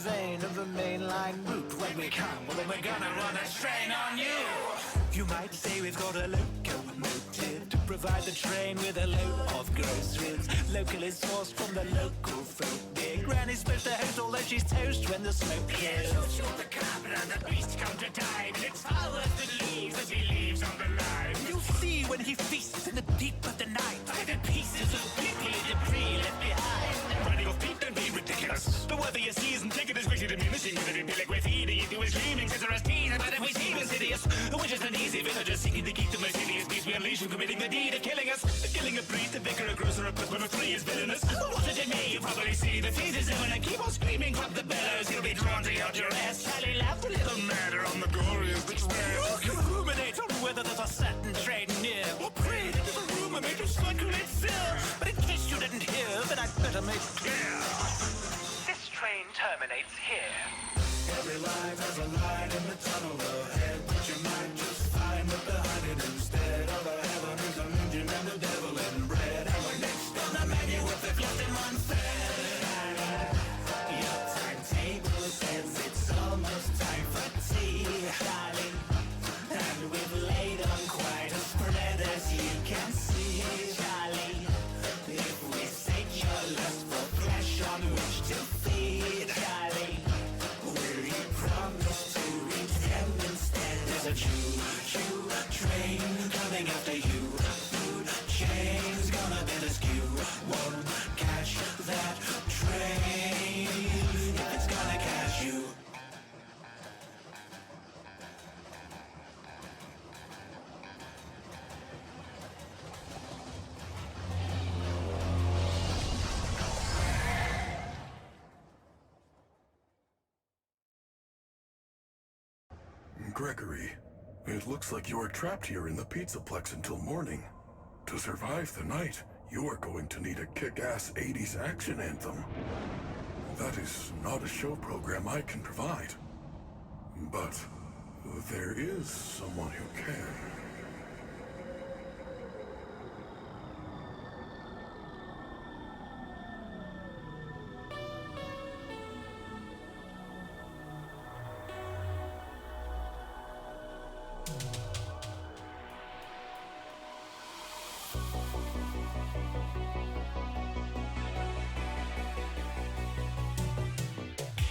vein of the mainline route. When we come, well then we're gonna run a strain on you. You might say we've got a locomotive to provide the train with a load of groceries, locally sourced from the local folk. Dear Granny's supposed to host, although she's toast when the smoke clears. So the carpet and the beast come to dine, and it's all worth the leaves as he leaves on the line. You'll see when he feasts in the deep of the night, the pieces of people in debris left behind. Running off feet, don't be ridiculous. But whether your season ticket is greatly diminishing, with it in like we're feeding into his screaming, scissor us teasing, but if we see insidious, we're just an easy villagers seeking to keep the most hideous beast we unleash from committing the deed of killing us. Killing a priest, a vicar, a grocer, a postman, a three is villainous. What did it mean? You probably see the fees is imminent. Keep on screaming, grab the bellows, he'll be drawn to your dress. Sally laughed a little madder on the goriest betrayal. You can ruminate on whether there's a certain train near, or pray that there's a rumor made to circle itself. But in case you didn't hear, then I'd better make clear. This train terminates here. Every life has a light in the tunnel ahead, but you might just find that behind it instead of a heaven is a engine and the devil in bread. And we're next on the menu if they've left him unfed. Your timetable says it's almost time for tea, darling, and we've laid on quite a spread as you can see, Charlie. If we sate your lust for flesh on which to feed, Charlie, will you promise to reach them instead? There's a choo-choo train coming after you. Food chain's gonna be the skew. Won't catch that train if it's gonna catch you. Gregory, it looks like you are trapped here in the Pizzaplex until morning. To survive the night, you are going to need a kick-ass 80s action anthem. That is not a show program I can provide. But there is someone who can.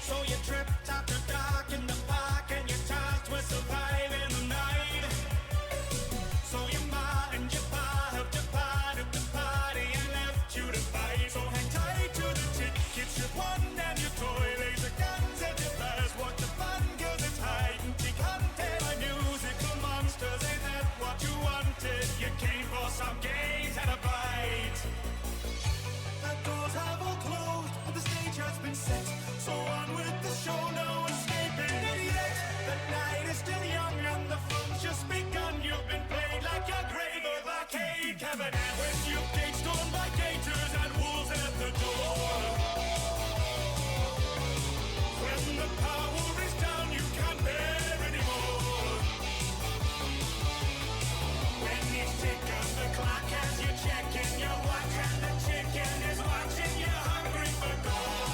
So you're tripped after dark in the park and you're tasked with surviving the night. So your ma and your pa have departed the party and left you to fight. So hang tight to the tickets you've won and your toy laser guns and your flares. Watch the fun cause it's hide and seek hunted by musical monsters. Ain't that what you wanted? You came for some games and a bite. The doors have all closed and the stage has been set. So on with the show, no escaping it yet. The night is still young and the fun's just begun. You've been played like a grave of arcade cabinet with you gate stormed by gators and wolves at the door. When the power is down, you can't bear anymore. When you tick on the clock as you're checking your watch and the chicken is watching, you're hungry for gold.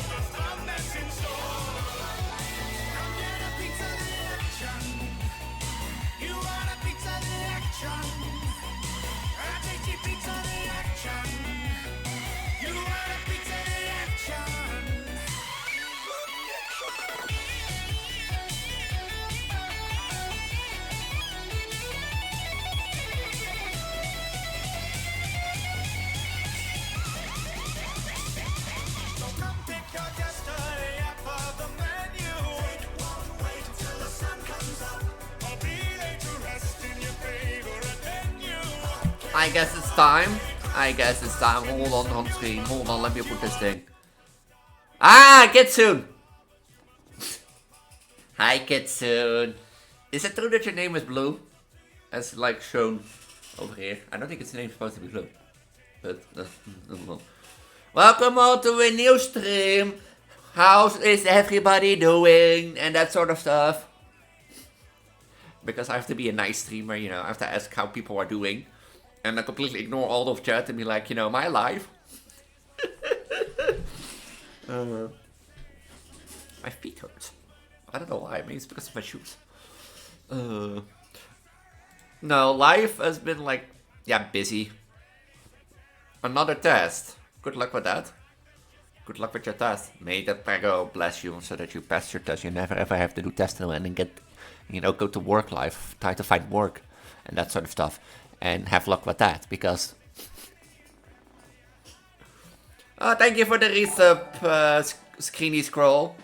The fun that's in store. Come get a pizza the action. You want a pizza the action. A tasty pizza the action. You want a pizza the action. So come pick your destiny up of the menu. It won't wait till the sun comes up. Or be late to rest in your favorite venue. I guess it's time. I guess it's time. Hold on screen. Hold on, let me put this thing. Ah, Kitsune! Hi, Kitsune. Is it true that your name is Blue? As like shown over here. I don't think its name is supposed to be Blue. But, welcome all to a new stream. How is everybody doing? And that sort of stuff. Because I have to be a nice streamer, you know. I have to ask how people are doing. And I completely ignore all of chat and be like, you know, my life. My feet hurt. I don't know why. Maybe it's because of my shoes. No, life has been like, yeah, busy. Another test. Good luck with that. Good luck with your test. May the Prego bless you so that you pass your test. You never ever have to do tests and then get, you know, go to work life, try to find work and that sort of stuff. And have luck with that, because... thank you for the resub, Screeny Scroll.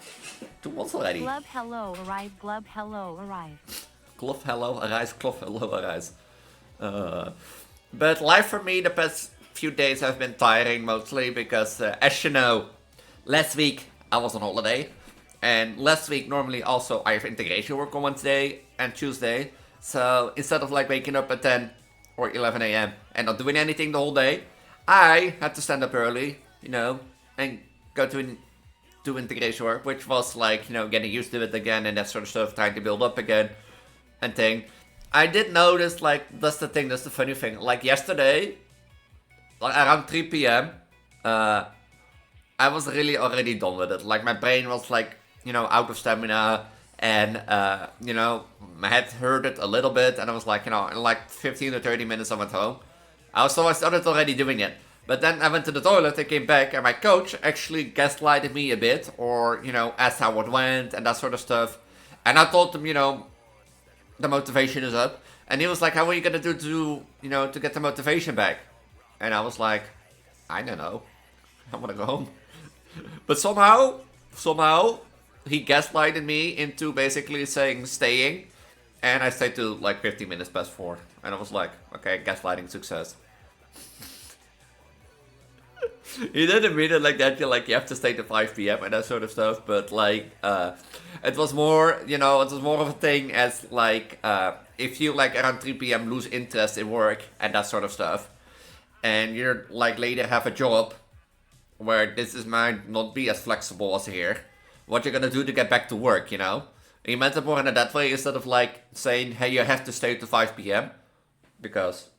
2 months already. Glove hello arrive, glove hello arrive. Glove hello arise, glove hello arise. But life for me the past few days have been tiring mostly because, as you know, last week I was on holiday. And last week normally also I have integration work on Wednesday and Tuesday. So instead of like waking up at 10 or 11 AM and not doing anything the whole day, I had to stand up early, you know, and go to do integration work, which was like, you know, getting used to it again and that sort of stuff, trying to build up again and thing. I did notice, like, that's the thing, that's the funny thing. Like yesterday, like around 3 PM, I was really already done with it. Like my brain was like, you know, out of stamina and, you know, my head hurted a little bit and I was like, you know, in like 15 or 30 minutes I went home. So I started already doing it. But then I went to the toilet, I came back, and my coach actually gaslighted me a bit, or, you know, asked how it went, and that sort of stuff. And I told him, you know, the motivation is up. And he was like, how are you gonna do to, you know, to get the motivation back? And I was like, I don't know. I wanna go home. But somehow, he gaslighted me into basically saying staying. And I stayed to like 15 minutes past 4. And I was like, okay, gaslighting success. He didn't mean it like that, you have to stay to 5 PM and that sort of stuff, but like, it was more, you know, it was more of a thing as like, if you like around 3 PM lose interest in work and that sort of stuff, and you're like later have a job where this is might not be as flexible as here, what you're gonna do to get back to work, you know? He meant it more in that way instead of like saying, hey, you have to stay to 5 PM, because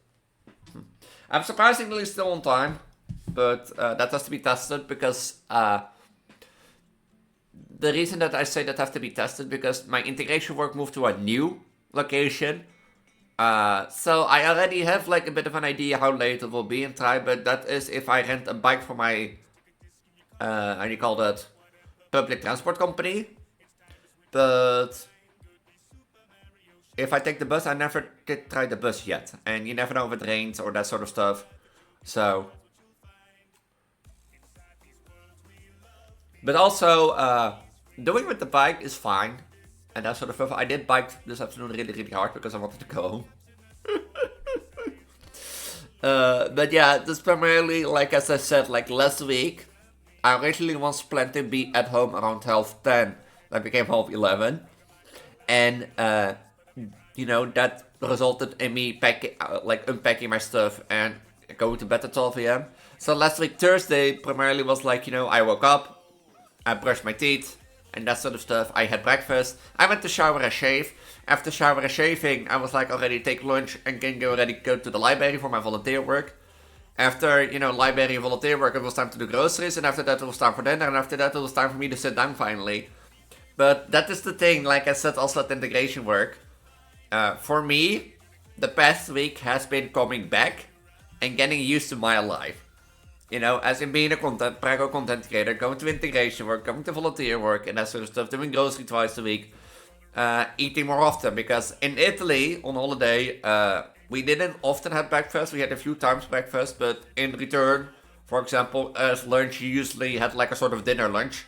I'm surprisingly still on time. But that has to be tested because the reason that I say that has to be tested because my integration work moved to a new location. So I already have like a bit of an idea how late it will be and try, but that is if I rent a bike for my, how do you call that, public transport company. But if I take the bus, I never did try the bus yet. And you never know if it rains or that sort of stuff. So... But also, doing with the bike is fine. And that sort of stuff. I did bike this afternoon really, really hard because I wanted to go home. But yeah, this primarily, like as I said, like last week, I originally was planned to be at home around 10:30. I became 11:30. And, you know, that resulted in me unpacking my stuff and going to bed at 12 AM. So last week, Thursday, primarily was like, you know, I woke up. I brushed my teeth and that sort of stuff. I had breakfast. I went to shower and shave. After shower and shaving, I was like already take lunch and can go to the library for my volunteer work. After, you know, library and volunteer work, it was time to do groceries. And after that, it was time for dinner. And after that, it was time for me to sit down finally. But that is the thing, like I said, also at integration work. For me, the past week has been coming back and getting used to my life. You know, as in being a Prego content creator, going to integration work, going to volunteer work and that sort of stuff, doing grocery twice a week, eating more often. Because in Italy, on holiday, we didn't often have breakfast. We had a few times breakfast, but in return, for example, as lunch, you usually had like a sort of dinner lunch.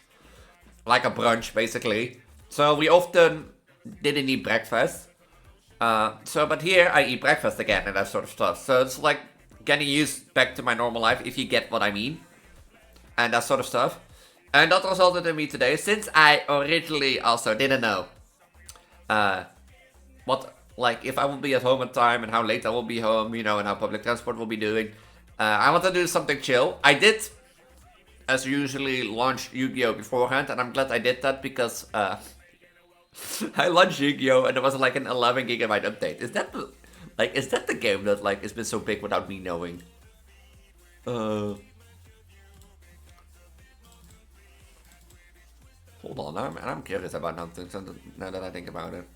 Like a brunch, basically. So we often didn't eat breakfast. But here I eat breakfast again and that sort of stuff. So it's like getting used back to my normal life, if you get what I mean. And that sort of stuff. And that resulted in me today, since I originally also didn't know if I will be at home on time and how late I will be home, you know, and how public transport will be doing. I want to do something chill. I did, as usually, launch Yugioh beforehand, and I'm glad I did that because I launched Yugioh and there was like an 11 gigabyte update. Is that the game that like has been so big without me knowing? Hold on, I'm curious about something now that I think about it.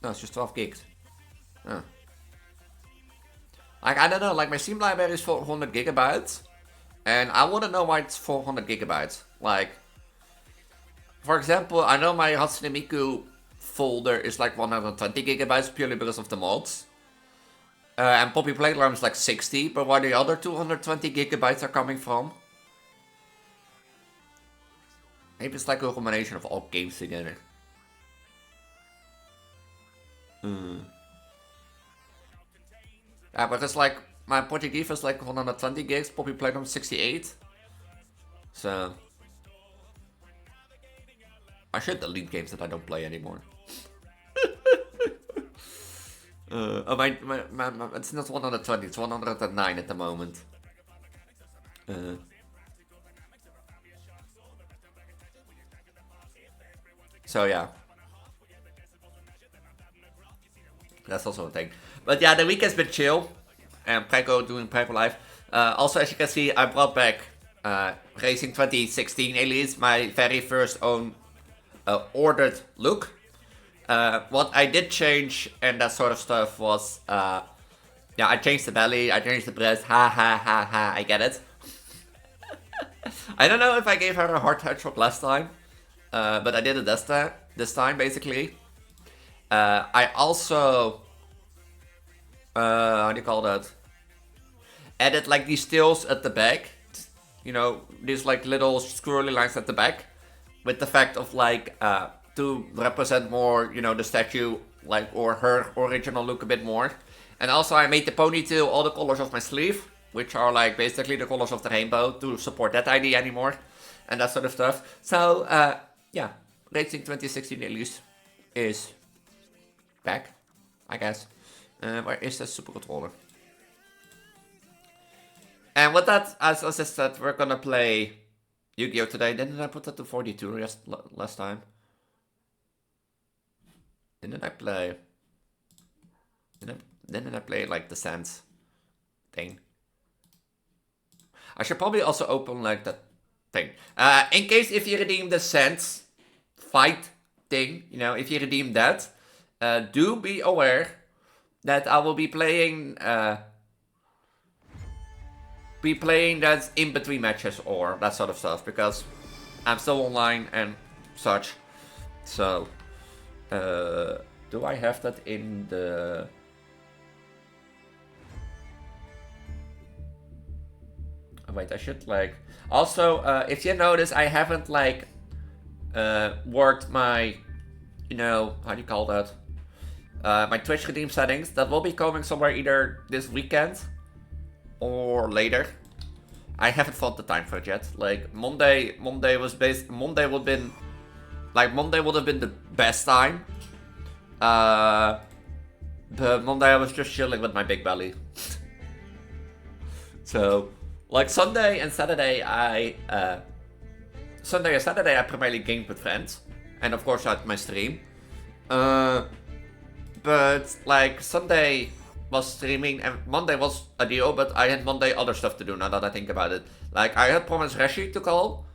No, it's just 12 gigs. Huh. Like, I don't know, like my Steam library is 400 gigabytes. And I want to know why it's 400 gigabytes. Like, for example, I know my Hatsune Miku folder is like 120 gigabytes purely because of the mods. And Poppy Playground is like 60, but where the other 220 gigabytes are coming from? Maybe it's like a combination of all games together. Yeah, but it's like, my Portuguese is like 120 gigs, Poppy Playground 68. So... I should delete games that I don't play anymore. It's not 120, it's 109 at the moment. So yeah. That's also a thing. But yeah, the week has been chill. And Prego doing Prego Live. Also, as you can see, I brought back Racing 2016 Elise, my very first own ordered look. What I did change and that sort of stuff was, yeah, I changed the belly, I changed the breast, ha, I get it. I don't know if I gave her a hard headshot last time, but I did it this time, basically. I also, how do you call that? Added like these tails at the back, you know, these like little squirrely lines at the back, with the fact of like, to represent more, you know, the statue, like, or her original look a bit more. And also I made the ponytail all the colors of my sleeve, which are like basically the colors of the rainbow to support that idea anymore, and that sort of stuff. So, yeah, Racing 2016 Elise is back, I guess. Where is the super controller? And with that, as I said, we're gonna play Yugioh today. Didn't I put that to 42 last time? Didn't I play like the Sands thing? I should probably also open like that thing. In case if you redeem the Sands fight thing, you know, if you redeem that, do be aware that I will be playing that in between matches or that sort of stuff, because I'm still online and such. So, do I have that in the... Oh, wait, I should like... Also, if you notice, I haven't like worked my, you know, how do you call that? My Twitch redeem settings. That will be coming somewhere either this weekend or later. I haven't found the time for it yet. Like Monday would have been the best time. But Monday I was just chilling with my big belly. So, like Sunday and Saturday I primarily gamed with friends, and of course I had my stream. But like Sunday was streaming and Monday was a deal, but I had Monday other stuff to do now that I think about it. Like I had promised Reshi to call,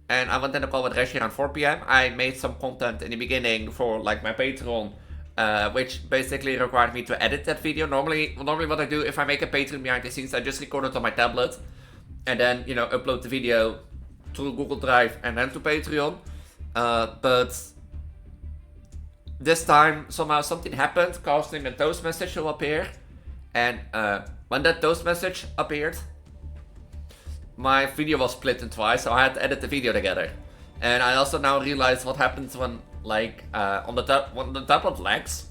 and I went in a call with Reshi around 4 PM. I made some content in the beginning for like my Patreon, which basically required me to edit that video. Normally what I do if I make a Patreon behind the scenes, I just record it on my tablet and then, you know, upload the video through Google Drive and then to Patreon. But this time, somehow something happened, causing a toast message to appear. And when that toast message appeared, my video was split in twice, so I had to edit the video together. And I also now realize what happens when, like, when the tablet lags.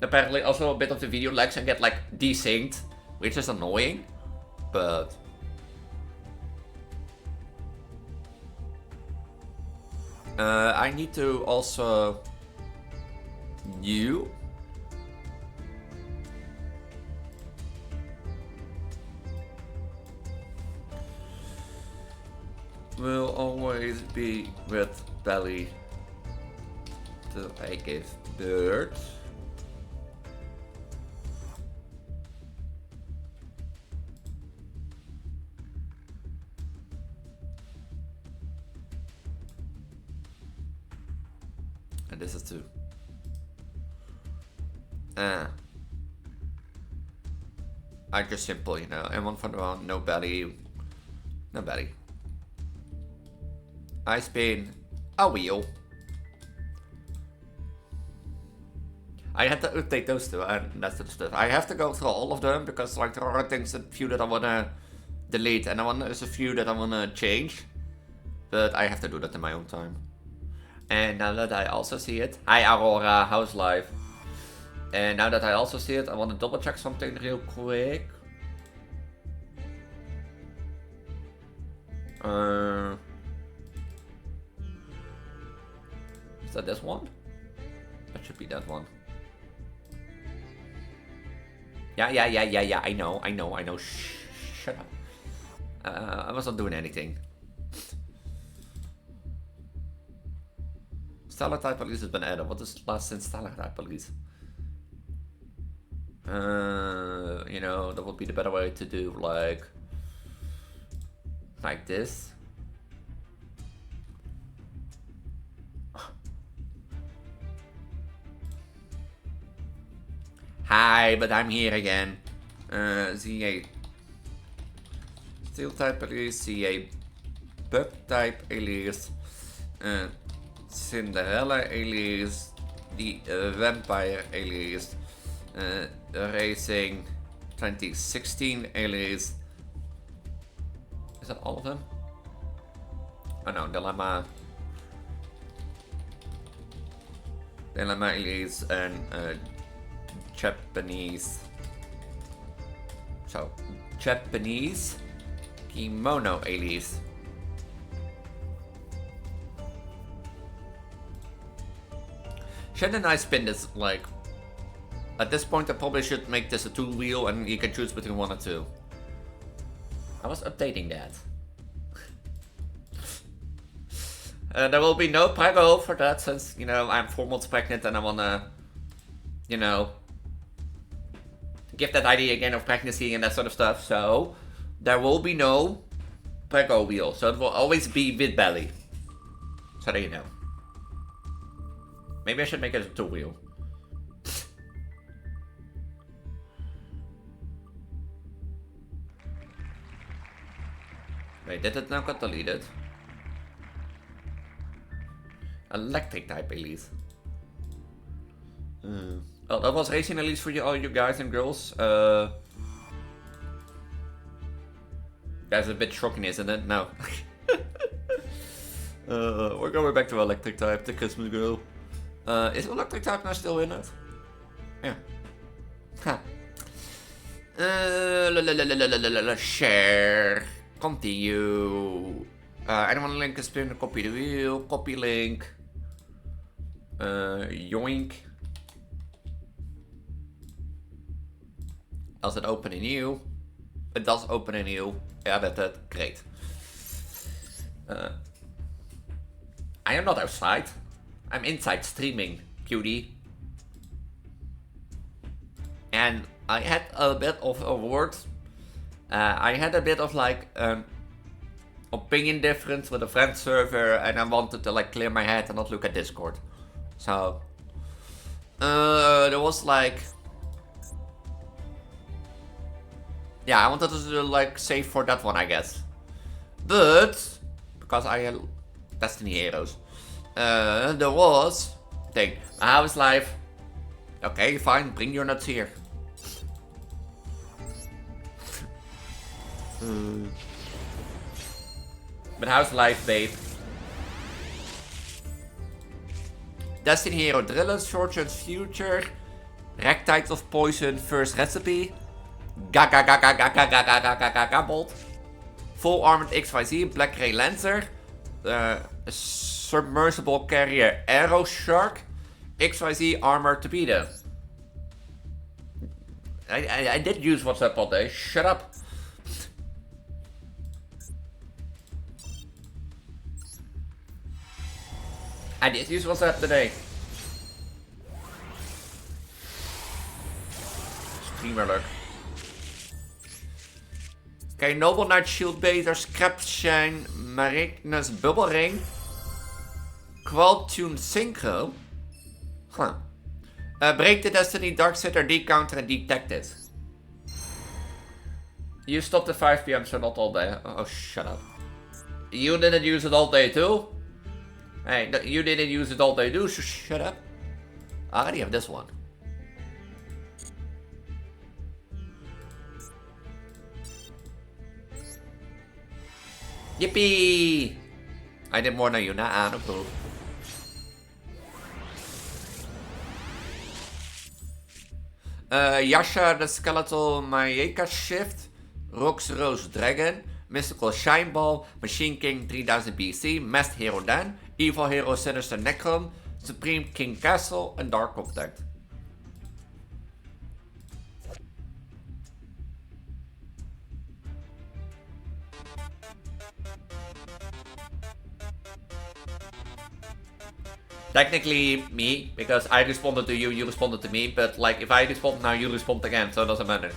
Apparently also a bit of the video lags and get, like, desynced, which is annoying. But... I need to also... You will always be with belly till I give birth. And this is 2. I just simple, you know, and 1 for the 1, no belly. No belly. I spin a wheel. I had to update those 2, and that's the stuff. I have to go through all of them because like there are things, a few that I wanna delete, and there's a few that I wanna change. But I have to do that in my own time. And now that I also see it, hi Aurora, how's life? And now that I also see it, I want to double check something real quick. Is that this one? That should be that one. Yeah, I know. Shut up. I was not doing anything. Stellar type Elise has been added. What is last since Stellar type Elise? You know, that would be the better way to do like this. Hi, but I'm here again. ZA Steel type Elise, ZA Bug type Elise, Cinderella Elise, the Vampire Elise, Racing 2016 Elise. Is that all of them? Oh no, Dilemma Elise and Japanese. So, Japanese Kimono Elise. Shouldn't I spin this, like... At this point I probably should make this a 2 wheel and you can choose between 1 or 2. I was updating that. There will be no prego for that since, you know, I'm 4 months pregnant and I wanna, you know, give that idea again of pregnancy and that sort of stuff. So, there will be no prego wheel. So it will always be with belly. So there you know. Maybe I should make it a 2 wheel. Wait, did it now got deleted? Electric type Elise. Oh, that was Racing Elise for you, all you guys and girls. That's a bit shocking, isn't it? No. We're going back to electric type, the Christmas girl. Is electric type now still in it? Yeah. Ha. Share. Continue. Anyone link a spin, copy the wheel, copy link. Yoink. Does it open a new? It does open a new. Yeah, that's great. I am not outside. I'm inside streaming, cutie. And I had a bit of a word. I had a bit of like opinion difference with a friend server, and I wanted to like clear my head and not look at Discord. So there was like, yeah, I wanted to like save for that one, I guess. But because I had Destiny Heroes, there was thing. I was live. Okay, fine, bring your nuts here. But how's life, babe? Destiny Hero Drillers, Shortshot's Future, Rectides of Poison, First Recipe, Bolt, Full Armored XYZ, Black Ray Lancer, Submersible Carrier Arrow Shark, XYZ Armor Torpedo. I did use WhatsApp all day, shut up. I did use WhatsApp today. Streamer luck. Okay, Noble Knight Shield Baiter, Scrap Shine, Marinus Bubble Ring, Qual Tune Synchro. Huh. Break the Destiny, Darksitter, decounter, and detect it. You stopped at 5 PM, so not all day. Oh, shut up. You didn't use it all day too? Hey, you didn't use it all day too, so shut up. I already have this one. Yippee! I did more than you, nah, no cool. Yasha the Skeletal Mayeka Shift, Rox Rose Dragon, Mystical Shine Ball, Machine King 3000 BC, Masked Hero Dan, Evil Hero Sinister Necron, Supreme King Castle, and Dark Object. Technically me, because I responded to you, you responded to me, but like if I respond now, you respond again, so it doesn't matter.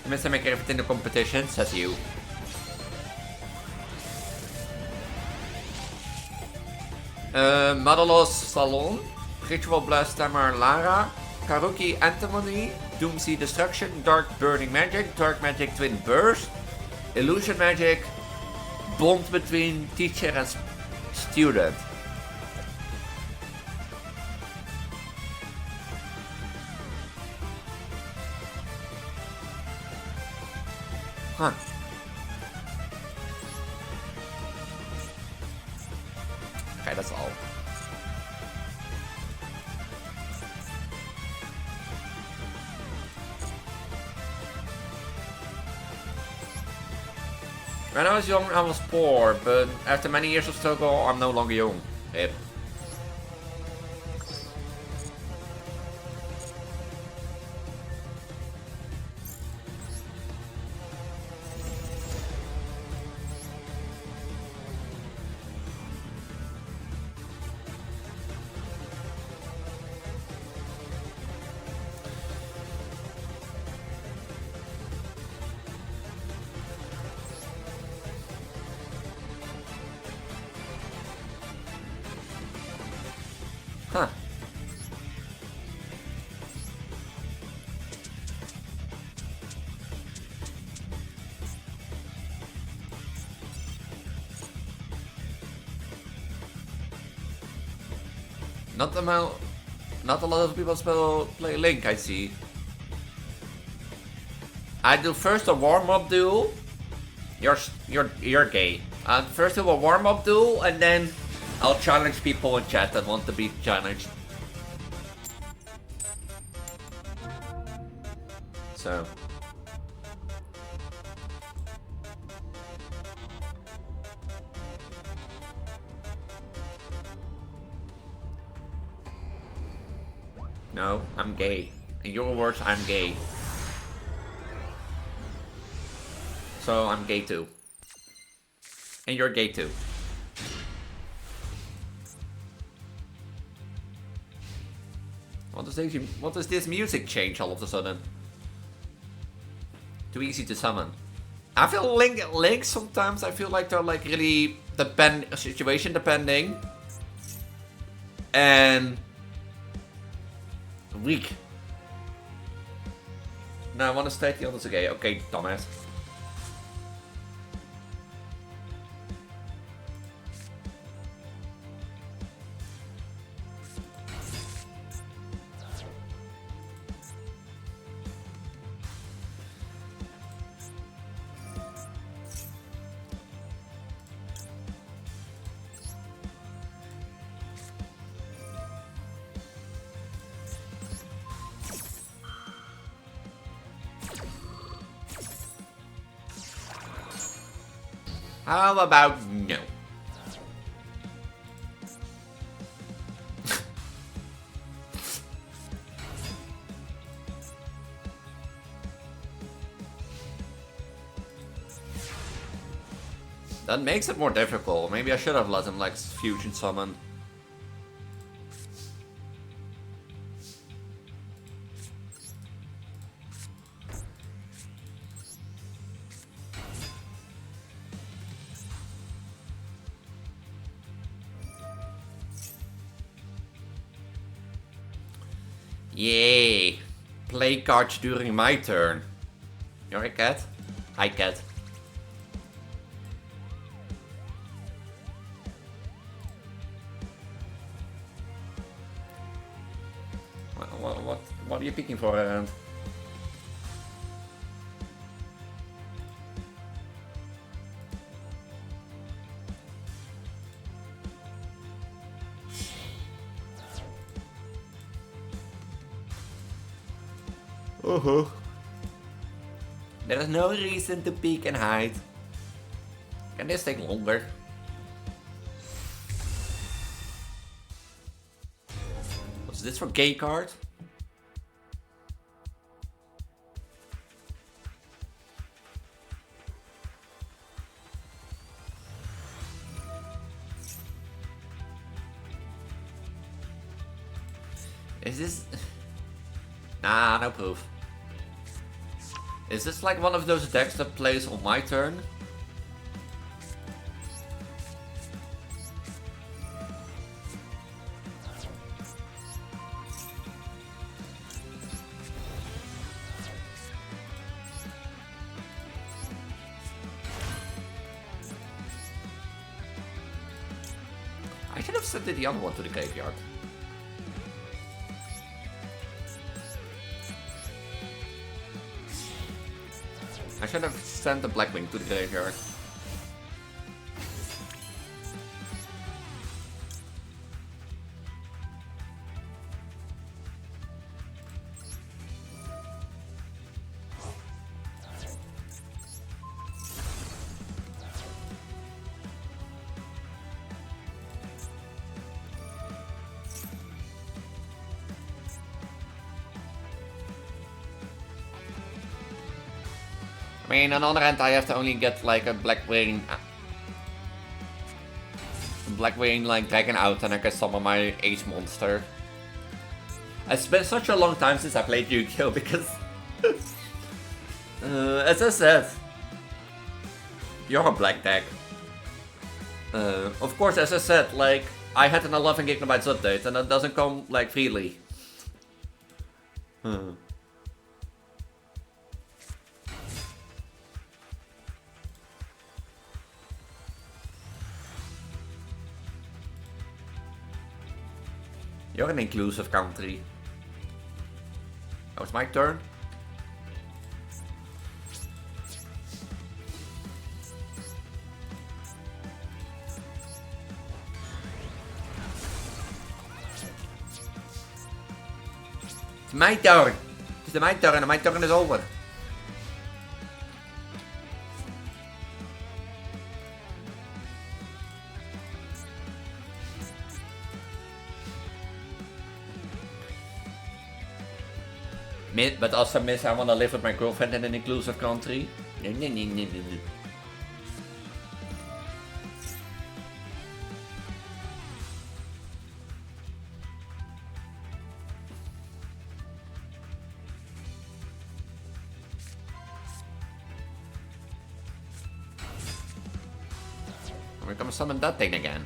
Mr. Make everything in the competition, says you. Madalos Salon, Ritual Blasphemer Lara, Karuki Antimony, Doomsea Destruction, Dark Burning Magic, Dark Magic Twin Burst, Illusion Magic, Bond between teacher and student. Huh. Okay, that's all. When I was young, I was poor, but after many years of struggle, I'm no longer young. Yep. Huh. Not a lot of people play Link, I see. I do first a warm-up duel. You're gay. First do a warm-up duel, and then I'll challenge people in chat that want to be challenged. So. No, I'm gay. In your words, I'm gay. So I'm gay too. And you're gay too. What does this music change all of a sudden? Too easy to summon. I feel Link sometimes I feel like they're like really situation depending. And weak. No, I want to state the others gay. Okay, dumbass. How about no? That makes it more difficult. Maybe I should have let him like fusion summon. Yay! Play cards during my turn. You're a cat? Hi, cat. What are you picking for, Aaron? There is no reason to peek and hide. Can this take longer? Was this for gay card? Is this... Nah, no proof. Is this like one of those decks that plays on my turn? I should have sent the other one to the graveyard. I should have sent the Blackwing to the graveyard. I mean, on the other hand, I have to only get like a Blackwing like dragon out, and I can summon my ace monster. It's been such a long time since I played Yugioh because, as I said, you're a black deck. Of course, as I said, like I had an 11 gigabytes update, and that doesn't come like freely. You're an inclusive country. Oh, it's my turn? It's my turn! It's my turn and my turn is over. But also miss, I wanna live with my girlfriend in an inclusive country. No. We're gonna summon that thing again.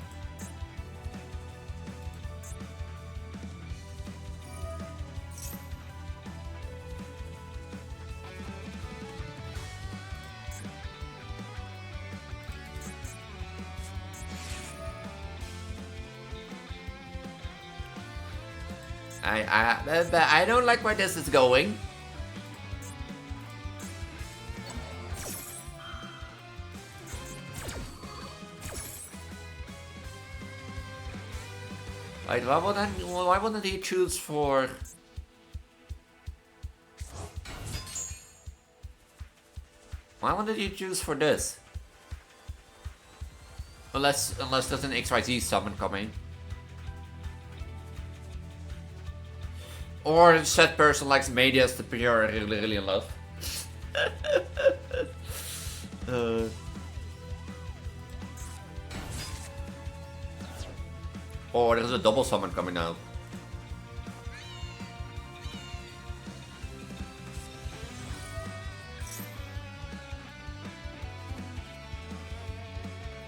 I don't like where this is going. Wait, why wouldn't he choose for... Why wouldn't he choose for this? Unless there's an XYZ summon coming. Or said person likes Medias that you're really in love. Or there's a double summon coming out.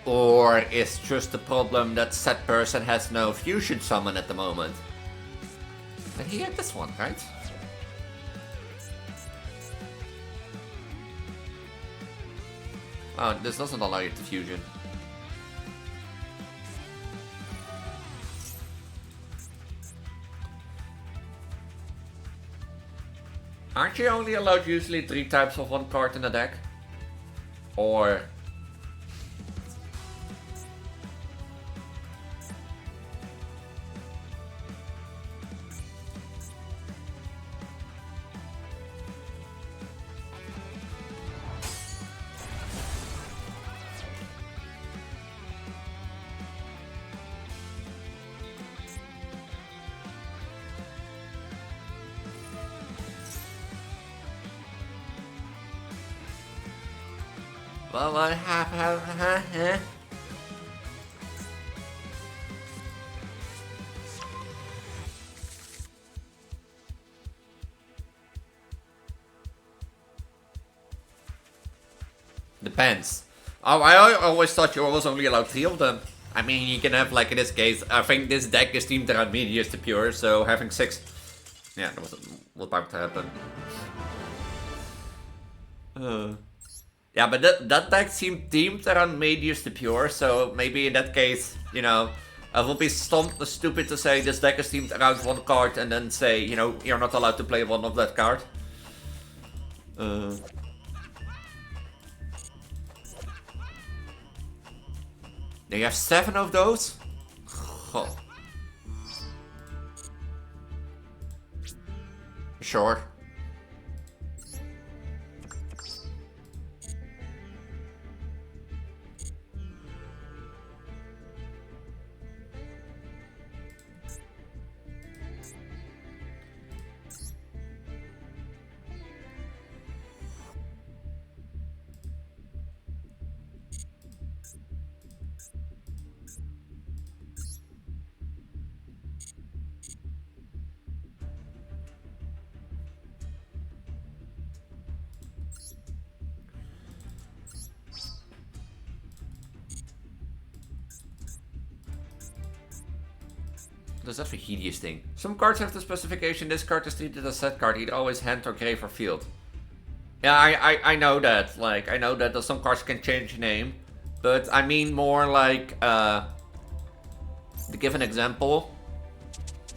Or it's just the problem that said person has no fusion summon at the moment. And he had this one, right? Oh, this doesn't allow you to fusion. Aren't you only allowed usually 3 types of one card in the deck? Or... Well, I have. Depends. Oh, I always thought you was only allowed 3 of them. I mean, you can have, like in this case, I think this deck is themed around Medius to Pure, so having 6. Yeah, that was about to happen. Yeah, but that deck seemed themed around Medius to Pure, so maybe in that case, you know, I would be stupid to say this deck is themed around 1 card and then say, you know, you're not allowed to play 1 of that card. They have 7 of those? Oh. Sure. That's a hideous thing. Some cards have the specification this card is treated as a set card, either always hand or grave or field. Yeah, I know that. Like, I know that some cards can change name. But I mean more like, to give an example.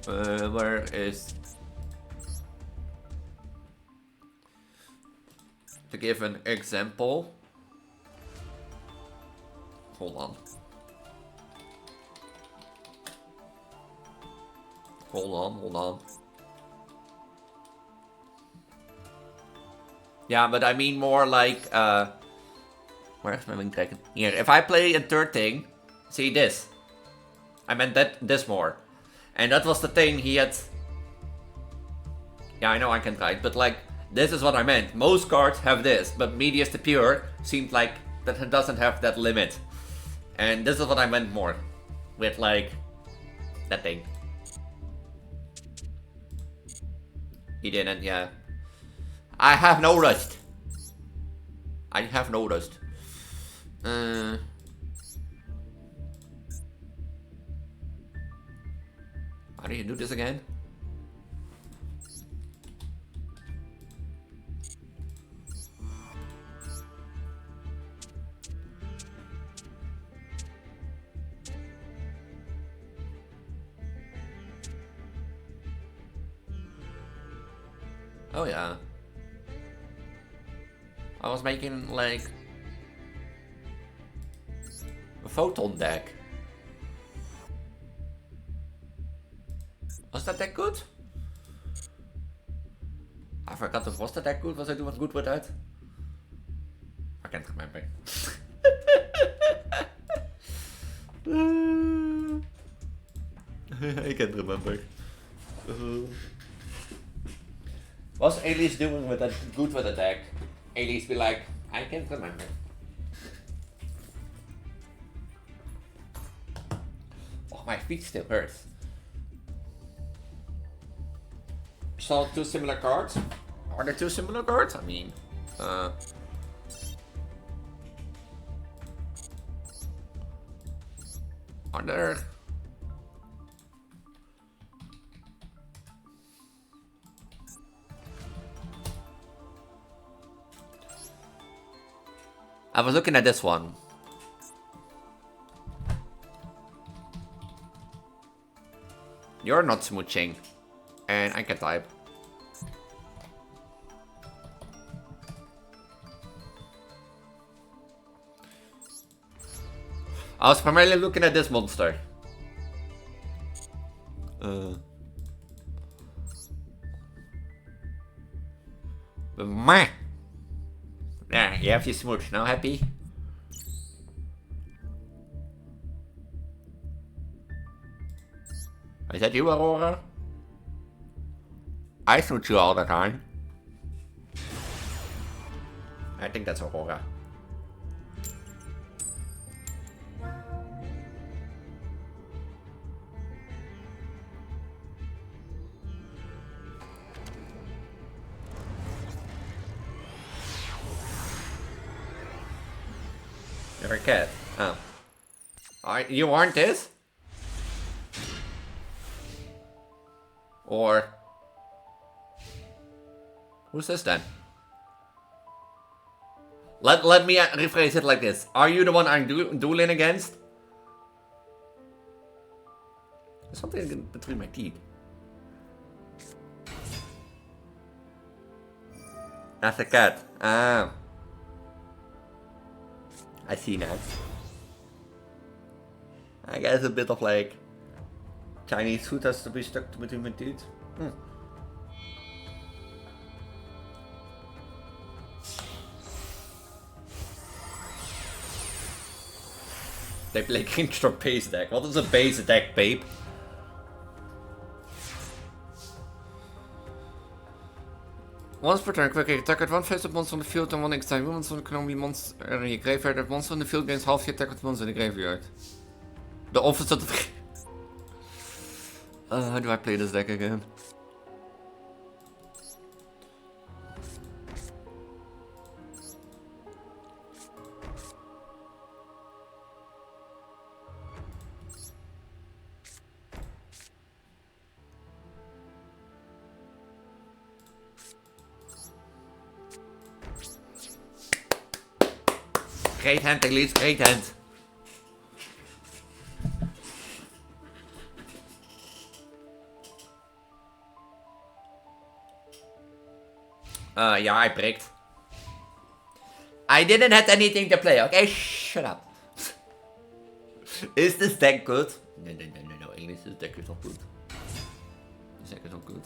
Where is... To give an example. Hold on. Hold on. Yeah, but I mean more like, where's my link taken? Here, if I play a third thing, see this. I meant this more. And that was the thing he had... Yeah, I know I can write, but like, this is what I meant. Most cards have this, but Medius the Pure seemed like that it doesn't have that limit. And this is what I meant more. With like, that thing. He didn't, yeah. I have noticed. I have noticed. How do you do this again? Oh yeah. I was making like a photon deck. Was that deck good? I forgot if was that deck good. Was I doing good with that? I can't remember. I can't remember. Was Elise doing with that good with the deck? Elise be like, I can't remember. Oh, my feet still hurt. Saw 2 similar cards? Are there 2 similar cards? I mean, are there? I was looking at this one. You're not smooching. And I can type. I was primarily looking at this monster. Meh. There, you have your smooch. Now happy? Is that you, Aurora? I smooch you all the time. I think that's Aurora. You're a cat. Oh. Alright, you aren't this? Or... who's this then? Let me rephrase it like this. Are you the one I'm dueling against? There's something between my teeth. That's a cat. Ah. I see now. I guess a bit of like Chinese food has to be stuck between my teeth. They play Kingstrom base deck. What is a base deck, babe? Once per turn, quick attack at one face-up monster on the field and one next time. Monster can only monster in your graveyard. That monster on the field gains half the attack with monster in the graveyard. The opposite of... how do I play this deck again? Great hand, Elise, great hand. Yeah, I bricked. I didn't have anything to play, okay? Shut up. Is this deck good? No, Elise, this deck is not good. This deck is not good.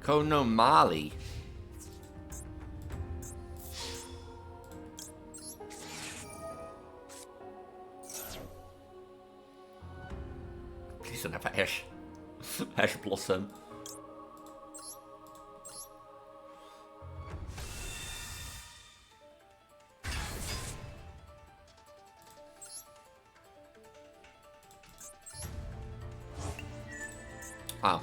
Konomali. Please don't have Ash. Ash Blossom. Wow.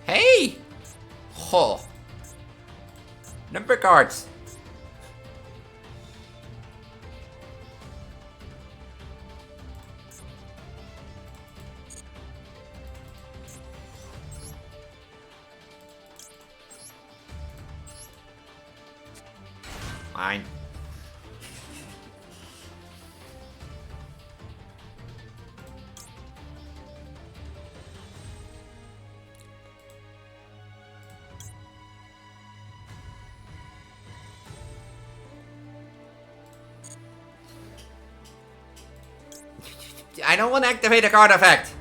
Hey! Oh. Number cards. Fine. I don't want to activate a card effect.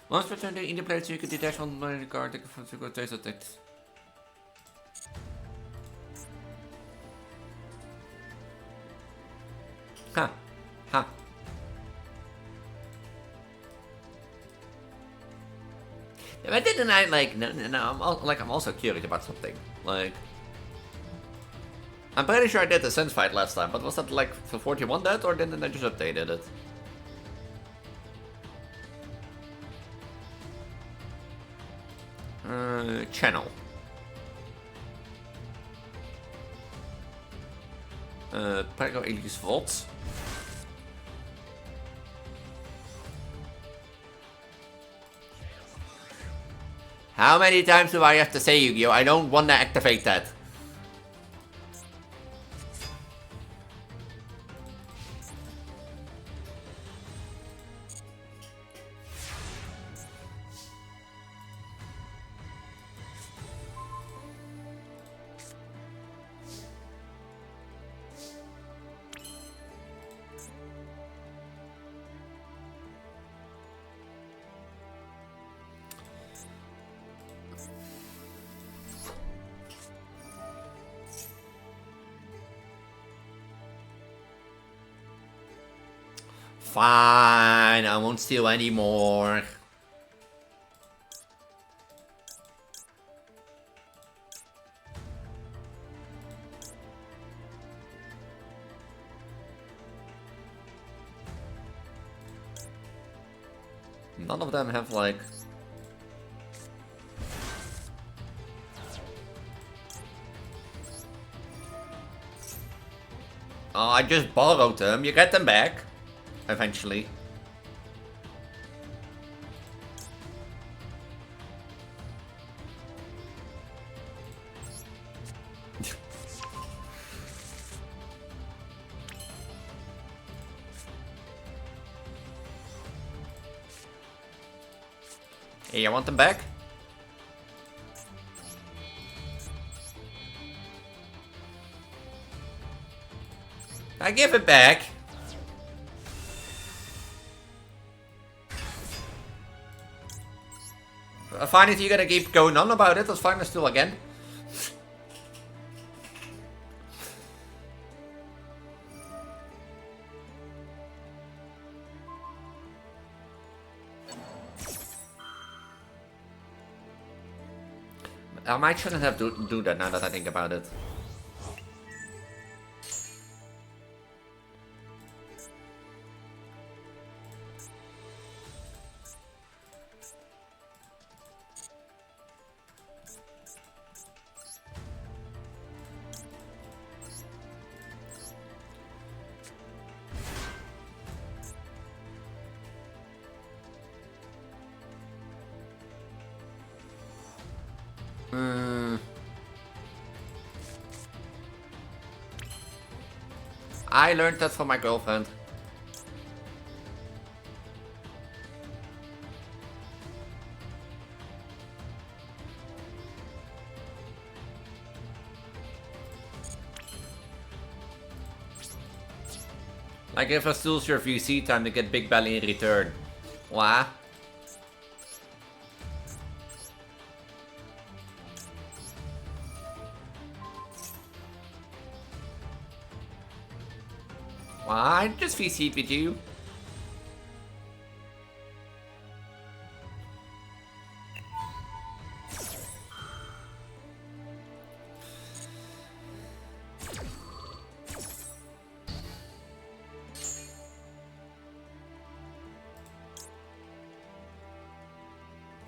Once per turn, in the play, so you can detach one by the card, take from the taste attack. Huh. Huh. Yeah, but didn't I, like, no, I'm also curious about something. Like, I'm pretty sure I did the Sense fight last time, but was that, like, for 41 dead, or didn't I just updated it? Channel. Prego Elise Volt. How many times do I have to say, Yugioh? I don't want to activate that. Fine, I won't steal anymore. None of them have, like... Oh, I just borrowed them. You get them back. Eventually. Hey, you want them back? I give it back. Fine if you're gonna keep going on about it, that's fine, let's do again. I might shouldn't have do that now that I think about it. I learned that from my girlfriend. Like if I steals your VC time to get big belly in return. What? I just VC'd with you.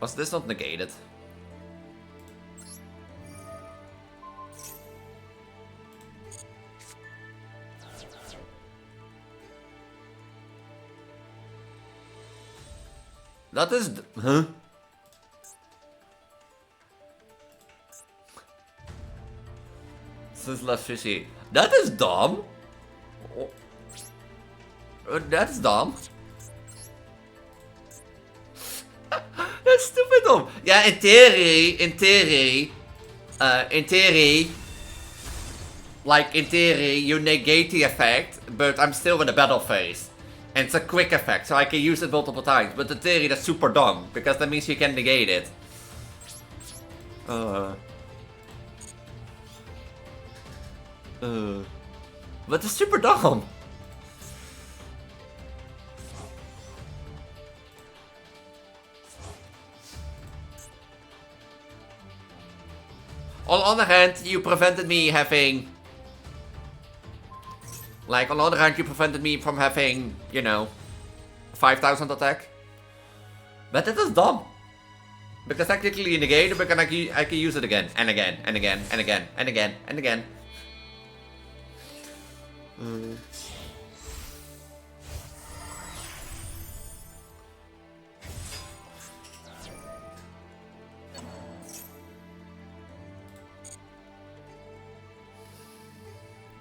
Was this not negated? Dat is... Huh? Since left fishy. Dat is dumb. That's dumb. That's stupid dumb. Yeah, in theory, like in theory, you negate the effect, but I'm still in the battle phase. And it's a quick effect, so I can use it multiple times. But in theory, that's super dumb, because that means you can negate it. But it's super dumb. On the other hand, you prevented me having... Like, on the other hand, you prevented me from having, you know, 5,000 attack. But that is dumb. Because technically you negate it, but I can use it again, and again, and again, and again, and again, and again.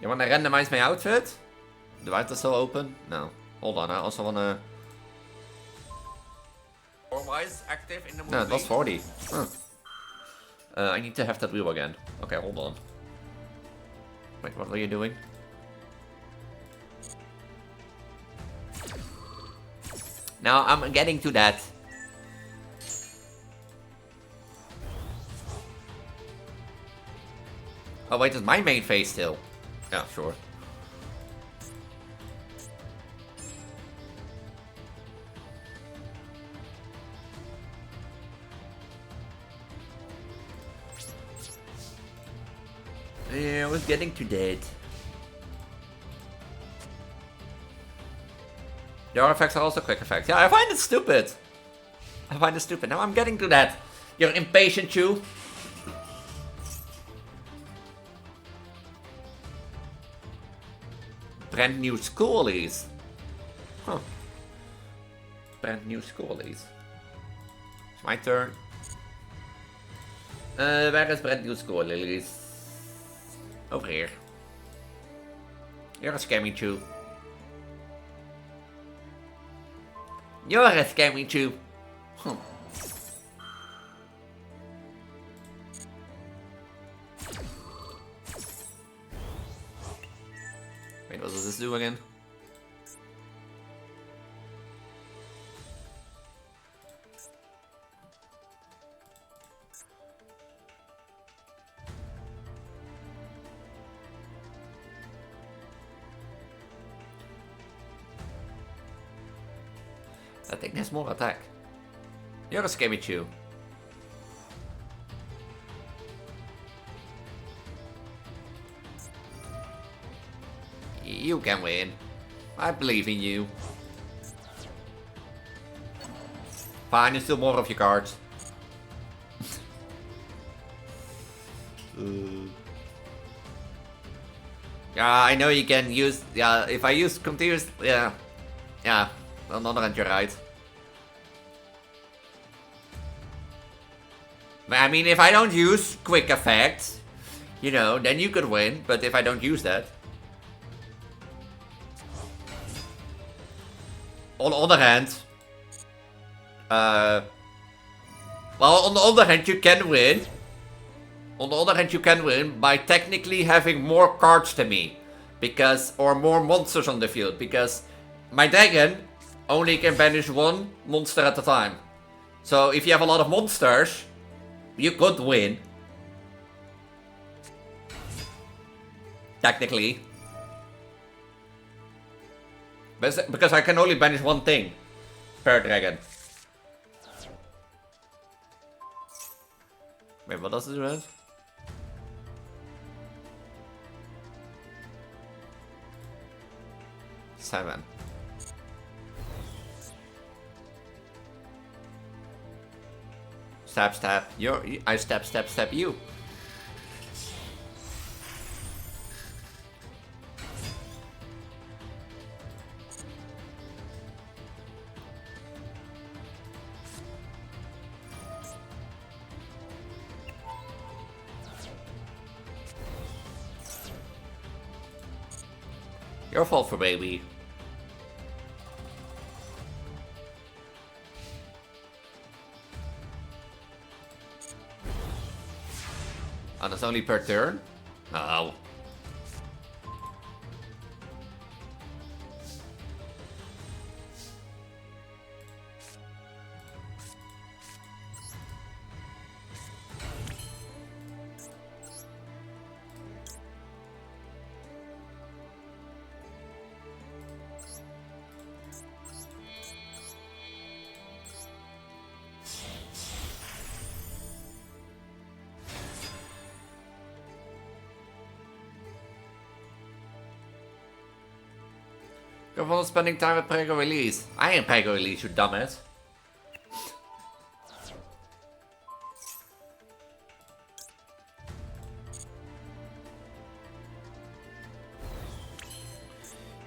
You wanna randomize my outfit? The light is still open? No. Hold on, I also wanna... Why is active in the movie? No, it was 40. Huh. I need to have that wheel again. Okay, hold on. Wait, what were you doing? Now I'm getting to that. Oh wait, it's my main phase still. Yeah, sure. Yeah, I was getting to that. The artifacts are also quick effects. Yeah, I find it stupid. I find it stupid. Now I'm getting to that. You're impatient, you. Brand new schoolies. Huh. Brand new schoolies. It's my turn. Where is brand new schoolies? Over here. You're a scammy chew. You're a scammy chew. Huh. Wait, what does this do again? I think there's more attack. You're a scammy chew. You can win. I believe in you. Fine, you steal more of your cards. Yeah, I know you can use... Yeah, if I use continuous... Yeah. Yeah, on the other hand, you're right. But I mean, if I don't use quick effects, you know, then you could win. But if I don't use that... On the other hand... well, on the other hand, you can win. On the other hand, you can win by technically having more cards than me. Because... Or more monsters on the field. Because my dragon only can banish one monster at a time. So if you have a lot of monsters, you could win. Technically. Because I can only banish one thing per dragon. Wait, what does it do? 7. Stab, stab. I stab, stab, stab you. Your fault for baby. That's only per turn? Oh. You're all spending time with Prego Elise. I ain't Prego Elise, you dumbass.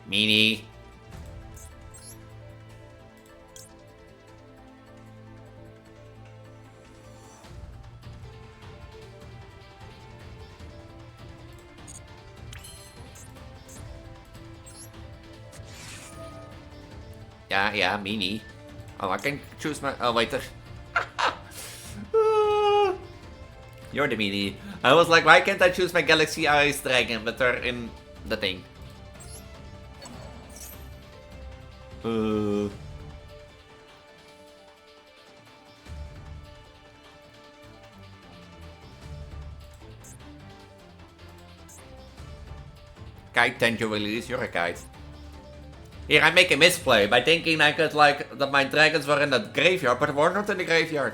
Meanie. Yeah, Meanie. Oh, I can choose my... Oh, wait. You're the Meanie. I was like, why can't I choose my Galaxy Ice Dragon, but they're in the thing. Kite, thank you, Elise. You're a kite. Here, I make a misplay by thinking I could, like, that my dragons were in the graveyard, but they were not in the graveyard.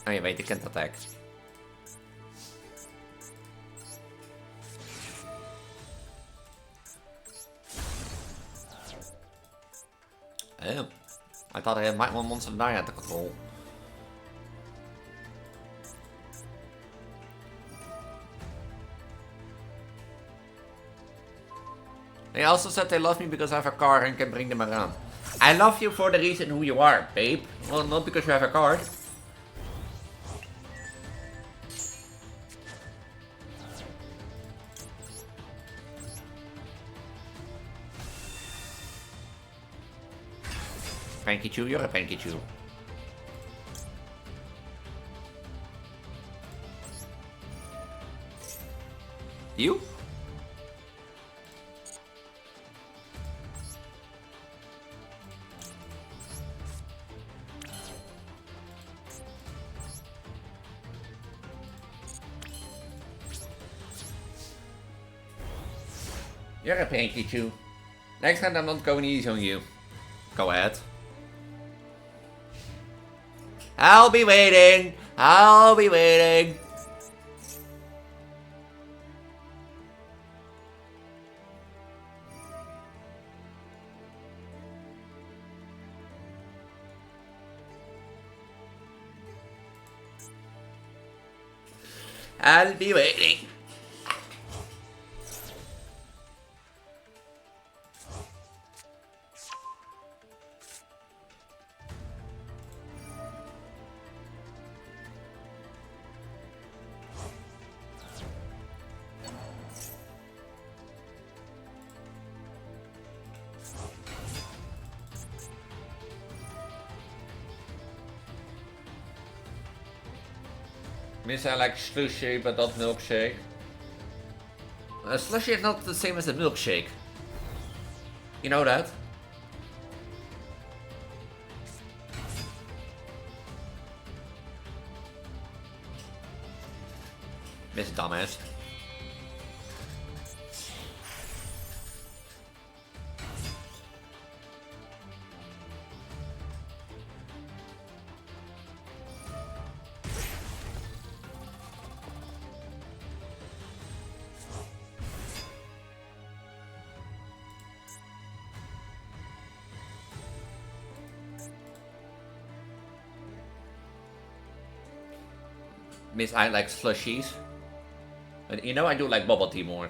Oh, je weet, ik kan attack. Oh. I thought I had my one monster die at the control. They also said they love me because I have a car and can bring them around. I love you for the reason who you are, babe. Well, not because you have a car. Panky Chew, you're a Panky Chew. You? You're a Panky Chew. Next time I'm not going easy on you. Go ahead. I'll be waiting. I'll be waiting. I'll be waiting. Miss, I like slushy, but not milkshake. Slushy is not the same as a milkshake. You know that? Miss dumbass. Miss, I like slushies. But you know I do like bubble tea more.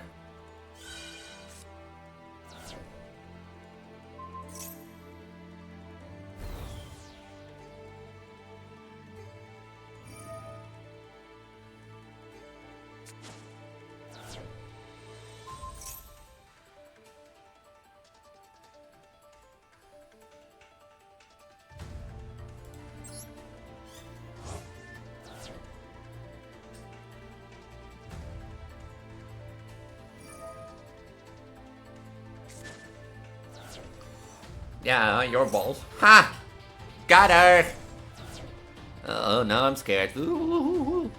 Yeah, your balls. Ha! Got her! Oh, now I'm scared. Ooh.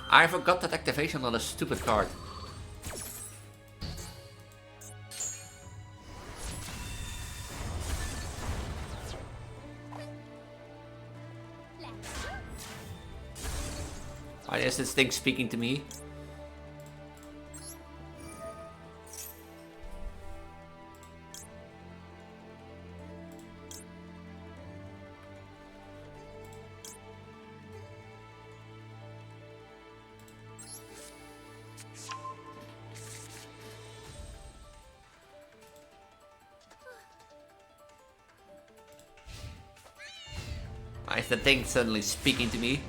I forgot that activation on a stupid card. Why is this thing speaking to me? Why is the thing suddenly speaking to me?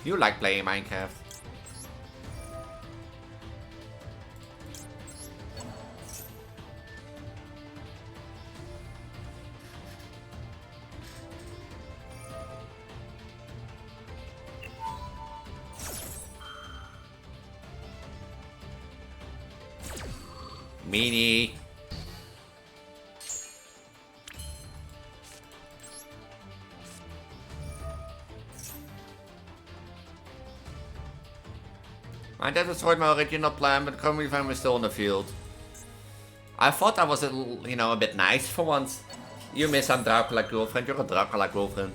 You like playing Minecraft. Meanie. My dad destroyed my original plan, but currently found me still on the field. I thought that was a bit nice for once. You miss some Dracula girlfriend, you're a Dracula girlfriend.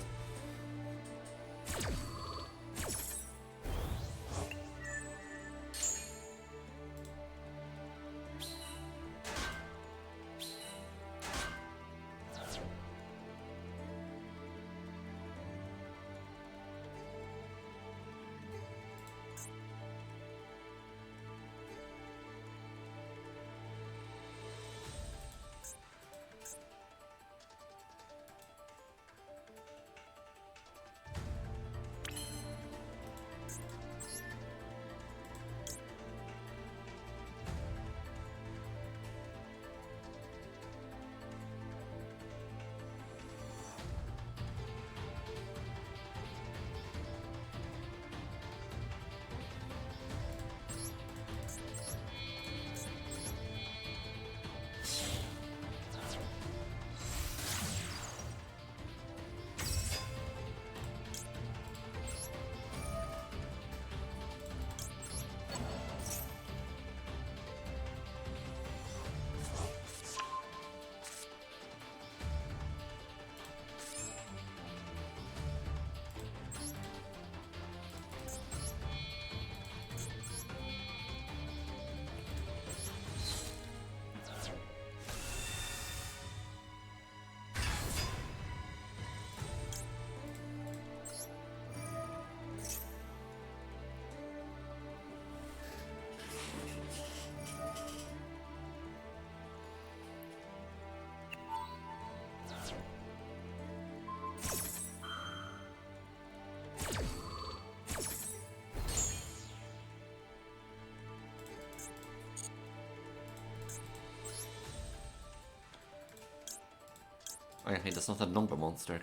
Oh yeah, that's not a number monster.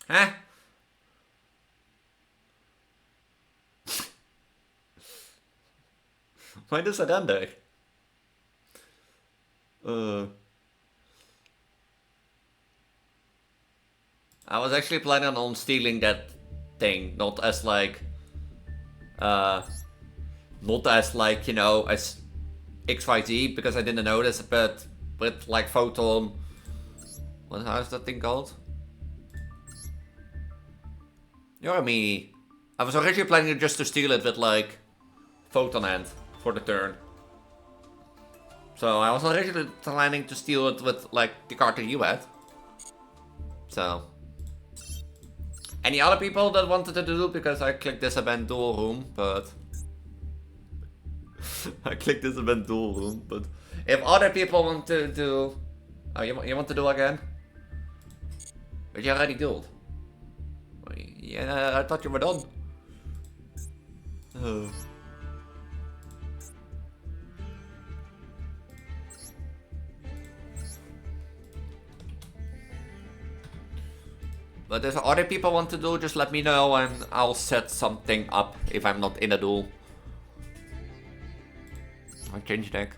Huh? Why does that end there? I was actually planning on stealing that thing, not as like, as XYZ, because I didn't notice, but with like photon. How is that thing called? You're a meanie. I was originally planning just to steal it with like photon hand for the turn. So I was originally planning to steal it with like the card that you had. So any other people that wanted to do, because I clicked disaband dual room, but I clicked disaband dual room, but if other people want to do, oh, you want to do again? But you already dueled. Yeah, I thought you were done. But if other people want to do, just let me know and I'll set something up if I'm not in a duel. I'll change deck.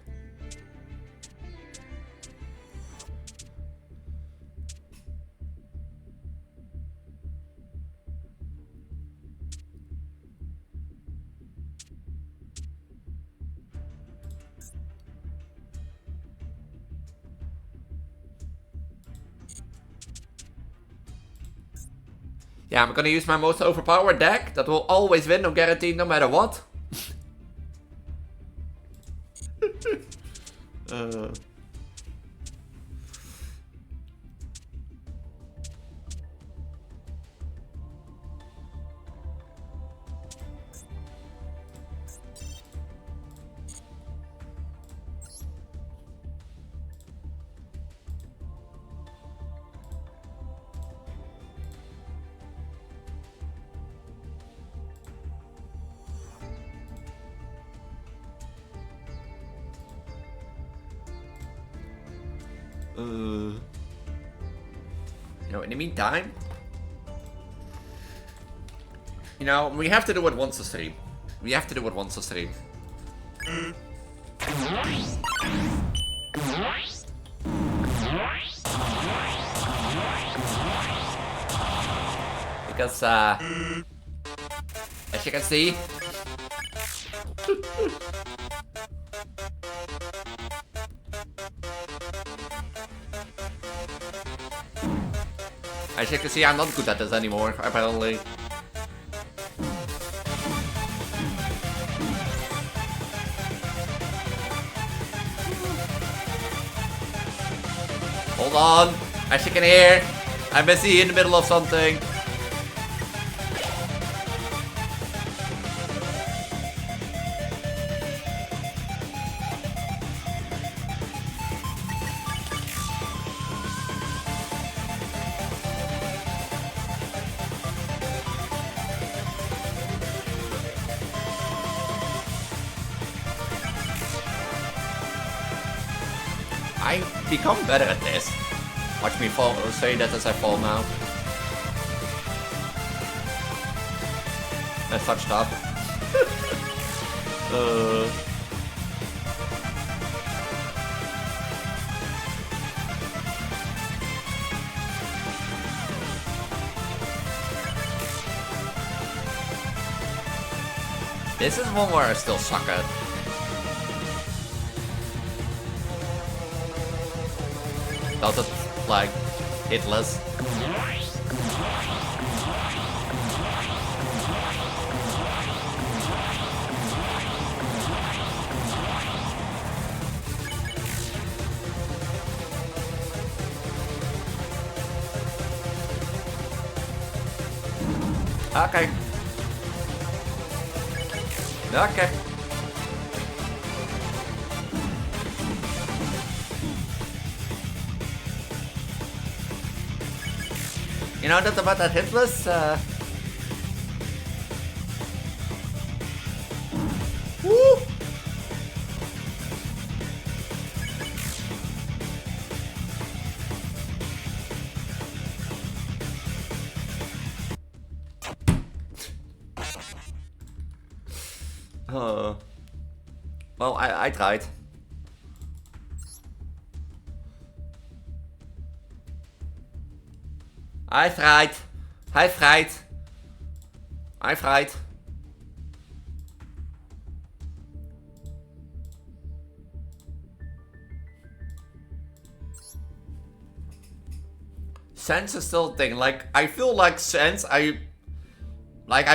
Yeah, I'm gonna use my most overpowered deck that will always win, no guarantee, no matter what. You know, in the meantime, you know, we have to do it once a stream. We have to do it once a stream. Because, as you can see, as you can see, I'm not good at this anymore, apparently. Hold on, as you can hear, I'm busy in the middle of something. I've become better at this. Watch me fall, or say that as I fall now. That's such stuff. This is one where I still suck at. Does it, like, hitless? Okay. Okay. You know that about that hitless? Woo! Well, I tried. I tried. I tried. I tried. sense is still a thing. Like, I feel like sense, I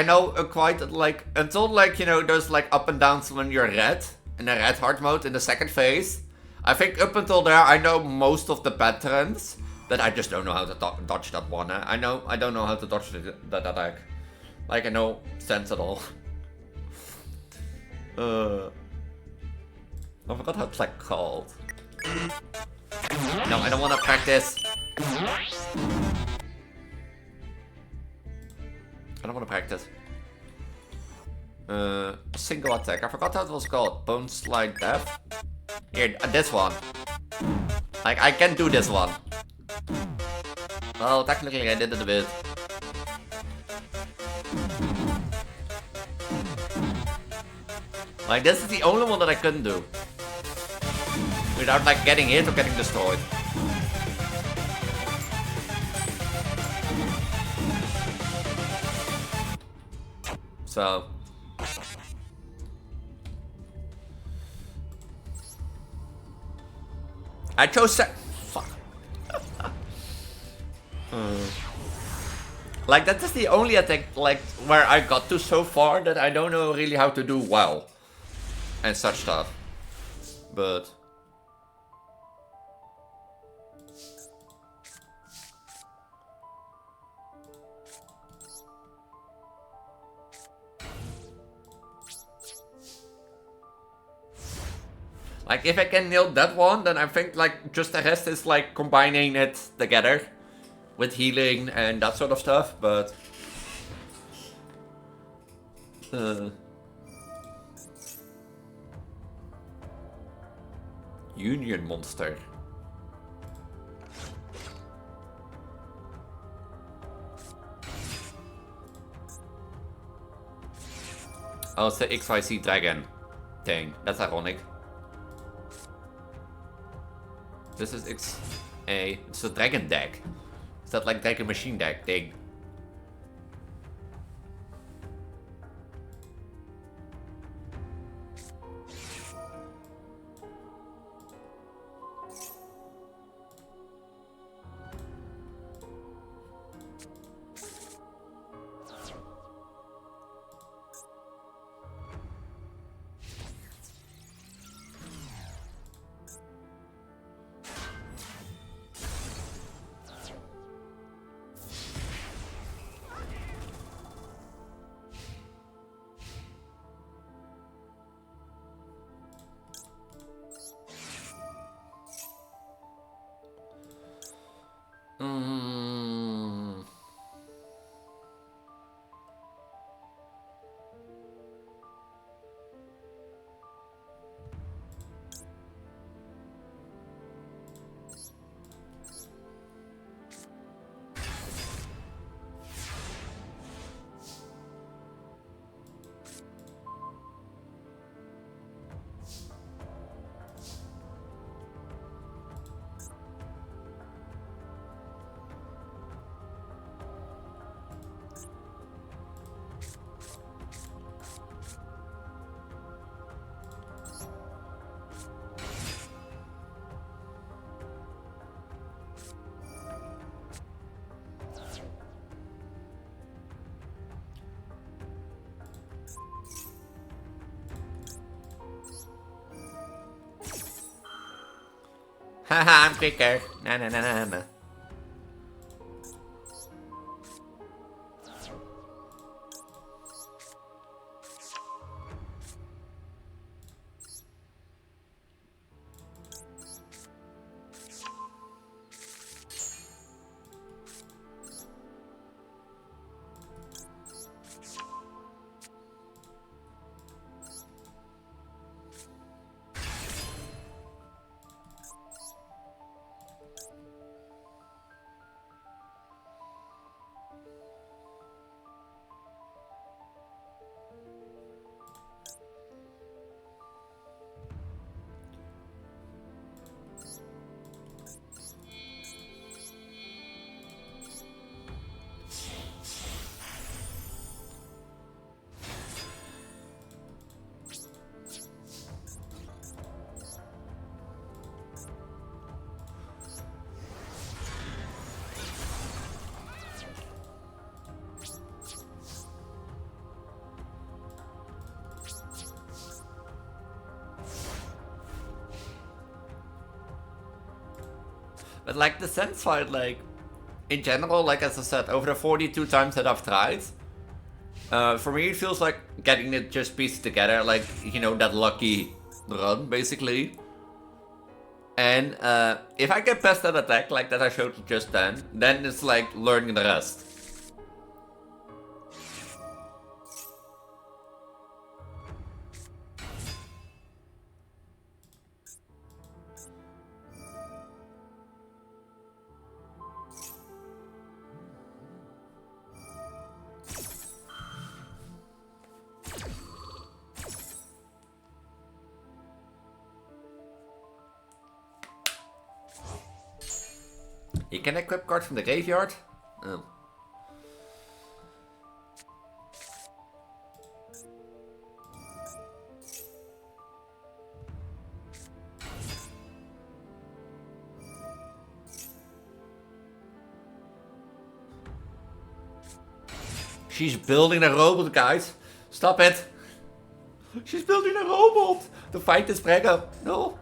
know quite, like, until, like, you know, there's, like, up and downs when you're red, in the red hard mode in the second phase. I think up until there, I know most of the patterns, but I just don't know how to dodge that one. I don't know how to dodge that attack. Like, I know sense at all. I forgot how it's, like, called. No, I don't want to practice. I don't want to practice. Single attack. I forgot how it was called. Bone slide death. Here, this one. Like, I can do this one. Well, technically I did it a bit. Like, this is the only one that I couldn't do. Without, like, getting hit or getting destroyed. So... I chose fuck. Like, that is the only attack, like, where I got to so far that I don't know really how to do well. And such stuff. But... like, if I can nail that one, then I think, like, just the rest is, like, combining it together. With healing and that sort of stuff, but... Union monster. Oh, it's the XYZ dragon thing. That's ironic. This is it's a dragon deck. Is that like dragon machine deck thing? Haha, I'm quicker. Na na na na na. But like the sense fight, like in general, like as I said, over the 42 times that I've tried, for me it feels like getting it just pieced together, like, you know, that lucky run basically. And if I get past that attack like that I showed just then it's like learning the rest. You can equip cards from the graveyard? Oh. She's building a robot, guys. Stop it. She's building a robot to fight this Brega. No.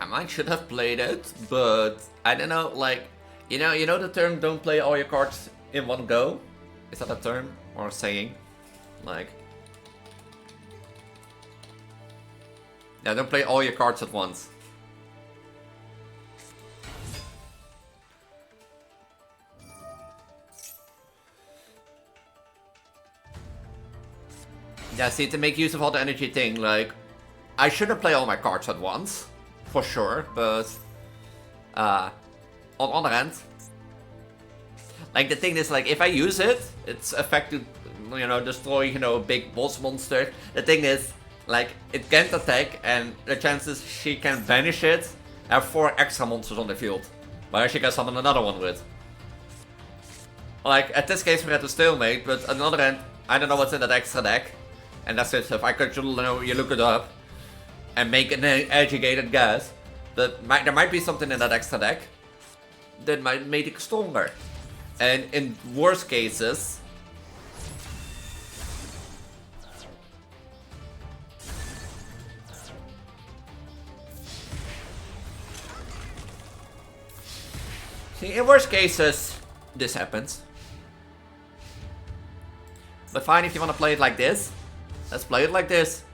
I might should have played it, but I don't know, like, you know the term don't play all your cards in one go? Is that a term or a saying? Like, yeah, don't play all your cards at once. Yeah, see, to make use of all the energy thing, like, I shouldn't play all my cards at once, for sure, but on the other hand, like, the thing is, like, if I use it, it's effective, you know, destroy, you know, a big boss monster. The thing is, like, it can't attack, and the chances she can banish it have 4 extra monsters on the field, whereas she can summon another one with. Like, at this case we're at a stalemate, but on the other hand, I don't know what's in that extra deck, and that's it. If I could, you know, you look it up and make an educated guess, that there might be something in that extra deck that might make it stronger. And in worst cases, this happens. But fine, if you want to play it like this, let's play it like this.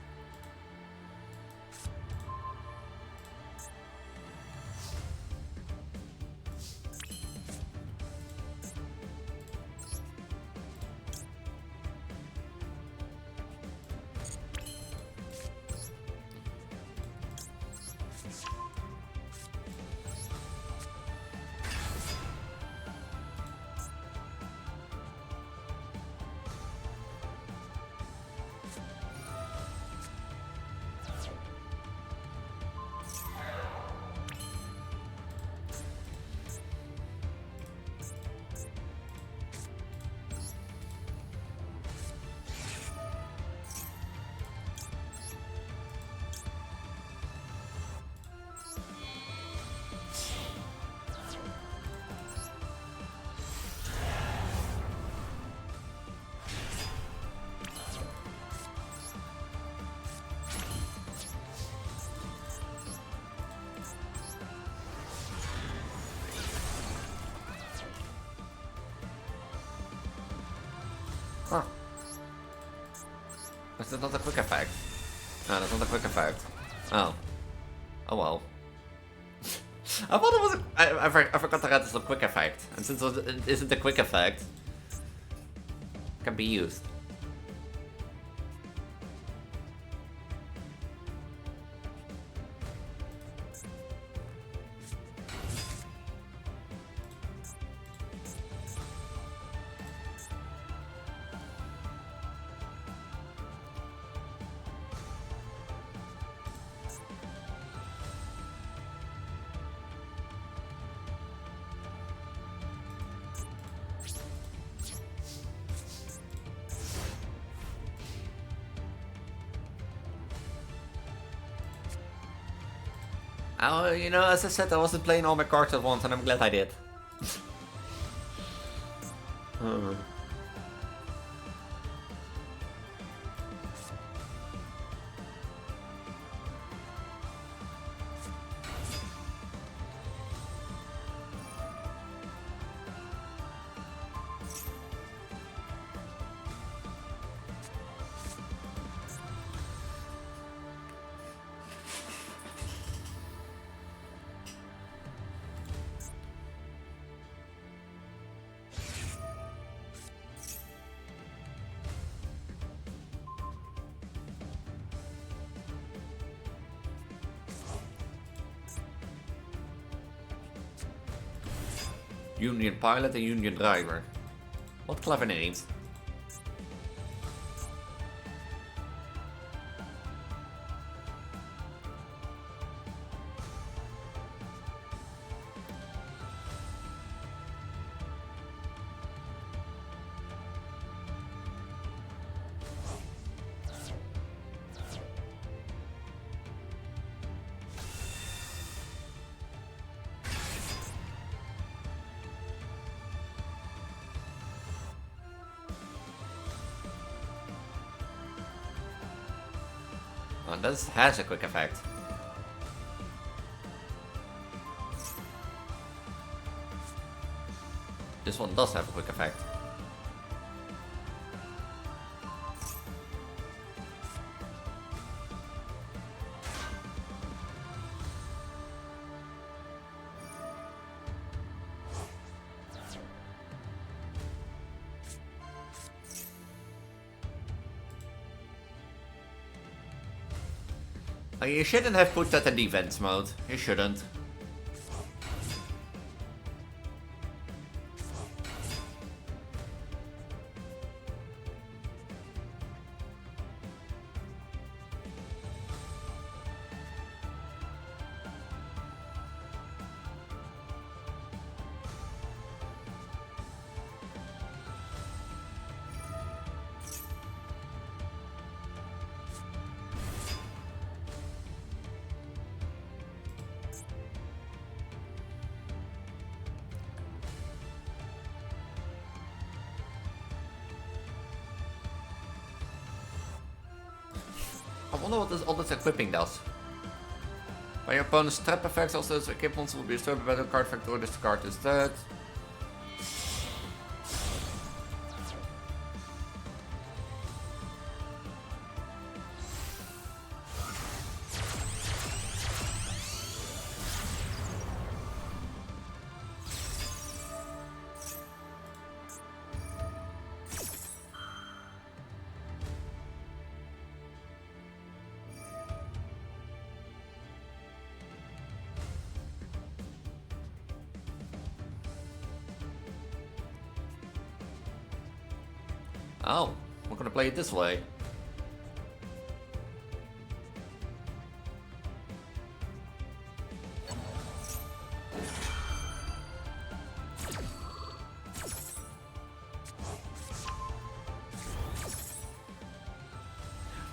Huh. Is that not a quick effect? No, that's not a quick effect. Oh. Oh well. I thought it was I forgot that it's a quick effect. And since it isn't a quick effect, it can be used. Oh, you know, as I said, I wasn't playing all my cards at once, and I'm glad I did. Union Pilot and Union Driver. What clever names. Oh, this has a quick effect. This one does have a quick effect. You shouldn't have put that in defense mode. You shouldn't. I wonder what all this equipping does. By your opponent's trap effects, also its equipment will be disturbed by the card effect or discard instead. Oh, we're gonna play it this way.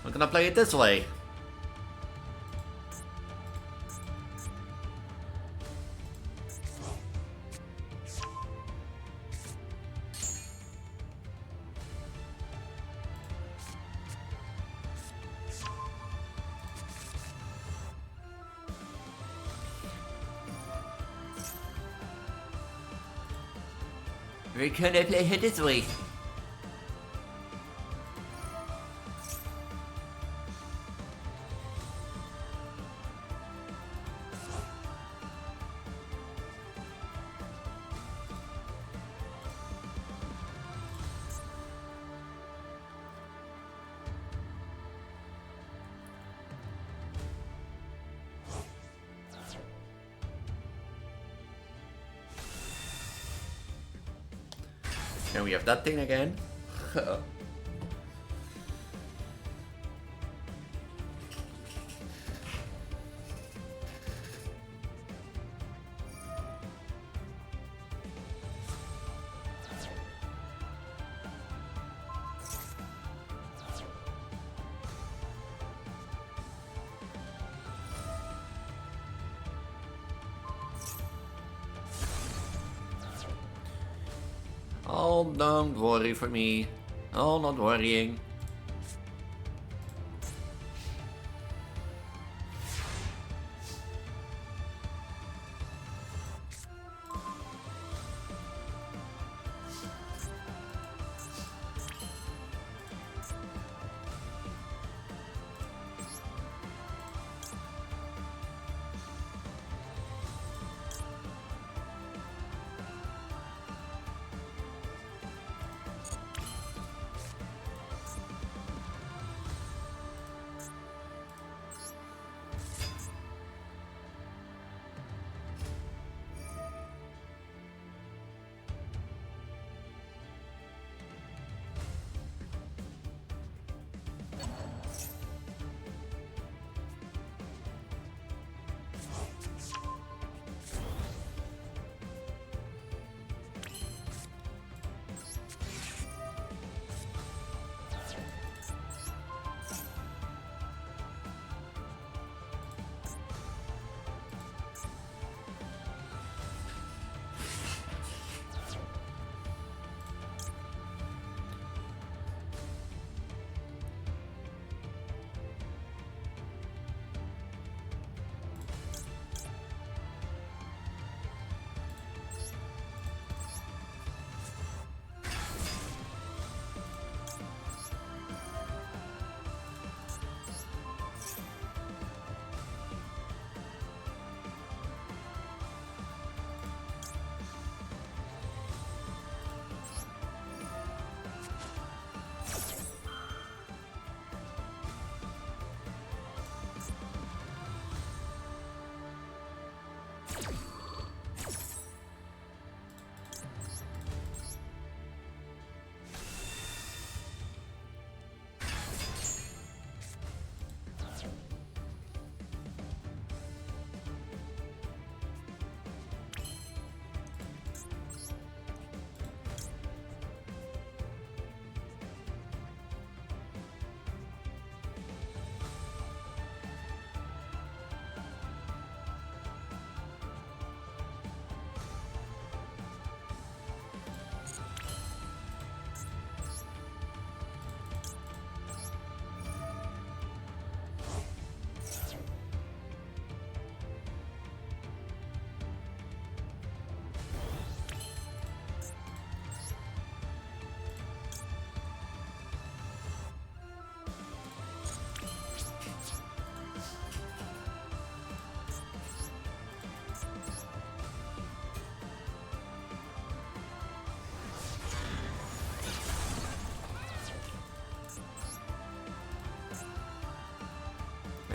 We're gonna play it this way. We're gonna play it this way. And we have that thing again. Oh, don't worry for me. Oh, not worrying.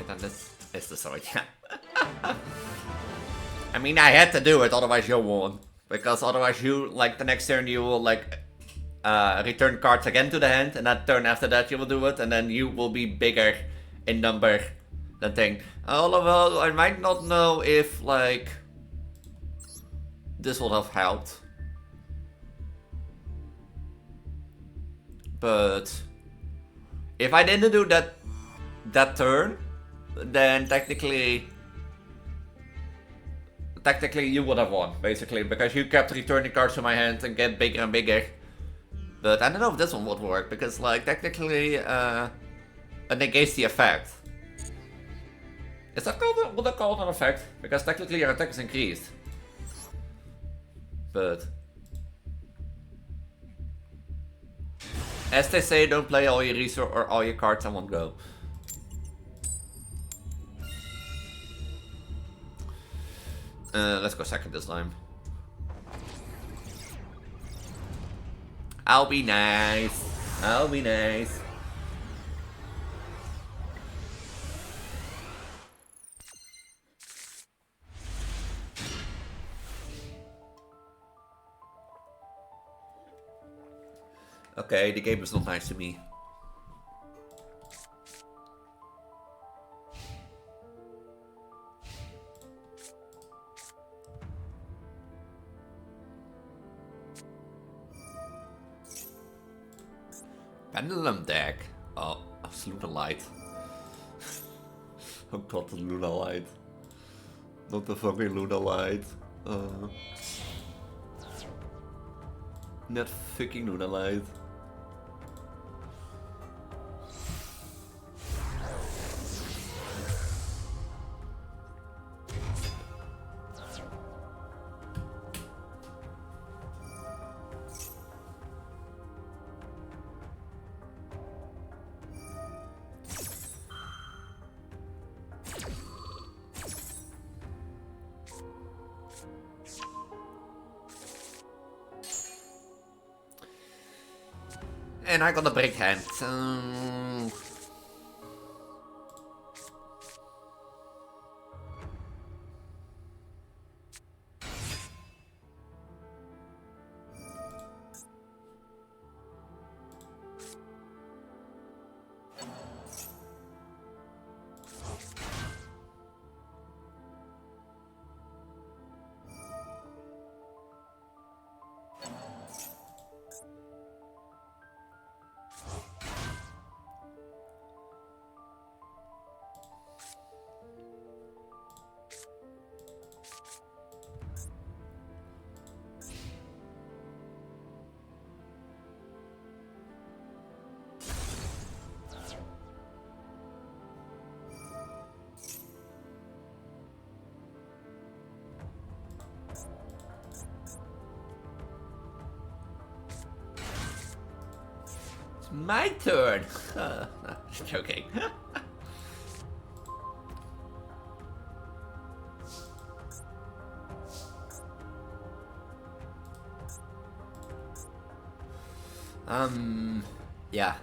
And this is the sword, yeah. I mean, I had to do it, otherwise you won. Because otherwise you, like, the next turn you will, like, return cards again to the hand, and that turn after that you will do it, and then you will be bigger in number than thing. Although, I might not know if, like, this would have helped. But if I didn't do that turn, then technically you would have won, basically, because you kept returning cards to my hand and get bigger and bigger. But I don't know if this one would work, because, like, technically it negates the effect. Is that called, would that call an effect? Because technically your attack is increased. But as they say, don't play all your resource or all your cards in one go. Let's go second this time. I'll be nice. I'll be nice. Okay, the game is not nice to me. Pendulum deck. Oh, Lunar Light. Oh god, the Lunar Light. Not the fucking Lunar Light. Not fucking Lunar Light. And I got a break hand. My turn. Joking. Yeah.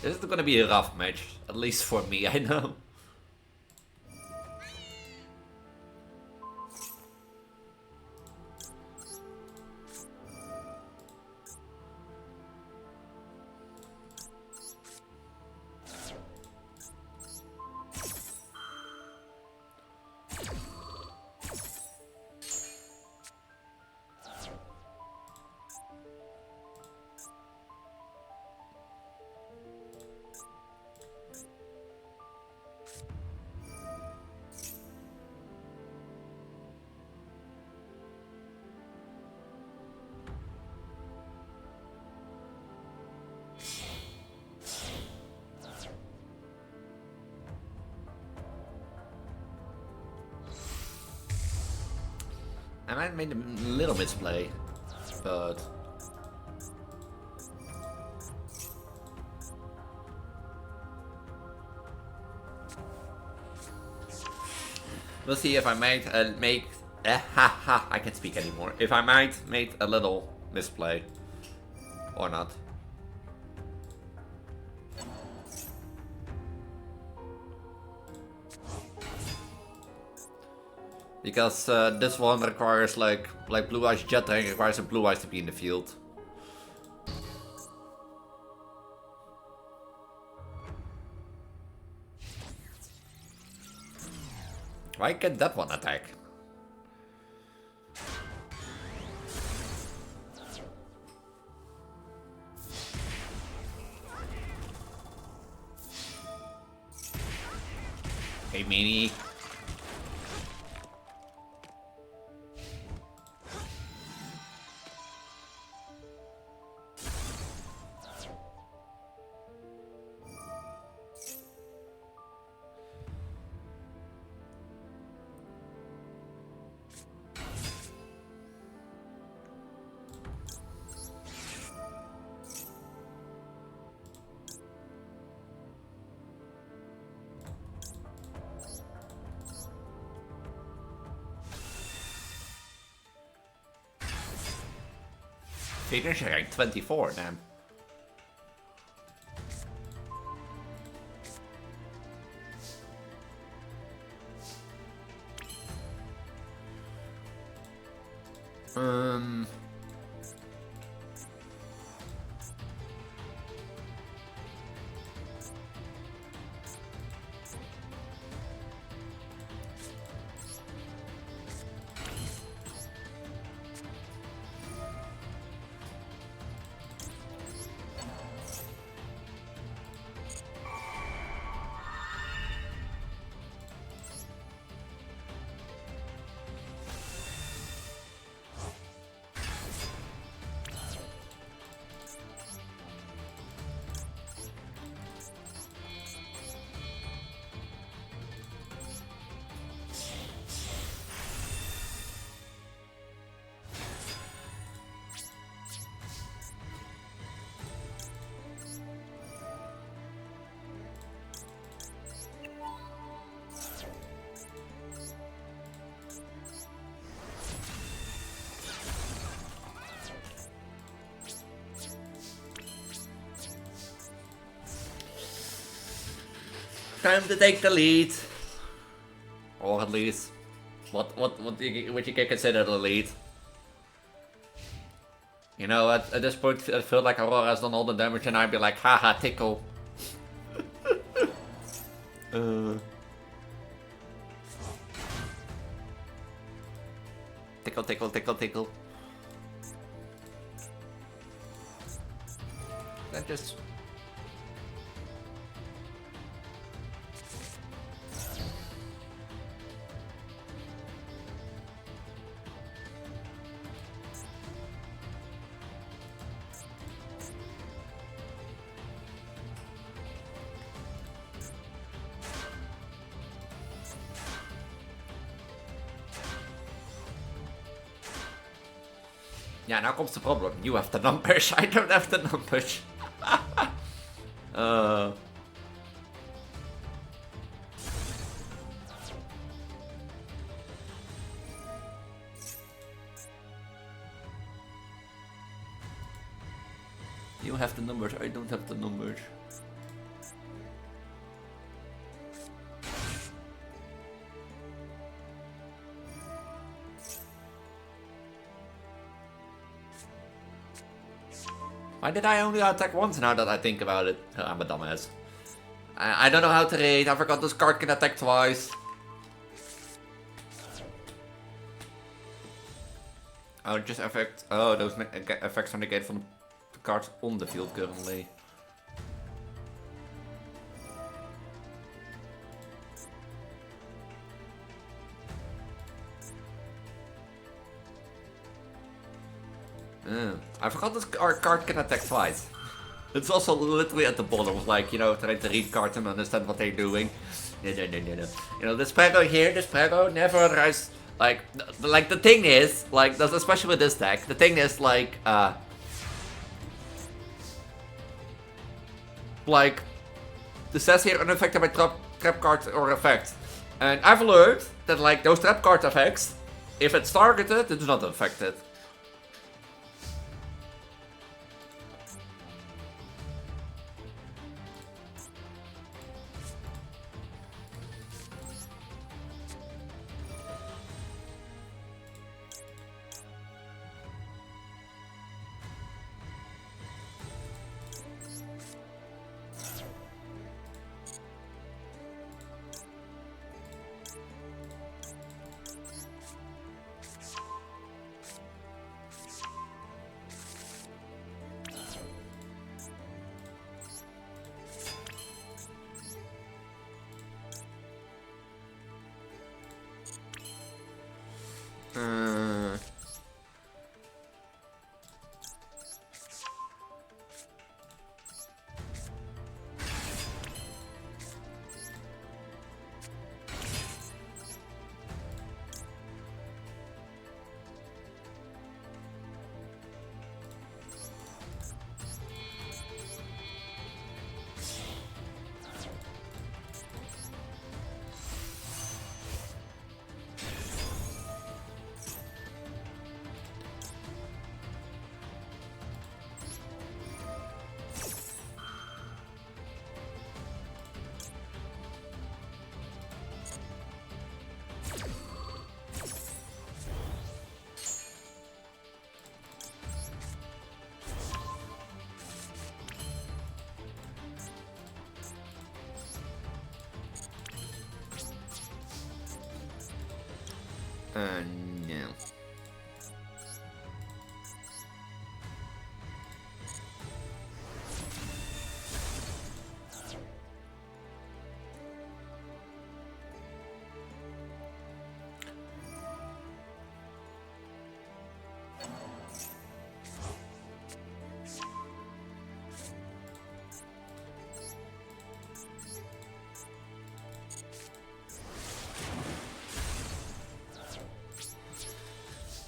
This is gonna be a rough match, at least for me, I know. I might have made a little misplay, but we'll see if I might make I can't speak anymore. If I might make a little misplay or not. Because this one requires like Blue Eyes Jet Tank requires a Blue Eyes to be in the field. Why can't that one attack? Hey, Meanie. Finish rank 24, damn. Time to take the lead. Or at least, what you can consider the lead. You know, at this point, it felt like Aurora has done all the damage and I'd be like, haha, tickle. Tickle, tickle, tickle, tickle. That just... Yeah, now comes the problem. You have the numbers, I don't have the numbers. You have the numbers, I don't have the numbers. Why did I only attack once now that I think about it? I'm a dumbass. I don't know how to raid. I forgot this card can attack twice. Oh, it just affect. Oh, those effects are negated from the cards on the field currently. I forgot this card can attack twice. It's also literally at the bottom, like, you know, trying to read cards and understand what they're doing. No. You know, this Prego here, this Prego never tries, like the thing is, like, especially with this deck, the thing is, like, this says here, unaffected by trap cards or effects. And I've learned that, like, those trap card effects, if it's targeted, it's not affected. No.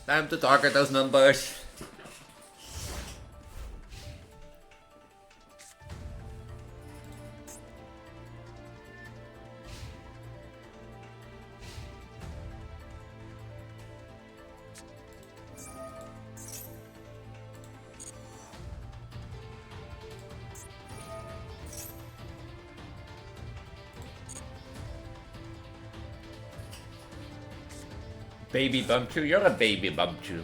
Time to target those numbers. Baby Bumchu, you're a baby Bumchu.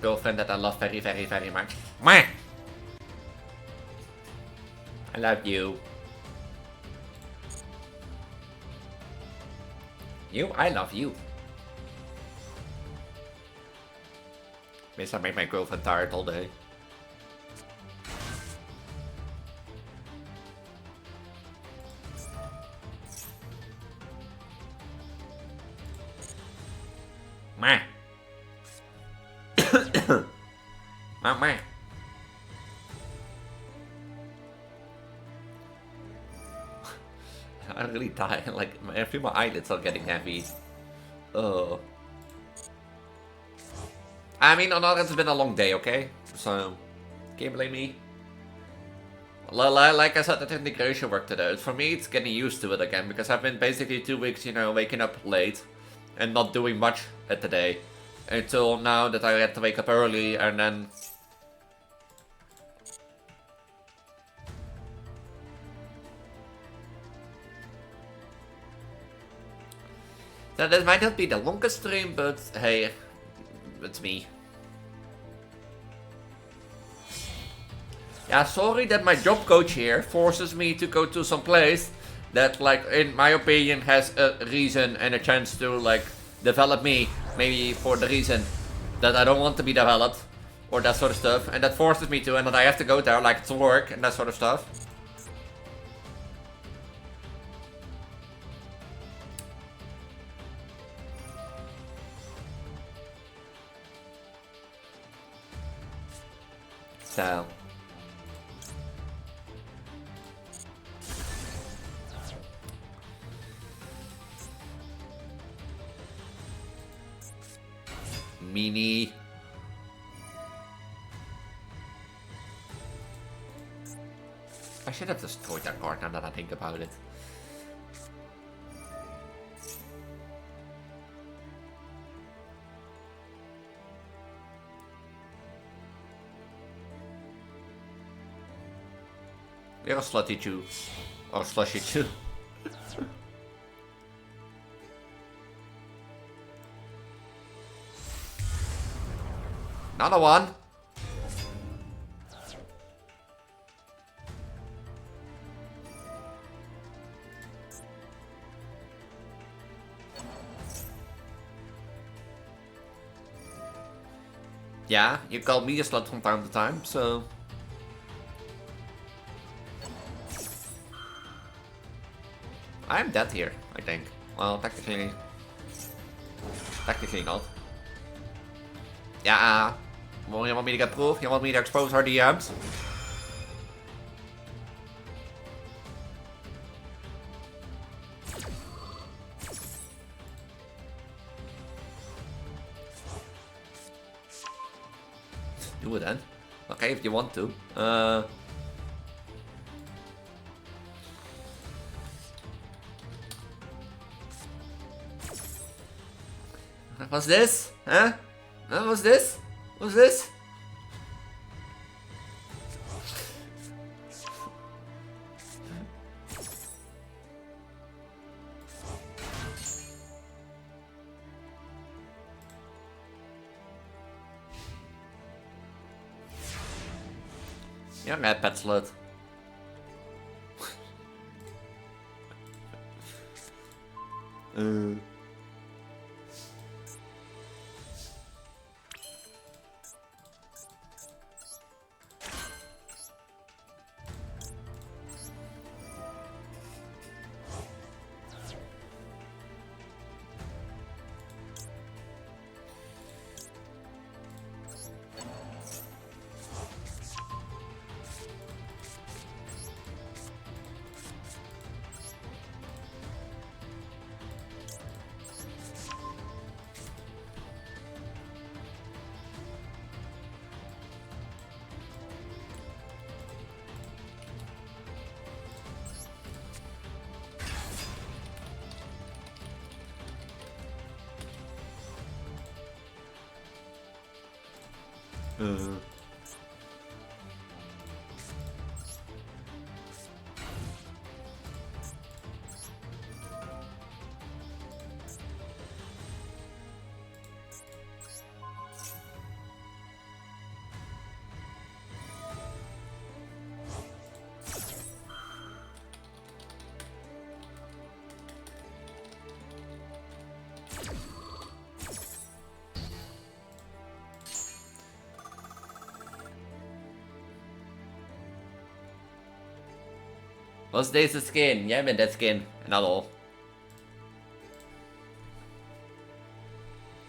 Girlfriend that I love very, very, very much. Mwah! I love you. You? I love you. Means I make my girlfriend tired all day. Meh. Meh. I'm really tired. Like, I feel my eyelids are getting heavy. Oh. I mean, it's been a long day, okay? So, can't blame me. Like I said, the integration work today. For me, it's getting used to it again because I've been basically 2 weeks, you know, waking up late and not doing much at the day until now that I had to wake up early and then. So this might not be the longest stream, but hey, it's me. Yeah, sorry that my job coach here forces me to go to some place that, like, in my opinion, has a reason and a chance to, like, develop me. Maybe for the reason that I don't want to be developed, or that sort of stuff. And that forces me to, and that I have to go there, like, to work and that sort of stuff. So. Mini. I should have destroyed that card now that I think about it. You're a slutty Jew. Or slushy Jew. Another one. Yeah, you call me a slut from time to time, so. I'm dead here, I think. Well, technically not. Yeah. Well, you want me to get proof? You want me to expose our DMs? Do it then. Okay, if you want to. What's this? Huh? What's this? What's this? You're a pet slut. Was deze skin? Jij bent dat skin. En hallo.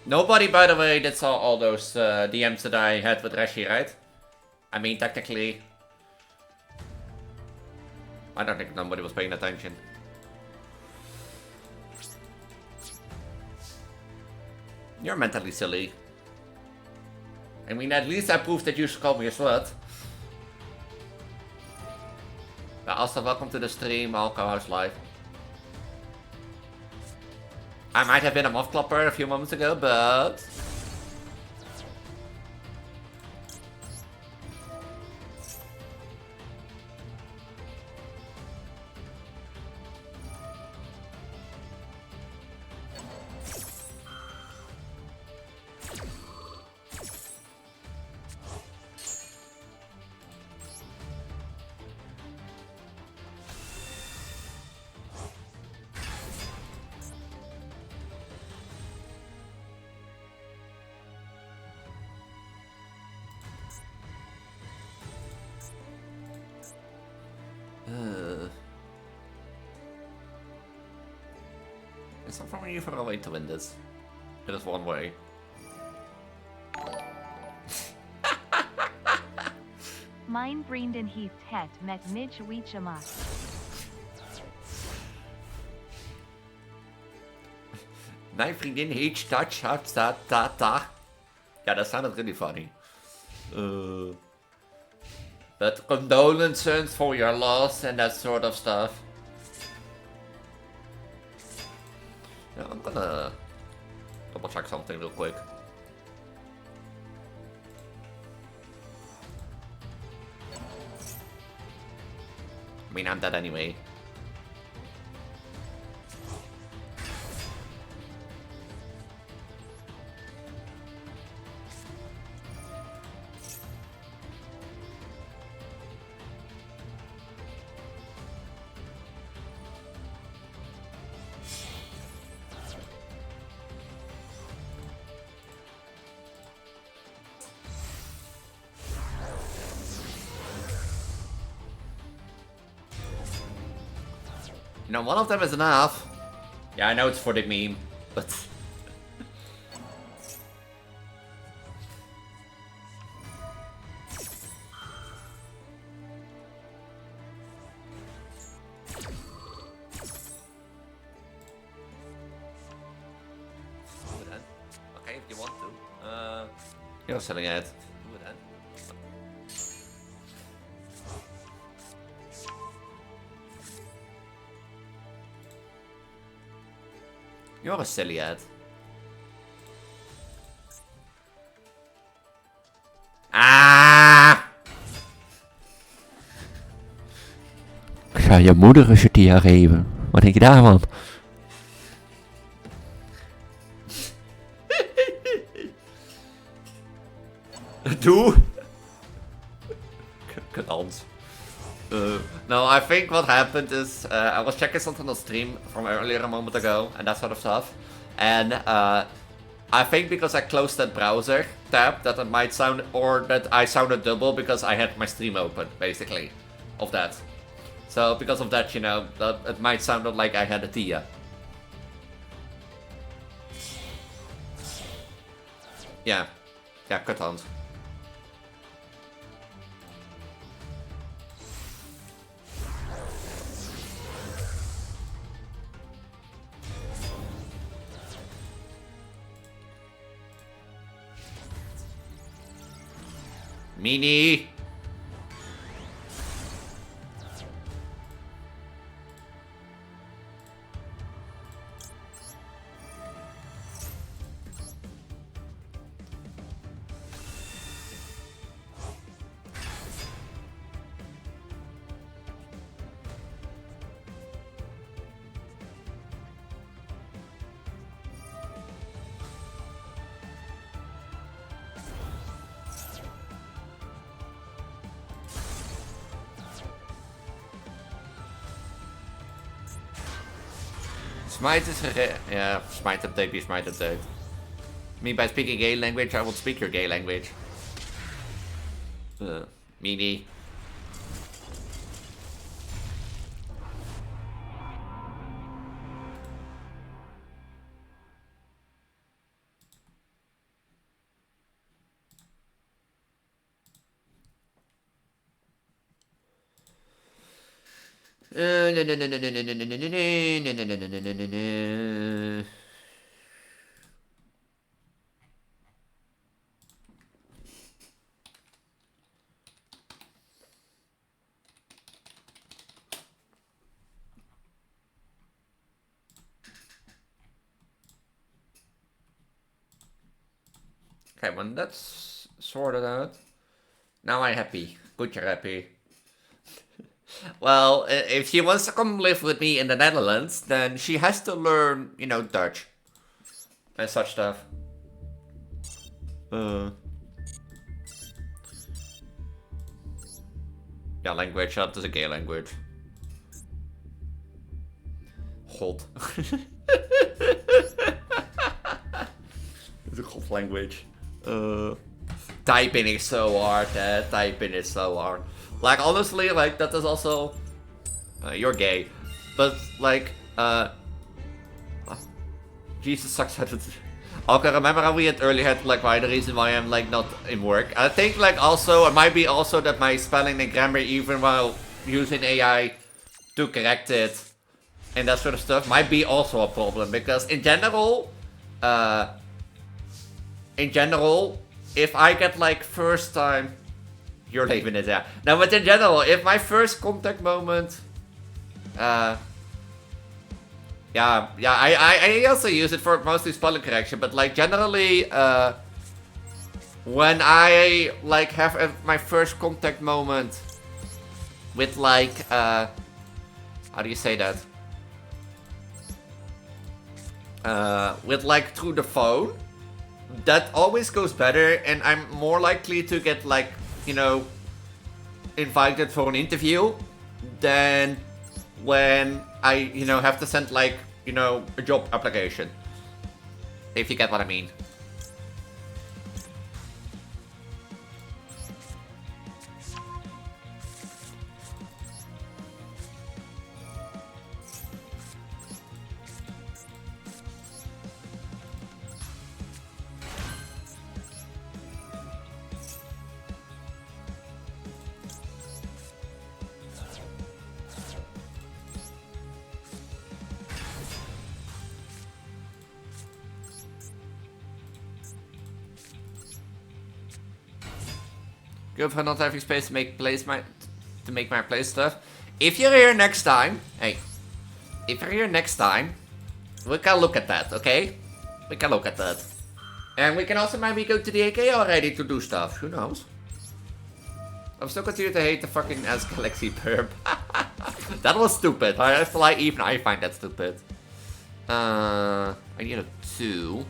Nobody, by the way, that saw all those DMs that I had with Rashi, right? I mean, technically... I don't think nobody was paying attention. You're mentally silly. I mean, at least I proved that you should call me a slut. But also, welcome to the stream, Alco House Live. I might have been a moth klopper a few moments ago, but... It's not for you for a way to win this. It is one way. Mijn vrienden heeft het met Mitch Wiechema. Mijn vriendin heet ta. Yeah, that sounded really funny. But condolences for your loss and that sort of stuff. Yeah, I'm gonna double check something real quick. I mean, I'm dead anyway. You know, one of them is enough. Yeah, I know it's for the meme, but... Okay, if you want to. You're selling it. Do it then. You're a silly ad. Ah! Ik ga je moeder een Shatia geven. Wat denk je daarvan? Doe! Kans. No, I think what happened is I was checking something on stream from earlier a moment ago and that sort of stuff. And I think because I closed that browser tab that it might sound, or that I sounded double because I had my stream open, basically, of that. So because of that, you know, it might sound like I had a Tia. Yeah. Yeah, cut on. Mini! Smite is yeah, smite update be smite update. I mean, by speaking gay language, I will speak your gay language. Meanie. Okay, when that's sorted out, now I'm happy. Good, you're happy. Well, if she wants to come live with me in the Netherlands, then she has to learn, you know, Dutch. And such stuff. Yeah, language, that is a gay language. God. It's a god language. Typing is so hard, typing is so hard. Like, honestly, like, that is also... you're gay. But, like, Jesus sucks at it. Okay, remember how we had earlier had, like, why the reason why I'm, like, not in work? I think, like, also, it might be also that my spelling and grammar, even while using AI to correct it, and that sort of stuff, might be also a problem. Because, in general, if I get, like, first time... You're leaving it, yeah. No, but in general, if my first contact moment... I also use it for mostly spelling correction, but, like, generally, when I, like, have my first contact moment with, like, how do you say that? With, like, through the phone, that always goes better, and I'm more likely to get, like, you know, invited for an interview than when I, you know, have to send, like, you know, a job application. If you get what I mean. Good for not having space to make my play stuff. If you're here next time, hey, if you're here next time, we can look at that, okay? We can look at that. And we can also maybe go to the AK already to do stuff, who knows? I'm still continue to hate the fucking Ask Galaxy perp. That was stupid. Even I find that stupid. I need a 2.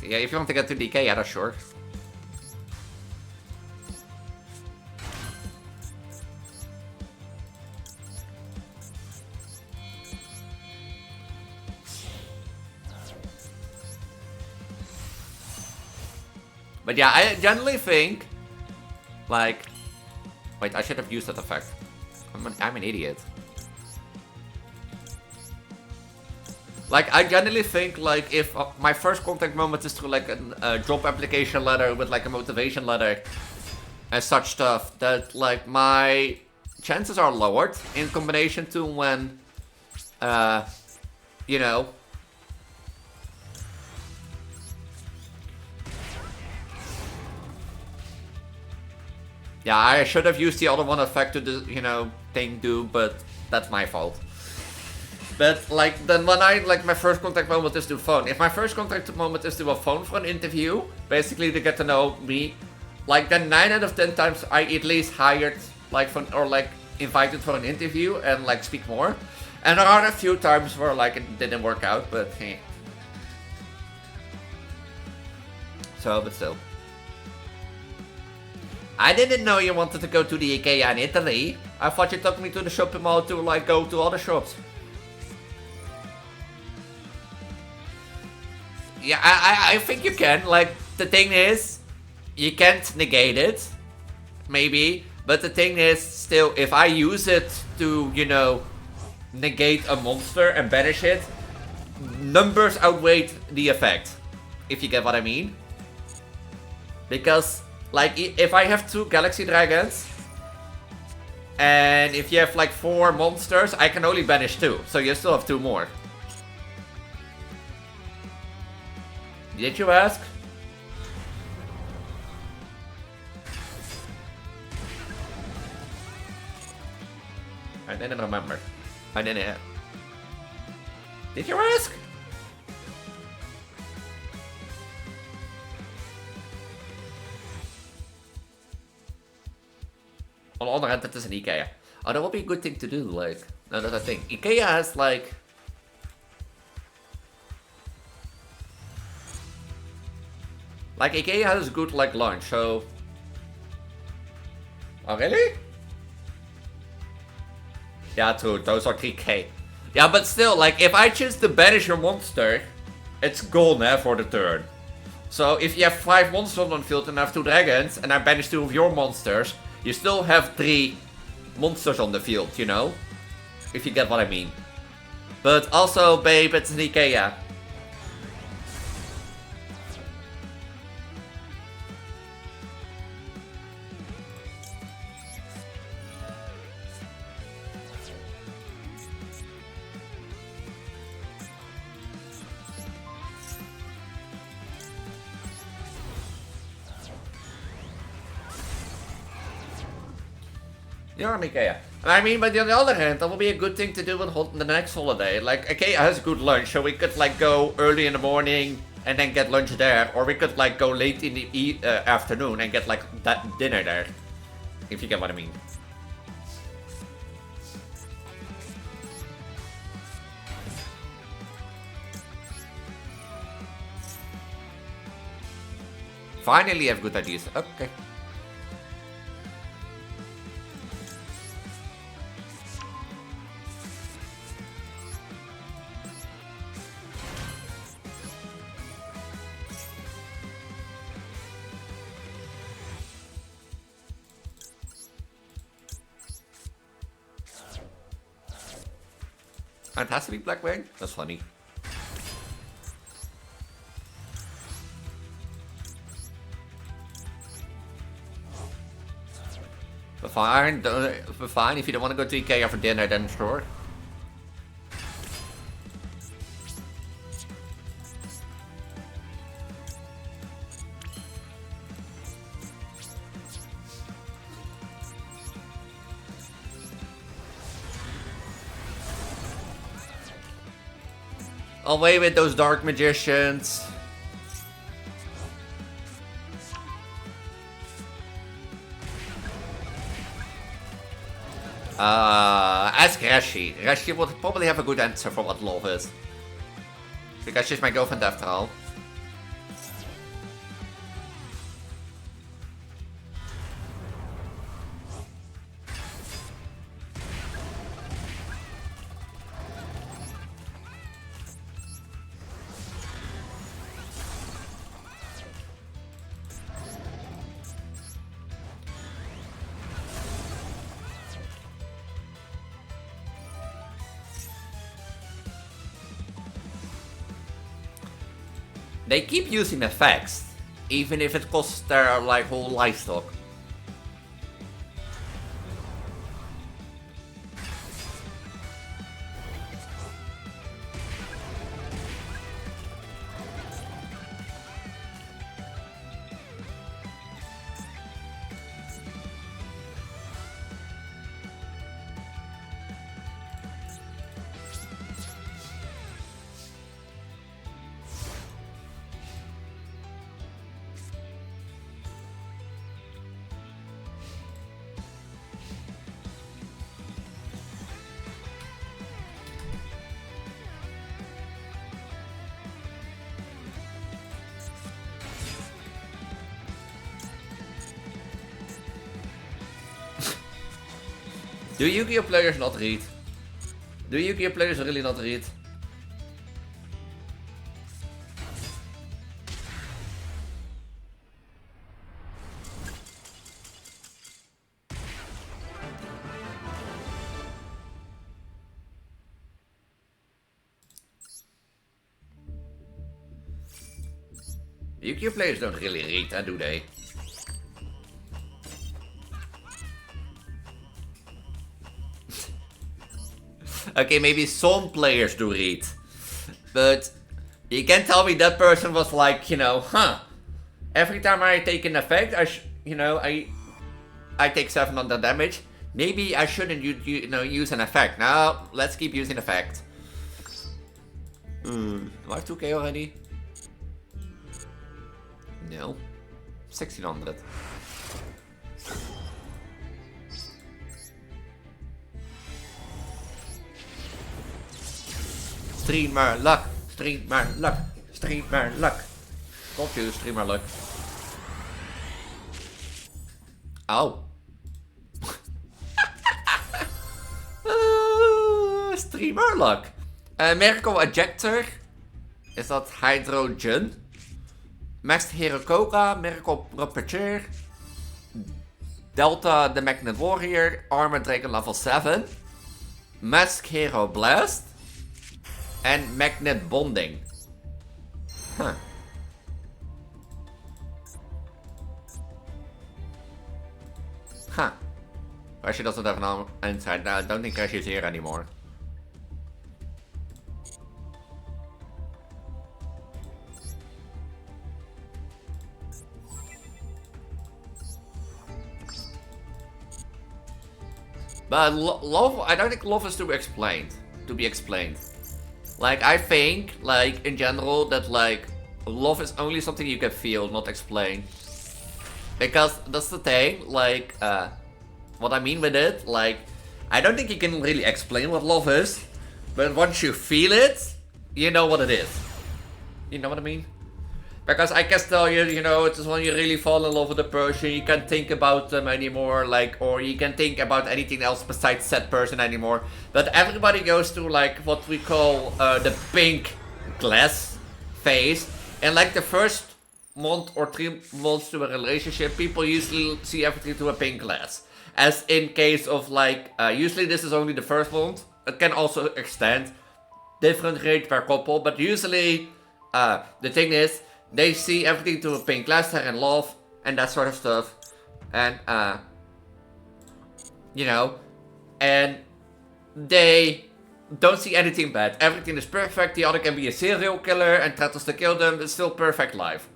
Yeah, if you want to get to DK, yeah, that's sure. But yeah, I generally think, like, wait, I should have used that effect. I'm an idiot. Like, I generally think, like, if my first contact moment is through, like, a job application letter with, like, a motivation letter and such stuff, that, like, my chances are lowered in combination to when, you know... Yeah, I should have used the other one effect to the, you know, thing do, but that's my fault. But, like, then when I, like, my first contact moment is to phone. If my first contact moment is to a phone for an interview, basically to get to know me, like, then 9 out of 10 times I at least hired, like, or, like, invited for an interview and, like, speak more. And there are a few times where like it didn't work out, but hey. So, but still. I didn't know you wanted to go to the IKEA in Italy. I thought you took me to the shopping mall to like go to other shops. Yeah, I think you can. Like, the thing is, you can't negate it. Maybe. But the thing is, still, if I use it to, you know, negate a monster and banish it, numbers outweigh the effect. If you get what I mean. Because, like, if I have 2 Galaxy Dragons, and if you have like 4 monsters, I can only banish 2. So you still have 2 more. Did you ask? I didn't remember. I didn't. Did you ask? On the other hand, that is an IKEA. Oh, that would be a good thing to do, like, another thing. IKEA has, like... Like, IKEA has good, like, lunch, so... Oh, really? Yeah, true, those are 3k. Yeah, but still, like, if I choose to banish your monster, it's gone, for the turn. So, if you have 5 monsters on the field and I have 2 dragons, and I banish 2 of your monsters, you still have 3 monsters on the field, you know? If you get what I mean. But also, babe, it's an IKEA. You're an IKEA. I mean, but on the other hand, that would be a good thing to do on the next holiday. Like, IKEA has good lunch, so we could, like, go early in the morning and then get lunch there. Or we could, like, go late in the afternoon and get, like, that dinner there. If you get what I mean. Finally, I have good ideas. Okay. And it has to be Blackwing? That's funny. But fine, if you don't want to go to IKEA for dinner, then sure. Away with those dark magicians. Ask Rashi. Rashi would probably have a good answer for what love is. Because she's my girlfriend after all. They keep using effects, even if it costs their like whole livestock. Do Yugioh players not read? Do Yugioh players really not read? Yugioh players don't really read, do they? Okay, maybe some players do read. But you can't tell me that person was like, you know, every time I take an effect, I take 700 damage. Maybe I shouldn't use an effect. Now, let's keep using effect. Do I have 2k already? No. 1600. Streamer luck, streamer luck, streamer luck. Told you, streamer luck. Oh. Streamer luck. Miracle ejector. Is dat hydrogen? Max Hero Coca, Miracle Rapporteur. Delta the Magnet Warrior, Armor Dragon level 7. Mask Hero Blast. And Magnet Bonding. Huh. Huh. Crashy doesn't have an inside. No, I don't think Crashy is here anymore. But love, I don't think love is to be explained. Like, I think, like, in general, that, like, love is only something you can feel, not explain. Because that's the thing, like, what I mean with it, like, I don't think you can really explain what love is, but once you feel it, you know what it is. You know what I mean? Because I can tell you, you know, it's when you really fall in love with a person, you can't think about them anymore, like, or you can't think about anything else besides that person anymore. But everybody goes through, like, what we call the pink glass phase. And, like, the first month or 3 months to a relationship, people usually see everything through a pink glass. As in case of, like, usually this is only the first month. It can also extend. Different rate per couple, but usually, the thing is, they see everything through a pink glass, they're in love, and that sort of stuff. And, you know, and they don't see anything bad. Everything is perfect, the other can be a serial killer and threatens to kill them, it's still perfect life.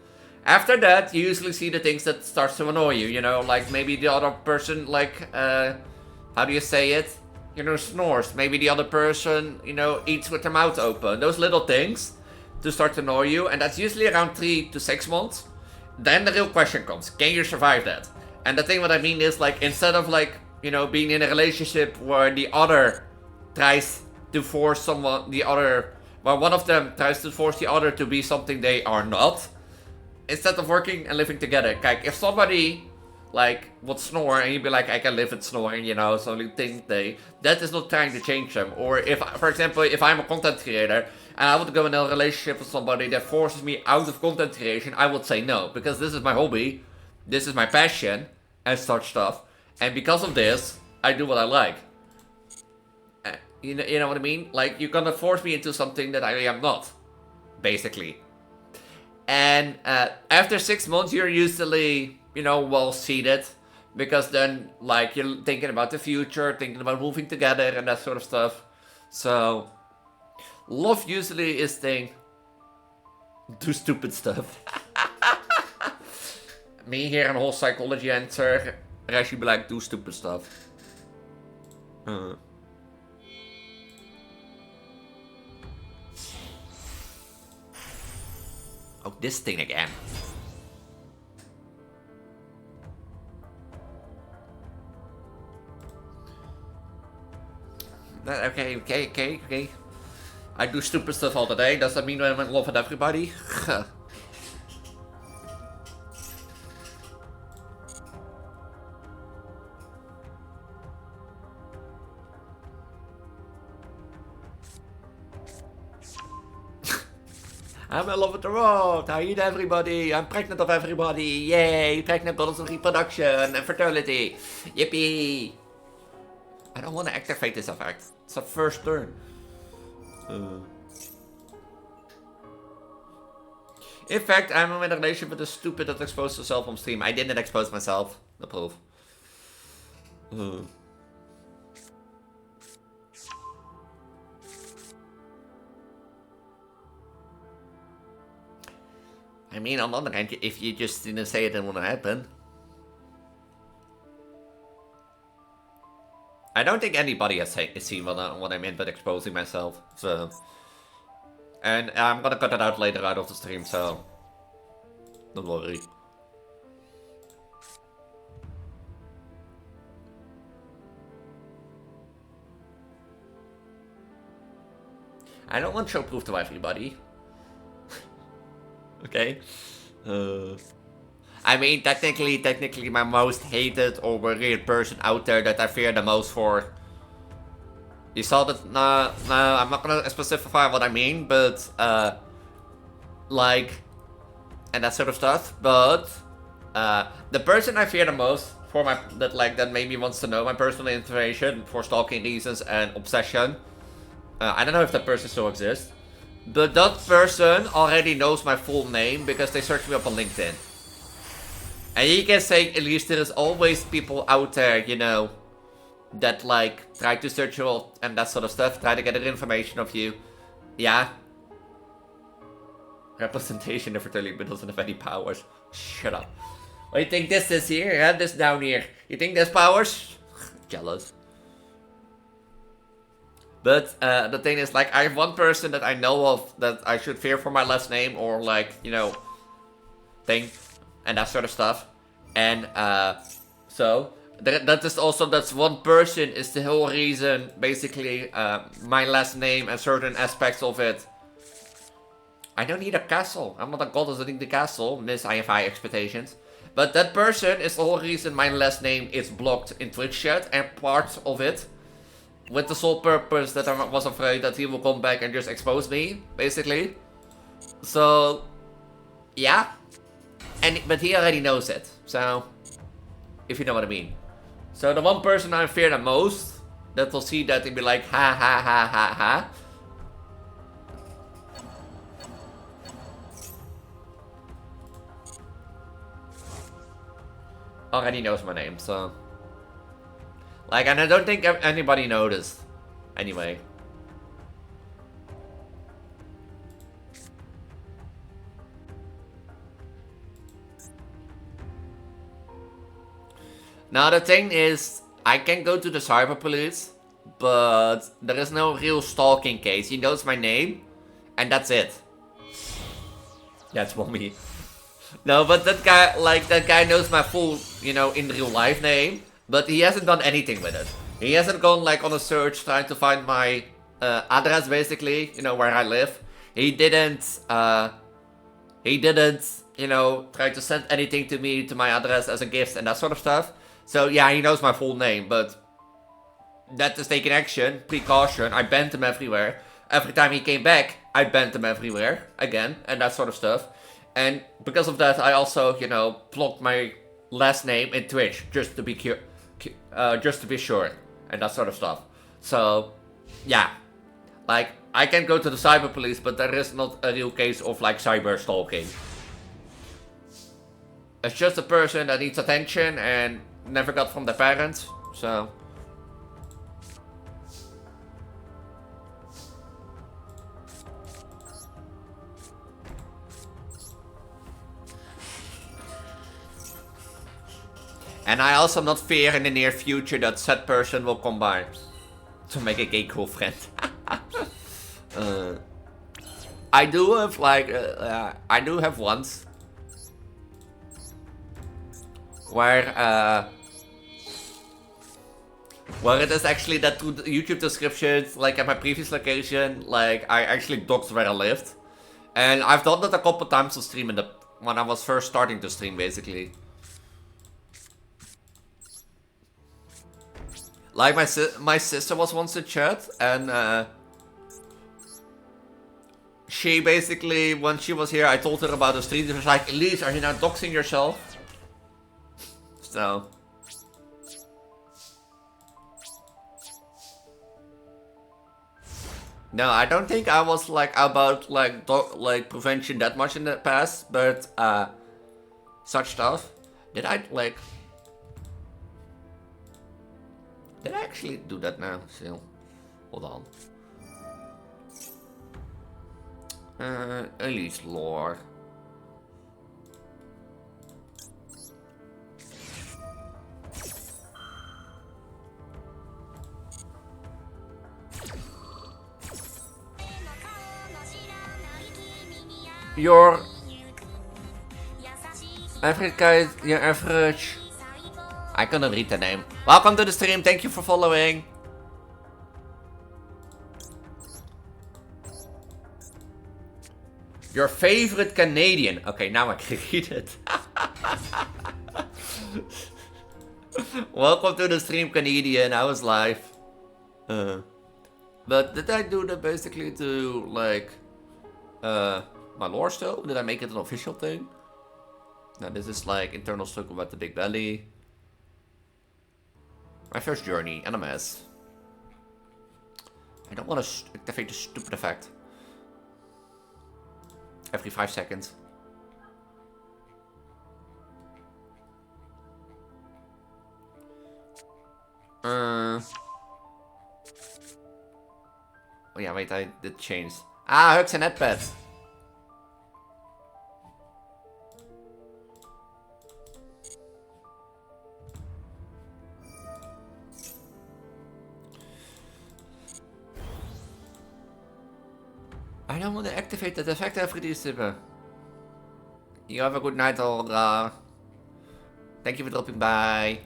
After that, you usually see the things that starts to annoy you, you know, like maybe the other person, like, how do you say it? You know, snores. Maybe the other person, you know, eats with their mouth open. Those little things to start to annoy you, and that's usually around 3 to 6 months. Then the real question comes, can you survive that? And the thing what I mean is, like, instead of, like, you know, being in a relationship where the other tries to force someone, well, one of them tries to force the other to be something they are not, instead of working and living together. Like, if somebody, like, would snore and you'd be like, I can live with snoring, you know, it's the only thing that is not trying to change them. Or if, for example, if I'm a content creator, and I would go in a relationship with somebody that forces me out of content creation, I would say no. Because this is my hobby, this is my passion, and such stuff. And because of this, I do what I like. You know what I mean? Like, you're gonna force me into something that I am not. Basically. And after 6 months, you're usually, you know, well seated. Because then, like, you're thinking about the future, thinking about moving together and that sort of stuff. So love usually is thing. Do stupid stuff. Me here and whole psychology answer. Rashi be like, do stupid stuff. Oh, this thing again. Okay. I do stupid stuff all the day. Does that mean I'm in love with everybody? I'm in love with the world. I eat everybody. I'm pregnant of everybody. Yay! Pregnant goddess of reproduction and fertility. Yippee! I don't want to activate this effect. It's a first turn. In fact, I'm in a relationship with a stupid that exposed herself on stream. I didn't expose myself. The proof. I mean, on the other hand, if you just didn't say it, didn't want to happen. I don't think anybody has seen what I meant by exposing myself, so... And I'm gonna cut it out later out of the stream, so... Don't worry. I don't want to show proof to everybody. Okay? I mean, technically my most hated or weird person out there that I fear the most for. You saw that, I'm not gonna specify what I mean, but, like, and that sort of stuff, but, the person I fear the most for that made me wants to know my personal information for stalking reasons and obsession. I don't know if that person still exists, but that person already knows my full name because they searched me up on LinkedIn. And you can say, at least there is always people out there, you know, that like try to search you up and that sort of stuff, try to get information of you. Yeah. Representation of fertility but doesn't have any powers. Shut up. What do you think this is here? Yeah, this down here. You think there's powers? Jealous. But the thing is, like, I have one person that I know of that I should fear for my last name or like, you know, thing and that sort of stuff. And so that's one person is the whole reason, basically, my last name and certain aspects of it. I don't need a castle. I'm not a goddess, I need the castle. Miss I have high expectations. But that person is the whole reason my last name is blocked in Twitch chat and part of it. With the sole purpose that I was afraid that he will come back and just expose me, basically. So, yeah. But he already knows it, so, if you know what I mean. So the one person I fear the most, that will see that and be like, ha ha ha ha ha. Already knows my name, so. Like, and I don't think anybody noticed. Anyway. Now the thing is, I can go to the cyber police, but there is no real stalking case. He knows my name, and that's it. That's me. No, but that guy knows my full, you know, in real life name, but he hasn't done anything with it. He hasn't gone like on a search trying to find my address, basically, you know, where I live. He didn't, you know, try to send anything to me, to my address as a gift and that sort of stuff. So yeah, he knows my full name, but that is taking action, precaution. I banned him everywhere. Every time he came back, I banned him everywhere again, and that sort of stuff. And because of that, I also, you know, blocked my last name in Twitch just to be sure, and that sort of stuff. So, yeah, like I can go to the cyber police, but there is not a real case of like cyber stalking. It's just a person that needs attention and never got from their parents. So. And I also not fear in the near future that said person will come by to make a gay girlfriend. I do have like, I do have once where it is actually that through the YouTube descriptions, like at my previous location, like I actually doxed where I lived. And I've done that a couple times on stream when I was first starting to stream, basically. Like my sister was once in chat, and she basically, when she was here, I told her about the street. She was like, Elise, are you now doxing yourself? So. No, I don't think I was like about like prevention that much in the past, but such stuff. Did I actually do that now? Still, hold on. Elise lore. Your average guy, your average. I couldn't read the name. Welcome to the stream. Thank you for following. Your favorite Canadian. Okay, now I can read it. Welcome to the stream, Canadian. I was live. But did I do that basically to like my lore still? Did I make it an official thing? No, this is like internal stuff about the big belly. My first journey and a mess. I don't want to activate the stupid effect. Every 5 seconds. Oh yeah, wait, I did change. Ah, hooks and headpads. I don't want to activate that effect every time. You have a good night, Olga. Thank you for dropping by.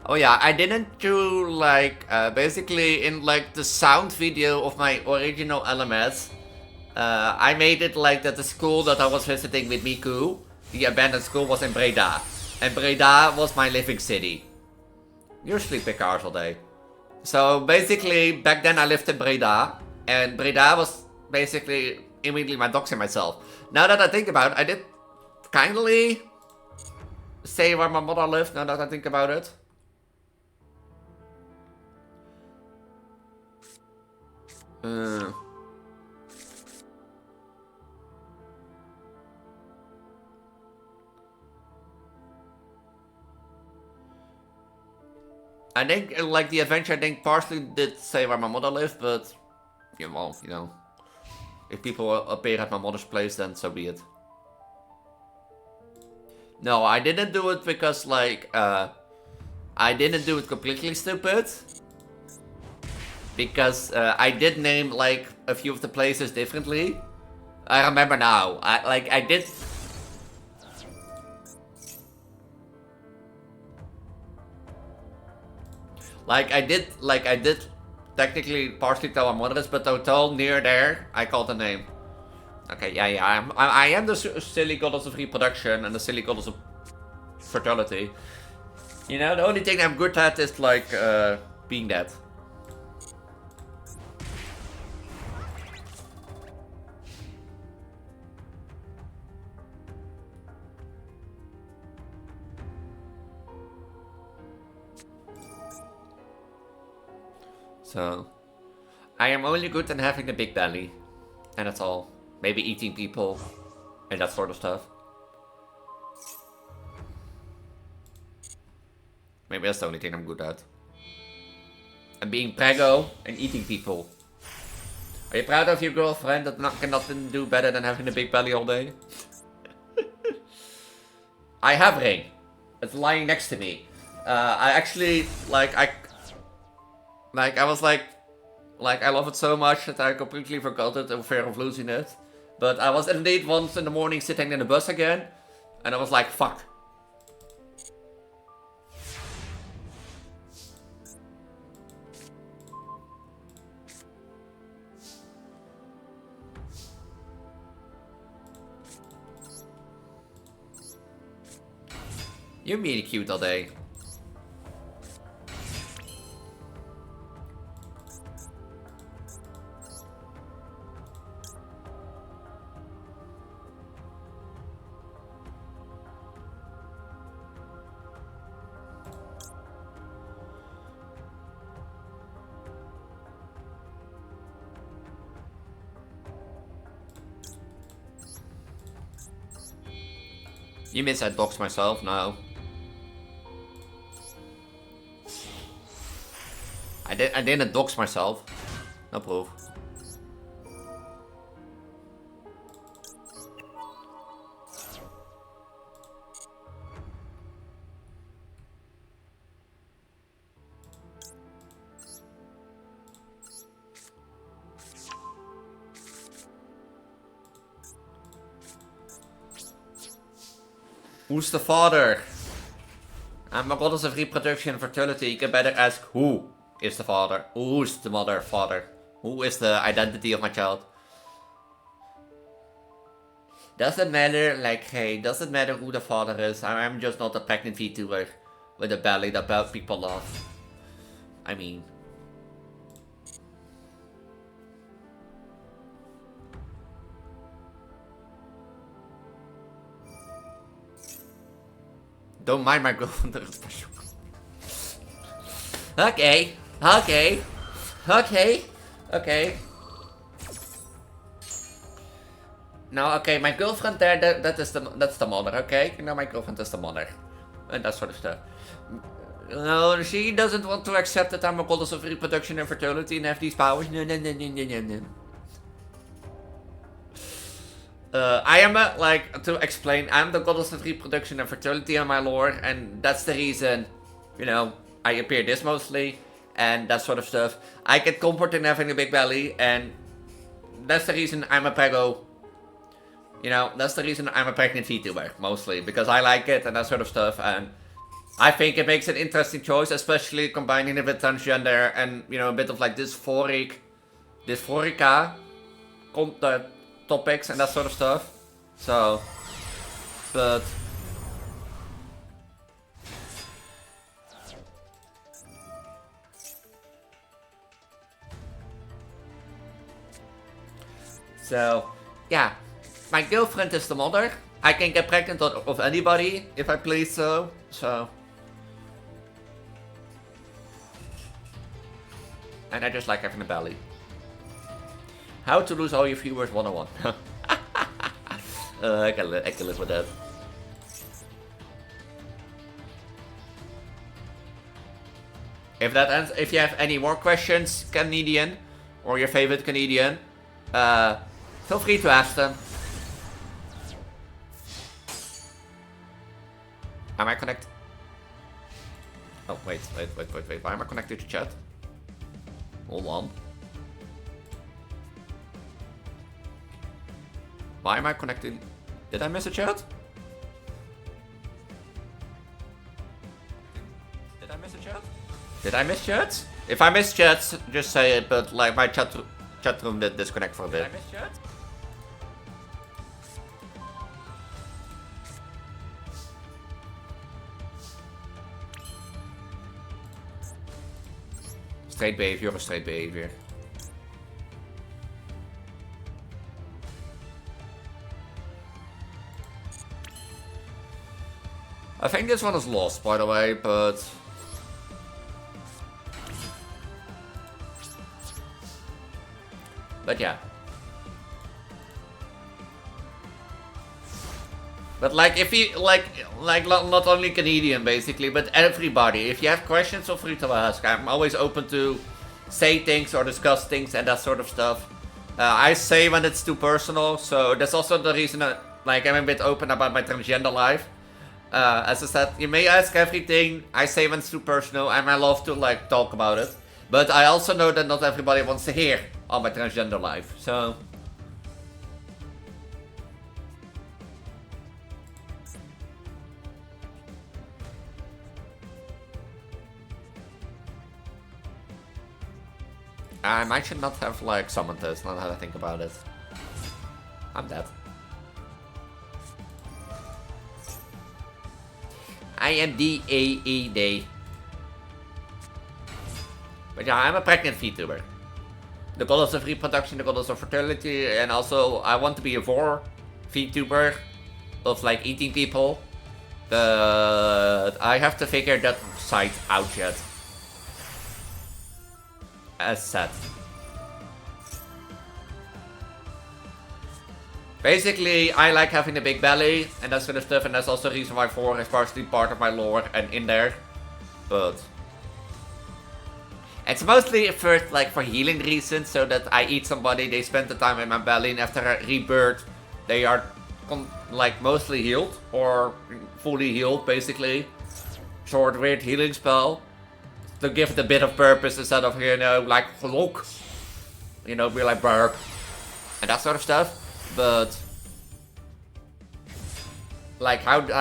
Oh yeah, I didn't do like basically in like the sound video of my original LMS. I made it like that the school that I was visiting with Miku, the abandoned school, was in Breda. And Breda was my living city. You're sleeping cars all day. So basically, back then I lived in Breda. And Breda was basically immediately my doxing myself. Now that I think about it, I did kindly say where my mother lived, now that I think about it. I think, like, the adventure, I think, partially did say where my mother lived, but, yeah, well, you know, if people appear at my mother's place, then so be it. No, I didn't do it because, like, I didn't do it completely stupid. Because I did name, like, a few of the places differently. I remember now. I did... Like, I did technically partially tell my mother this, but the hotel near there, I called the name. Okay, yeah, I am the silly goddess of reproduction and the silly goddess of fertility. You know, the only thing I'm good at is, like, being that. So, I am only good at having a big belly, and that's all. Maybe eating people, and that sort of stuff. Maybe that's the only thing I'm good at. And being prego and eating people. Are you proud of your girlfriend that cannot do better than having a big belly all day? I have ring. It's lying next to me. I actually, I was like, I love it so much that I completely forgot it in fear of losing it. But I was indeed once in the morning sitting in the bus again, and I was like, fuck. You're really cute all day. You mean I doxed myself? No. I didn't dox myself. No proof. Who's the father? I'm a goddess of reproduction and fertility. You can better ask who is the father? Who's the father? Who is the identity of my child? Doesn't matter, like, hey, doesn't matter who the father is. I'm just not a pregnant Vtuber with a belly that people love. I mean. Don't mind my girlfriend. Okay. No, okay, my girlfriend there, that's the mother, okay? No, my girlfriend is the mother. And that sort of stuff. No, she doesn't want to accept that I'm a goddess of reproduction and fertility and have these powers. No. I am to explain, I'm the goddess of reproduction and fertility in my lore, and that's the reason, you know, I appear this mostly, and that sort of stuff. I get comfort in having a big belly, and that's the reason I'm a prego. You know, that's the reason I'm a pregnant Vtuber, mostly, because I like it and that sort of stuff, and I think it makes an interesting choice, especially combining it with transgender and, you know, a bit of like dysphorica topics and that sort of stuff. So, but so, yeah, my girlfriend is the mother. I can get pregnant of anybody if I please so. And I just like having a belly. How to lose all your viewers 101. I can live with that. If that ends, if you have any more questions, Canadian, or your favorite Canadian, feel free to ask them. Am I connected? Oh, wait. Why am I connected to chat? Hold on. Why am I connected? Did I miss a chat? Did I miss a chat? Did I miss chats? If I miss chats, just say it, but like my chat room did disconnect for a bit. Did I miss chats? Straight behavior or straight behavior? I think this one is lost, by the way, but yeah. But like, if you like not only Canadian basically, but everybody. If you have questions, feel free to ask. I'm always open to say things or discuss things and that sort of stuff. I say when it's too personal, so that's also the reason like I'm a bit open about my transgender life. As I said, you may ask everything. I say when it's too personal, and I love to like talk about it. But I also know that not everybody wants to hear all my transgender life, so. I might should not have like summoned this, now that I think about it. I'm dead. I am D-A-E-D. But yeah, I'm a pregnant Vtuber. The goddess of reproduction, the goddess of fertility, and also I want to be a vor Vtuber of like eating people. But I have to figure that side out yet. As said. Basically, I like having a big belly and that sort of stuff, and that's also the reason why 4 is partially part of my lore and in there. But it's mostly first like for healing reasons, so that I eat somebody, they spend the time in my belly, and after a rebirth, they are like mostly healed or fully healed, basically. Short, weird healing spell to give it a bit of purpose instead of, you know, like look, you know, be like burp and that sort of stuff. But like, how do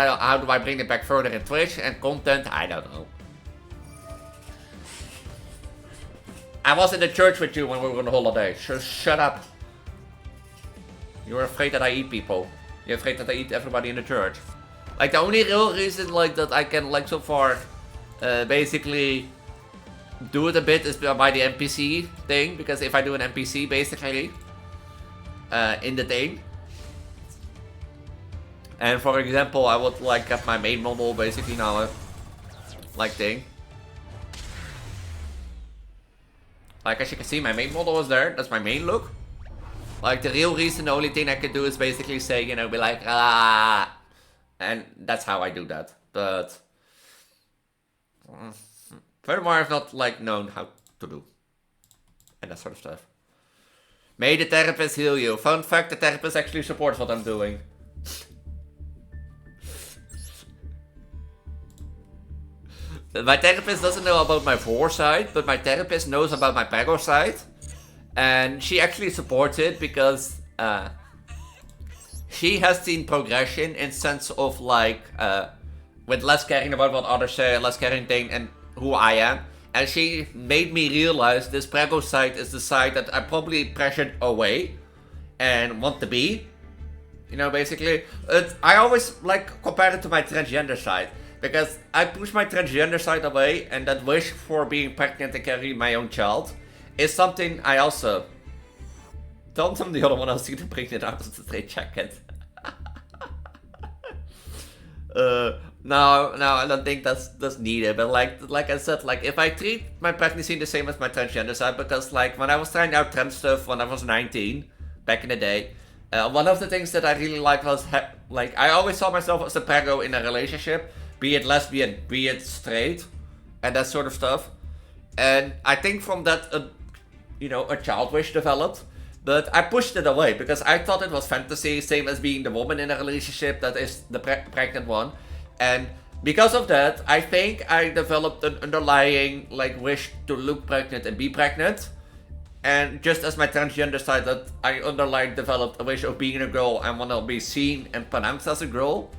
I bring it back further in Twitch and content? I don't know. I was in the church with you when we were on holiday. So shut up. You're afraid that I eat people. You're afraid that I eat everybody in the church. Like, the only real reason like that I can like so far basically do it a bit is by the NPC thing. Because if I do an NPC basically in the thing, and for example, I would like have my main model basically now like thing. Like, as you can see, my main model is there. That's my main look. Like, the real reason, the only thing I can do is basically say, you know, be like, ah. And that's how I do that. But furthermore, I've not, like, known how to do. And that sort of stuff. May the therapist heal you. Fun fact, the therapist actually supports what I'm doing. My therapist doesn't know about my vor side, but my therapist knows about my pego side. And she actually supports it because she has seen progression in sense of like, with less caring about what others say, less caring thing and who I am. And she made me realize this pego side is the side that I probably pressured away and want to be. You know, basically. I always like compare it to my transgender side. Because I push my transgender side away, and that wish for being pregnant and carrying my own child is something I also don't tell the other one else to bring it out of the straight jacket. No, I don't think that's needed. But like I said, like if I treat my pregnancy the same as my transgender side, because like when I was trying out trans stuff when I was 19 back in the day, one of the things that I really liked was like I always saw myself as a pego in a relationship. Be it lesbian, be it straight, and that sort of stuff. And I think from that, you know, a child wish developed. But I pushed it away because I thought it was fantasy, same as being the woman in a relationship that is the pregnant one. And because of that, I think I developed an underlying like wish to look pregnant and be pregnant. And just as my transgender side, that I underlying developed a wish of being a girl and want to be seen and pronounced as a girl.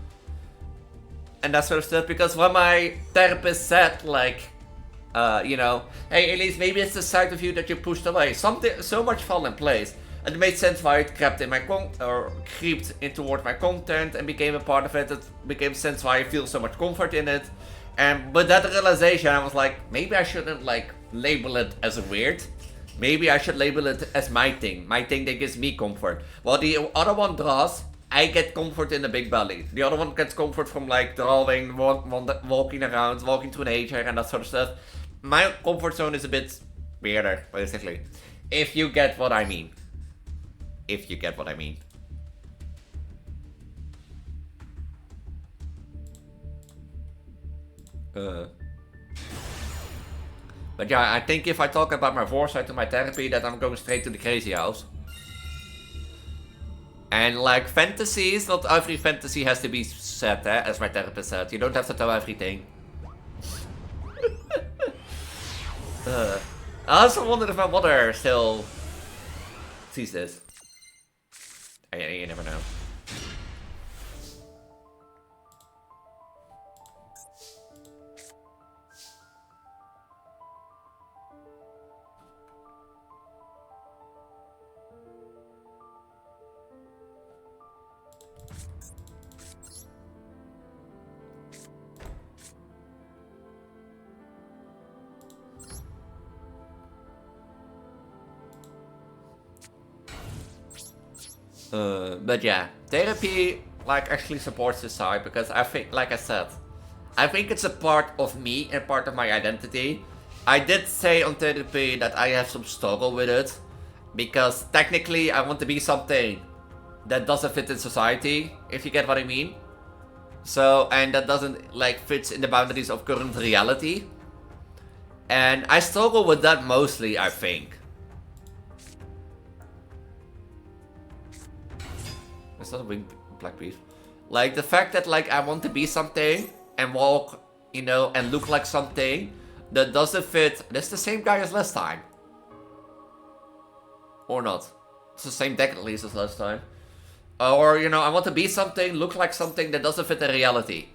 And that sort of stuff, because when my therapist said, like, you know, hey Elise, maybe it's the side of you that you pushed away. Something so much fell in place, and it made sense why it crept in my creeped in toward my content and became a part of it. It became sense why I feel so much comfort in it. And with that realization, I was like, maybe I shouldn't like label it as weird. Maybe I should label it as my thing that gives me comfort. While the other one draws, I get comfort in the big belly. The other one gets comfort from like drawing, walking around, walking through nature and that sort of stuff. My comfort zone is a bit weirder, basically. If you get what I mean. If you get what I mean. But yeah, I think if I talk about my foresight to my therapy, that I'm going straight to the crazy house. And like fantasies, not every fantasy has to be said, as my therapist said. You don't have to tell everything. I also wonder if my mother still sees this. You never know. But yeah, therapy like actually supports this side because I think, like I said, I think it's a part of me and part of my identity. I did say on therapy that I have some struggle with it because technically I want to be something that doesn't fit in society, if you get what I mean. So, and that doesn't like fits in the boundaries of current reality. And I struggle with that mostly, I think. Is that a winged black beef? Like the fact that like I want to be something and walk, you know, and look like something that doesn't fit. That's the same guy as last time. Or not. It's the same deck at least as last time. Or, you know, I want to be something, look like something that doesn't fit in reality.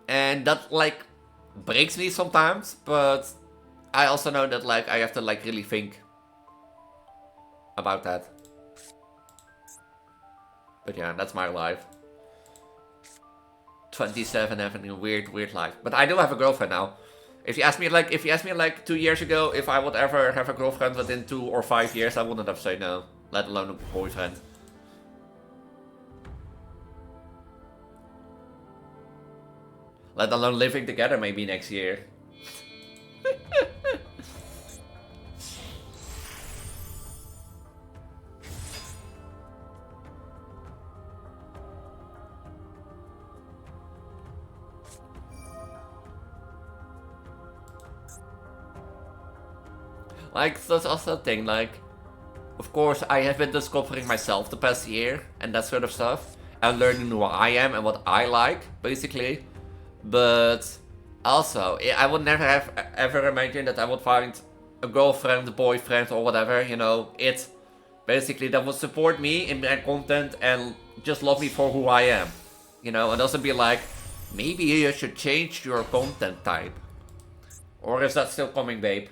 And that, like, breaks me sometimes, but I also know that, like, I have to, like, really think about that. But yeah, that's my life. 27, having a weird life. But I do have a girlfriend now. If you ask me like 2 years ago if I would ever have a girlfriend within 2 or 5 years, I wouldn't have said no, let alone a boyfriend. Let alone living together maybe next year. Like, that's also a thing, like, of course, I have been discovering myself the past year, and that sort of stuff, and learning who I am and what I like, basically, but also, I would never have ever imagined that I would find a girlfriend, a boyfriend, or whatever, you know, it, basically, that would support me in my content and just love me for who I am, you know, and doesn't be like, maybe you should change your content type, or is that still coming, babe?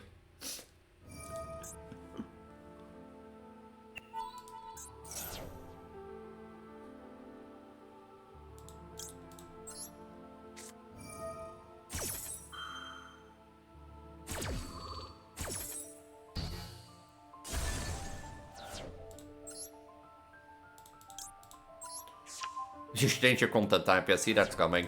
You should change your content type, yeah, see that's coming.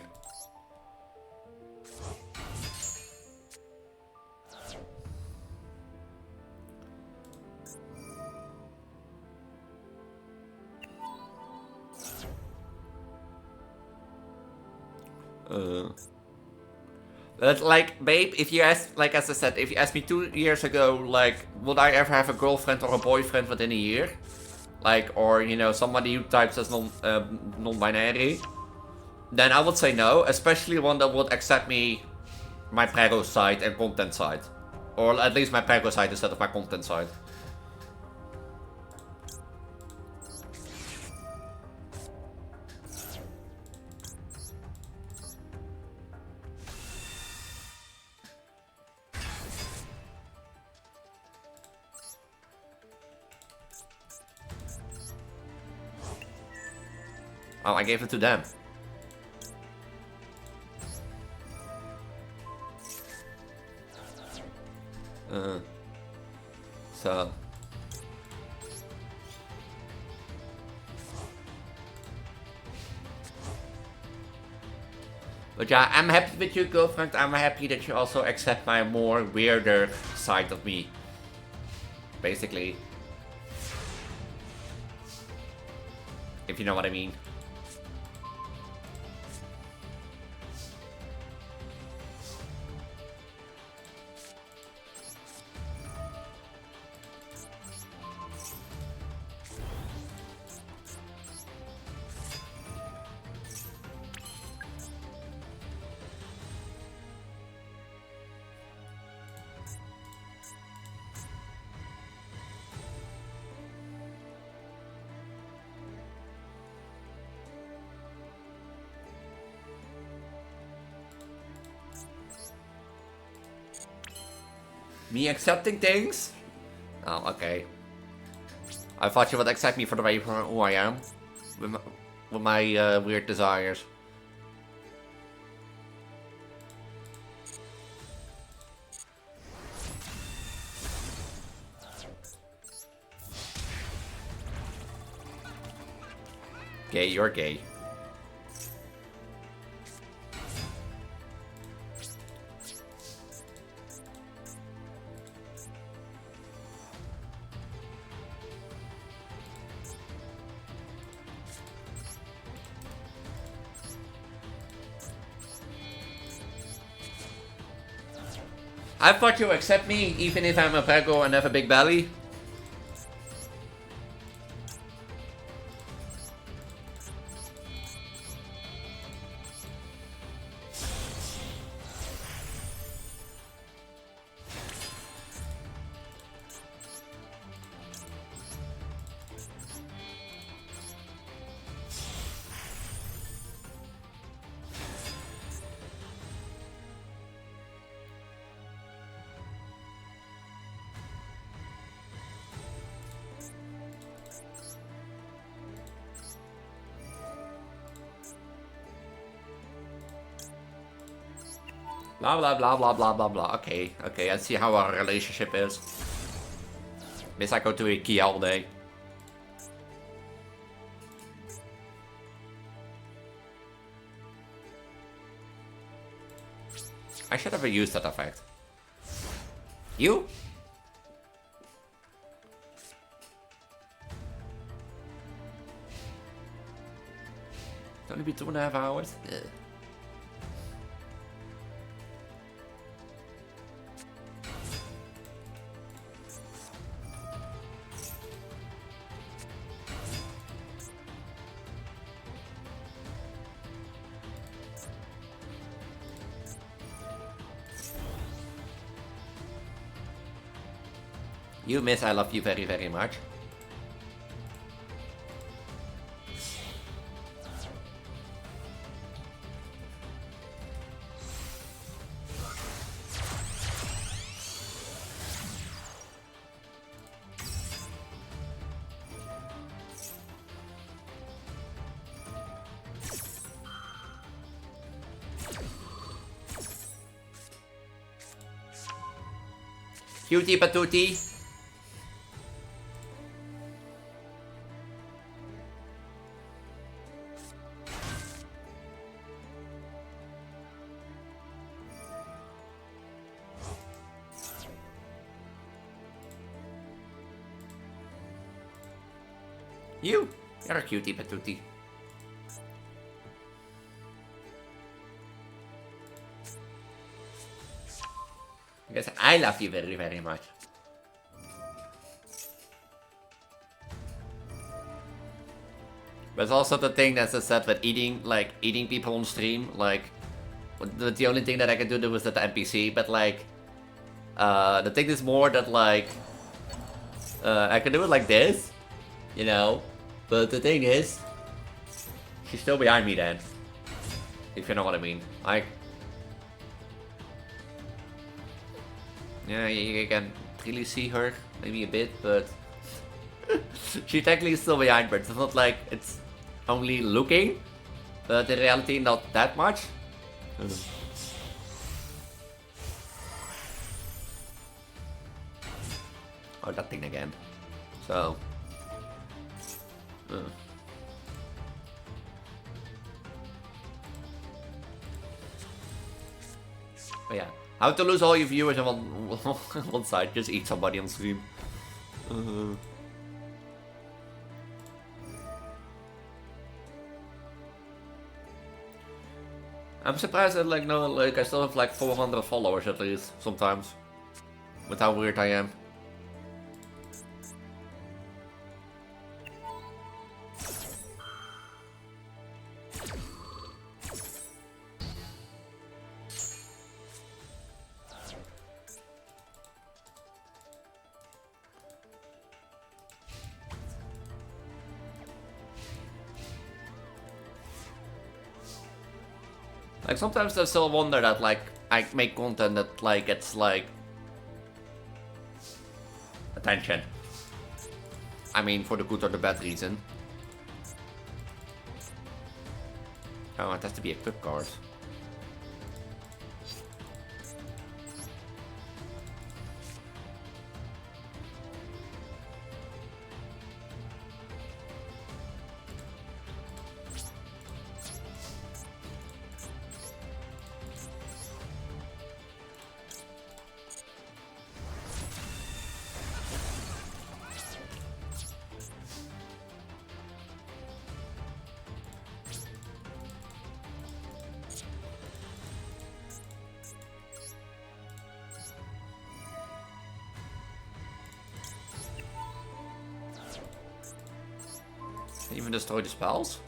But like, babe, if you ask, like as I said, if you asked me 2 years ago, like, would I ever have a girlfriend or a boyfriend within a year? Like, or, you know, somebody who types as non-binary, then I would say no, especially one that would accept me, my prego side and content side. Or at least my prego side instead of my content side. Oh, I gave it to them. So. But yeah, I'm happy with you, girlfriend. I'm happy that you also accept my more weirder side of me. Basically. If you know what I mean. Me accepting things? Oh, okay. I thought you would accept me for the way who I am. With my weird desires. Gay, you're gay. I thought you accept me even if I'm a prego and have a big belly. Blah blah blah blah blah blah blah. Okay, okay, let's see how our relationship is. Miss I go to IKEA all day. I should have used that effect. You? It's only be 2.5 hours? Ugh. You miss, I love you very, very much. Cutie patootie. You're a cutie patootie. Because I love you very, very much. But it's also the thing that's said with eating people on stream, like, the only thing that I can do was that the NPC, but like, the thing is more that like, I can do it like this, you know, but the thing is, she's still behind me then, if you know what I mean. Like, yeah, you can really see her, maybe a bit, but she technically is still behind, but it's not like it's only looking, but in reality not that much. Oh, that thing again. So. But yeah, how to lose all your viewers on one side? Just eat somebody on stream. I'm surprised that I still have like 400 followers at least sometimes, with how weird I am. Like, sometimes I still wonder that, like, I make content that, like, gets, like, attention. I mean, for the good or the bad reason. Oh, it has to be a clip card. Can you even destroy the spells?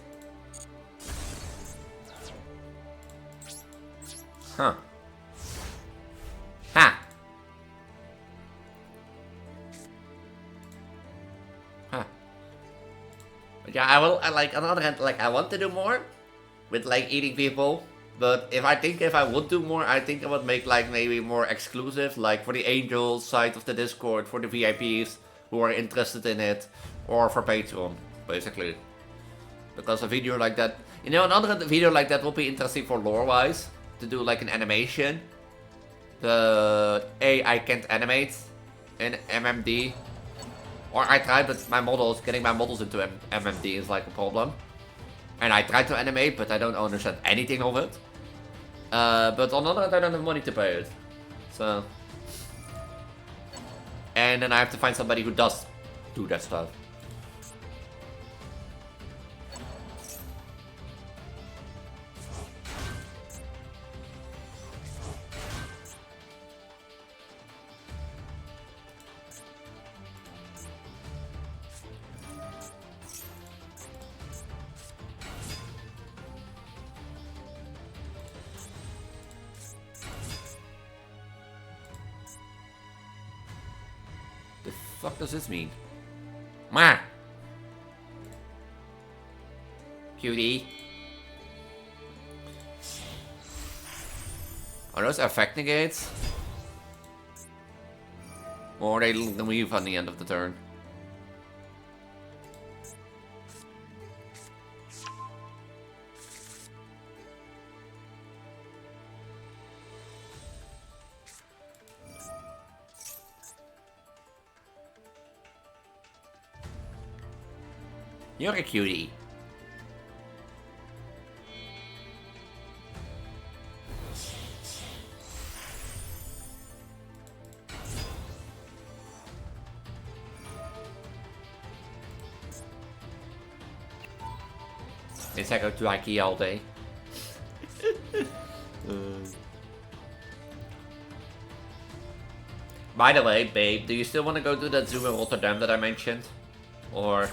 Huh. Ha! Huh. But yeah, I like, on the other hand, like, I want to do more with, like, eating people. But if I would do more, I think I would make, like, maybe more exclusive, like, for the Angels side of the Discord, for the VIPs who are interested in it, or for Patreon, basically. Because a video like that, you know, another video like that would be interesting for lore-wise, to do, like, an animation. I can't animate in MMD. Or I tried, but getting my models into MMD is, like, a problem. And I tried to animate, but I don't understand anything of it. But on the other hand, I don't have money to pay it. So. And then I have to find somebody who does do that stuff. What does this mean? Ma! Cutie. Are those effect negates? Or they leave on the end of the turn? You're a cutie. Guess I go to IKEA all day. By the way, babe, do you still want to go to that zoo in Rotterdam that I mentioned? Or...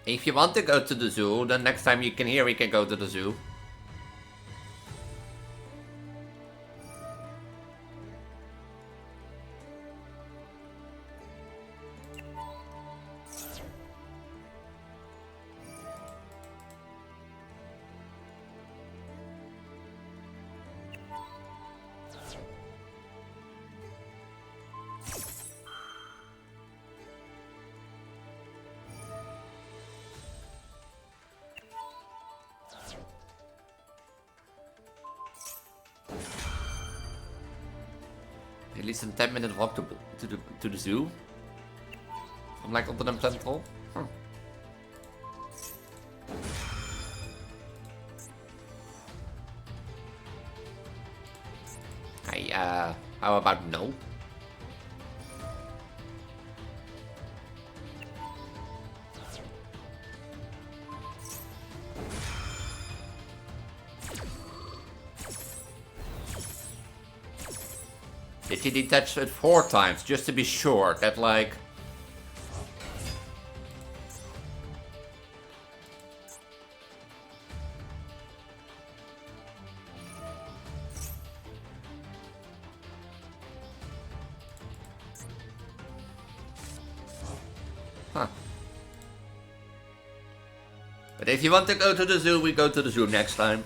If you want to go to the zoo, then next time you can hear we can go to the zoo. At least a 10-minute walk to the zoo. From like Rotterdam Central. Hey, how about no? Did you detach it 4 times, just to be sure that, like... Huh. But if you want to go to the zoo, we go to the zoo next time.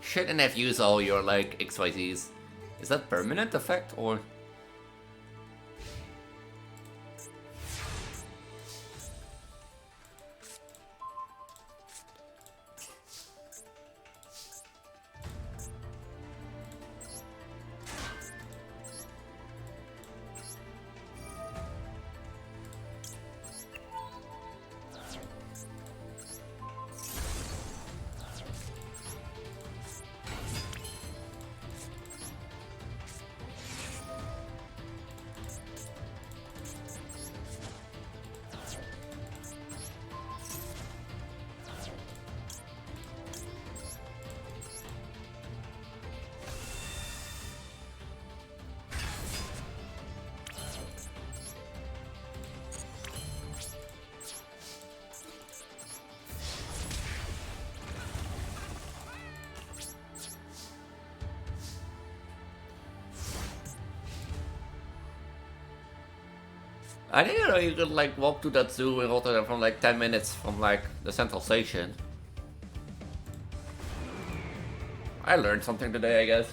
Shouldn't have used all your, like, XYZs. Is that permanent effect, or...? I didn't know you could like walk to that zoo in Rotterdam from like 10 minutes from like the central station. I learned something today, I guess.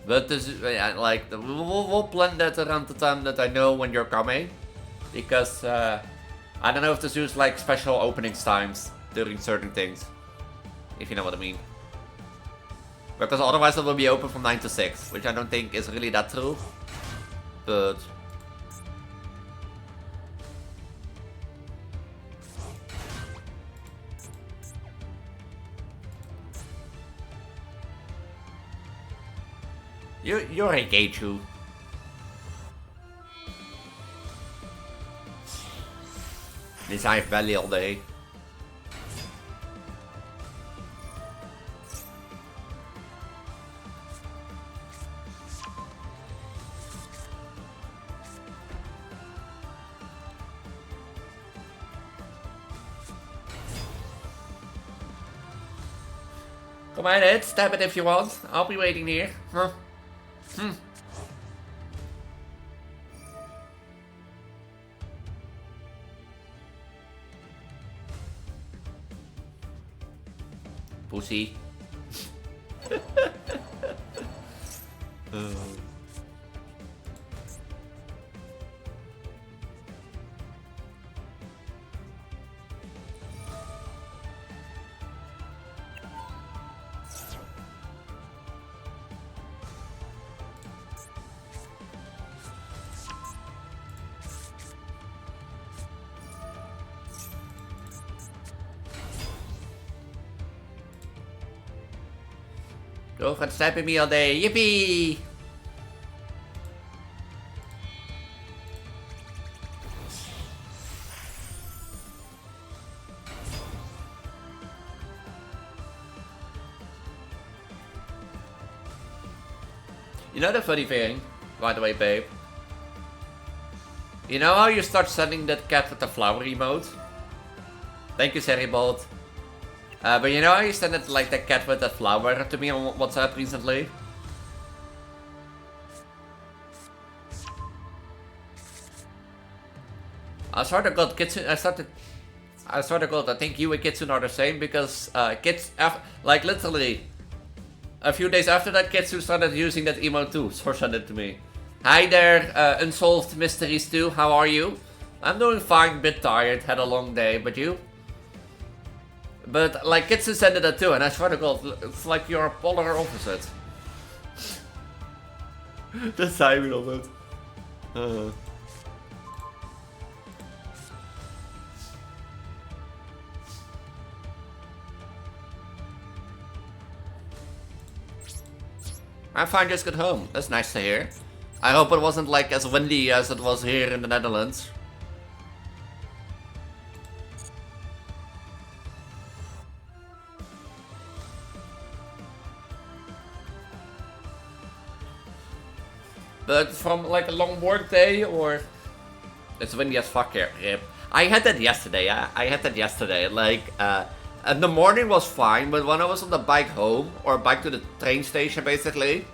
But this is like we'll plan that around the time that I know when you're coming, because I don't know if the zoo's like special openings times during certain things, if you know what I mean. Because otherwise it will be open from 9 to 6, which I don't think is really that true. But you're a gay Jew. This I have belly all day. Come on, Ed, stab it if you want. I'll be waiting here. Huh? Pussy. Go gaat snijpen me all day. Yippee! You know the funny thing, by the way, babe? You know how you start sending that cat with the flower emote? Thank you, Seribold. But you know how you sent it like the cat with that flower to me on WhatsApp recently? I swear to God, Kitsune, I swear to God, I think you and Kitsune are the same, because like literally a few days after that, Kitsune started using that emote too, so send it to me. Hi there, Unsolved Mysteries 2, how are you? I'm doing fine, bit tired, had a long day, but you? But like Kitsune sent it too, and I swear to God, it's like you're polar opposite. The timing of it. I'm fine, just got home. That's nice to hear. I hope it wasn't like as windy as it was here in the Netherlands. But from like a long work day, or it's windy as fuck here. Yep. I had that yesterday. I had that yesterday. Like, the morning was fine, but when I was on the bike home, or bike to the train station basically,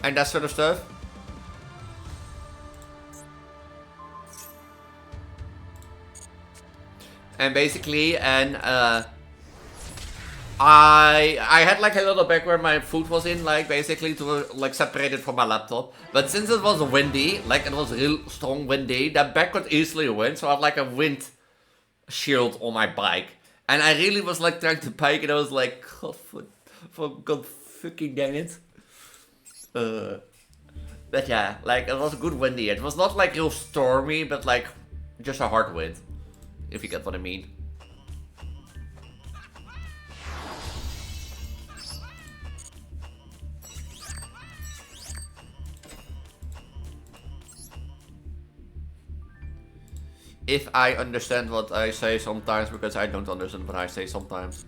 and that sort of stuff. And basically, I had like a little bag where my food was in, like basically to like separate it from my laptop. But since it was windy, like it was real strong windy, that bag could easily win. So I had like a wind shield on my bike. And I really was like trying to bike, and I was like, God, for God fucking dang it. But yeah, like it was good windy. It was not like real stormy, but like just a hard wind. If you get what I mean. If I understand what I say sometimes, because I don't understand what I say sometimes.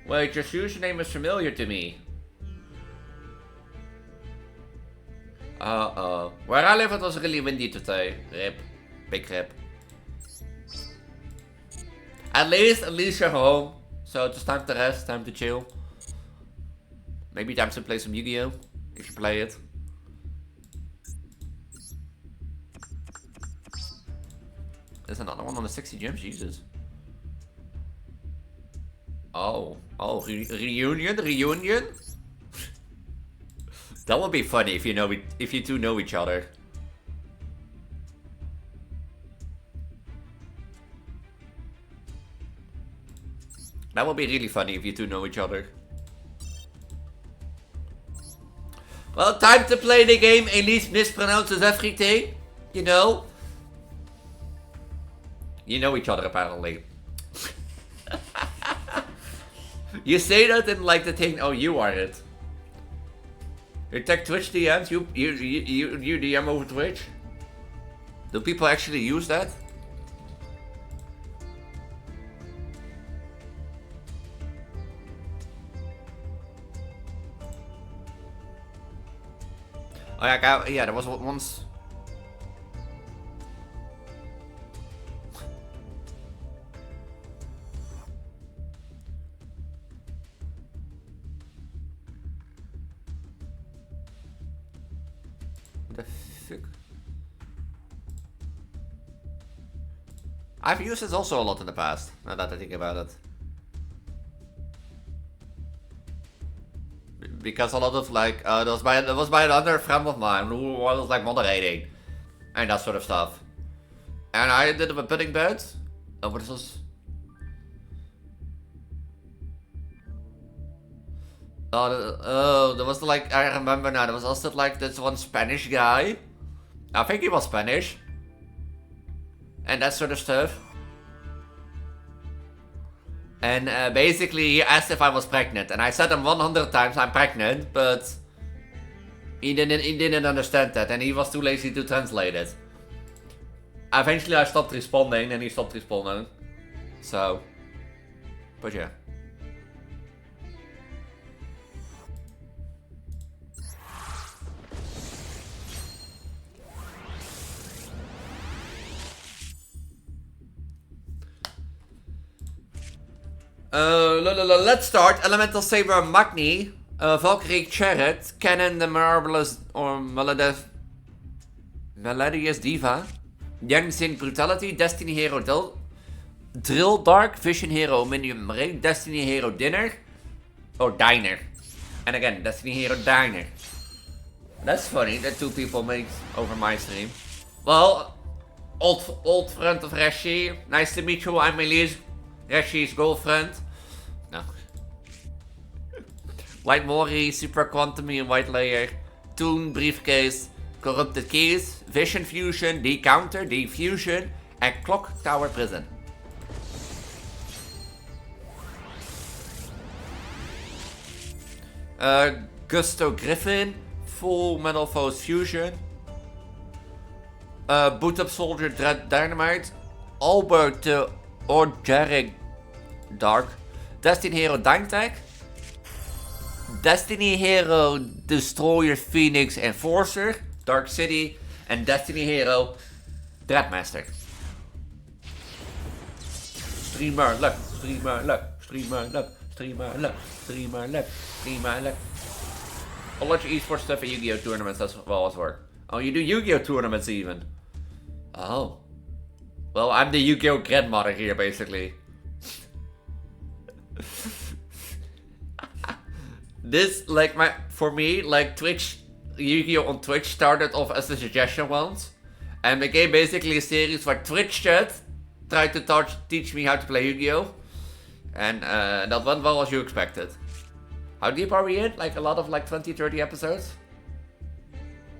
Wait, your username is familiar to me. Uh-oh. Where I live it was really windy today. Rip. Big rip. At least you're home. So just time to rest, time to chill. Maybe time to play some Yugioh, if you play it. There's another one on the 60 gems, Jesus. Oh, reunion? That would be funny if you two know each other. That would be really funny if you two know each other. Well, time to play the game. Elise mispronounces everything. You know? You know each other apparently. You say that in like the thing, oh, you are it. You tech Twitch DMs? You DM over Twitch? Do people actually use that? Oh yeah, there was once. The fuck? I've used this also a lot in the past, now that I think about it. Because a lot of like, that was by another friend of mine who was like moderating and that sort of stuff. And I did a pudding bed. Oh, what is this? Oh, there was like, I remember now, there was also like this one Spanish guy. I think he was Spanish. And that sort of stuff. And basically he asked if I was pregnant, and I said him 100 times I'm pregnant, but he didn't understand that, and he was too lazy to translate it. Eventually I stopped responding, and he stopped responding. So, but yeah. Let's start. Elemental Saber Magni, Valkyrie Chariot, Cannon the Marvelous or Melodious Diva, Yang Brutality, Destiny Hero Drill Dark, Vision Hero Minium Ring, Destiny Hero Dinner, or Diner. And again, Destiny Hero Diner. That's funny that two people make over my stream. Well, old friend of Reshi, nice to meet you, I'm Elise, Reshi's girlfriend. No. White Mori, Super Quantum and White Layer, Toon, Briefcase, Corrupted Keys, Vision Fusion, Decounter, Defusion, and Clock Tower Prison. Gusto Griffin, Full Metal Foes Fusion, Boot Up Soldier Dread Dynamite, Albert Orgeric Dark, Destiny Hero Dynatech, Destiny Hero Destroyer Phoenix Enforcer, Dark City, and Destiny Hero Dreadmaster. Streamer luck, streamer luck, streamer luck, streamer luck, streamer luck, streamer luck. I'll let you esports stuff at Yu-Gi-Oh tournaments as well as work. Oh, you do Yu-Gi-Oh tournaments even? Oh. Well, I'm the Yu-Gi-Oh grandmother here, basically. This, like, for me, like, Twitch, Yu-Gi-Oh on Twitch started off as a suggestion once. And became basically a series where Twitch chat tried to teach me how to play Yu-Gi-Oh! And that went well as you expected. How deep are we in? Like, a lot of, like, 20, 30 episodes?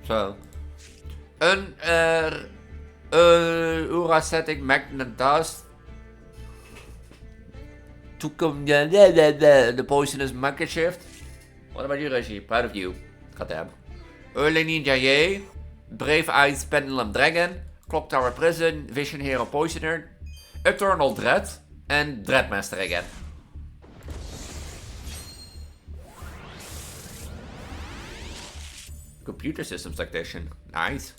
So. Uracetic Magnet Dust. The Poisonous Market Shift. What about you, Reggie? Proud of you. Goddamn. Early Ninja Yay. Brave Eyes Pendulum Dragon. Clock Tower Prison. Vision Hero Poisoner. Eternal Dread. And Dreadmaster again. Computer Systems Tactician. Nice.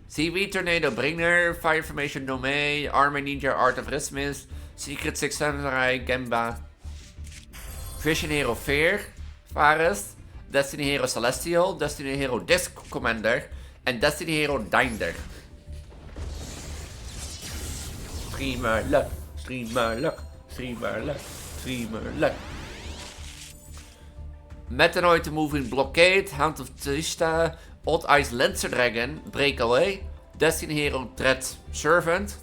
CV Tornado Bringer. Fire Formation Domain. Armor Ninja Art of Rismus. Secret Six Samurai, Gemba. Vision Hero Fear, Faris. Destiny Hero Celestial, Destiny Hero Disc Commander en Destiny Hero Dinder. Streamerlijk, streamerlijk, streamerlijk, streamerlijk. Metanoid the Moving Blockade, Hound of Trista, Odd Eyes Lancer Dragon, Breakaway, Destiny Hero Dread Servant.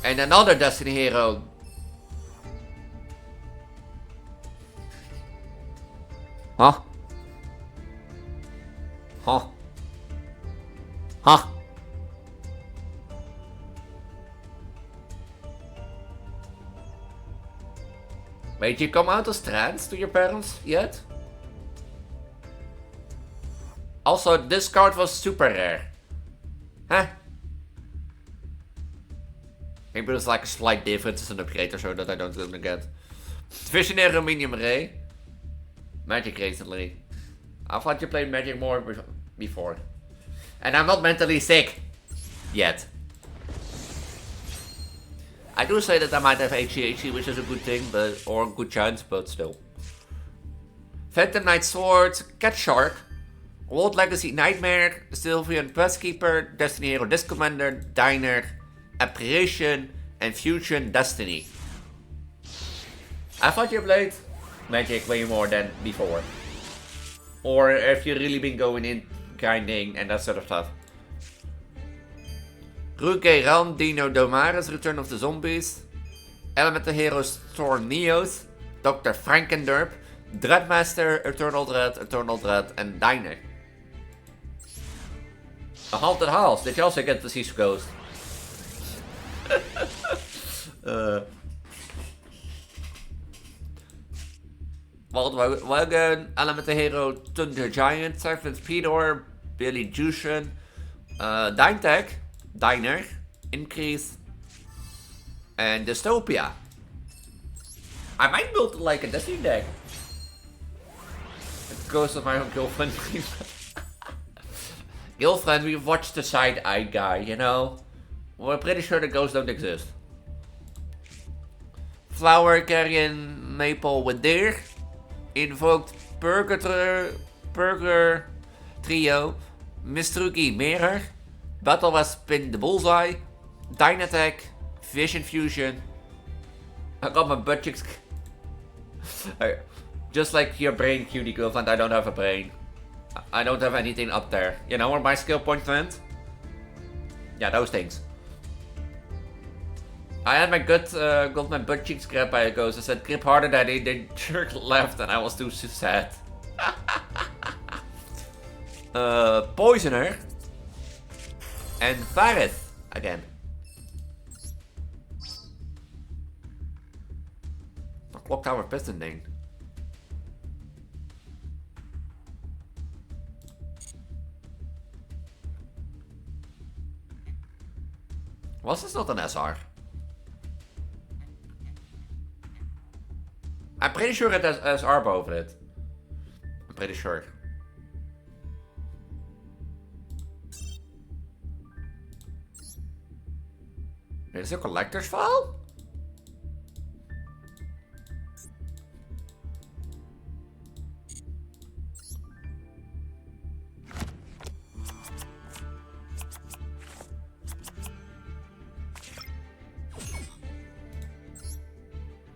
And another Destiny Hero. Huh? Huh? Huh? Wait, you come out as trans to your parents yet? Also, this card was super rare. Huh? Maybe there's like a slight difference in the upgrade or so that I don't gonna get. Visionary Aluminium Ray. Magic recently. I thought you played Magic more before. And I'm not mentally sick. Yet. I do say that I might have HCHC, which is a good thing, but or a good chance, but still. Phantom Knight Sword, Cat Shark, World Legacy Nightmare, Sylvian Questkeeper, Destiny Hero Disc Commander, Diner, Apparition, and Fusion Destiny. I thought you played Magic way more than before. Or if you really been going in grinding and that sort of stuff. Ruke Ram, Dino Domaris, Return of the Zombies, Elemental Heroes Thor Neos, Dr. Frankenderp, Dreadmaster, Eternal Dread, and Diner. A Haunted House, did you also get the Sea Ghost? Wild Wagon, Elemental Hero, Thunder Giant, Serpent Speedor, Billy Jushin, Dynetech, Diner, Increase, and Dystopia. I might build like a Destiny deck. It goes to my own girlfriend. Girlfriend, we watched the Side-Eye guy, you know? We're pretty sure the ghosts don't exist. Flower Carrion Maple with Deer. Invoked Burger Trio. Mistruki Mirror. Battle Wasp Pin the Bullseye. Dynatech. Vision Fusion. I got my butt cheeks. Just like your brain, cutie girlfriend, I don't have a brain. I don't have anything up there. You know where my skill point went? Yeah, those things. I had my got my butt cheeks grabbed by a ghost. I said, grip harder, daddy. They jerked left and I was too sad. Poisoner. And Varith again. A Clock Tower Piston thing. Was this not an SR? I'm pretty sure it has SR boven it. I'm pretty sure. Is it a collector's file?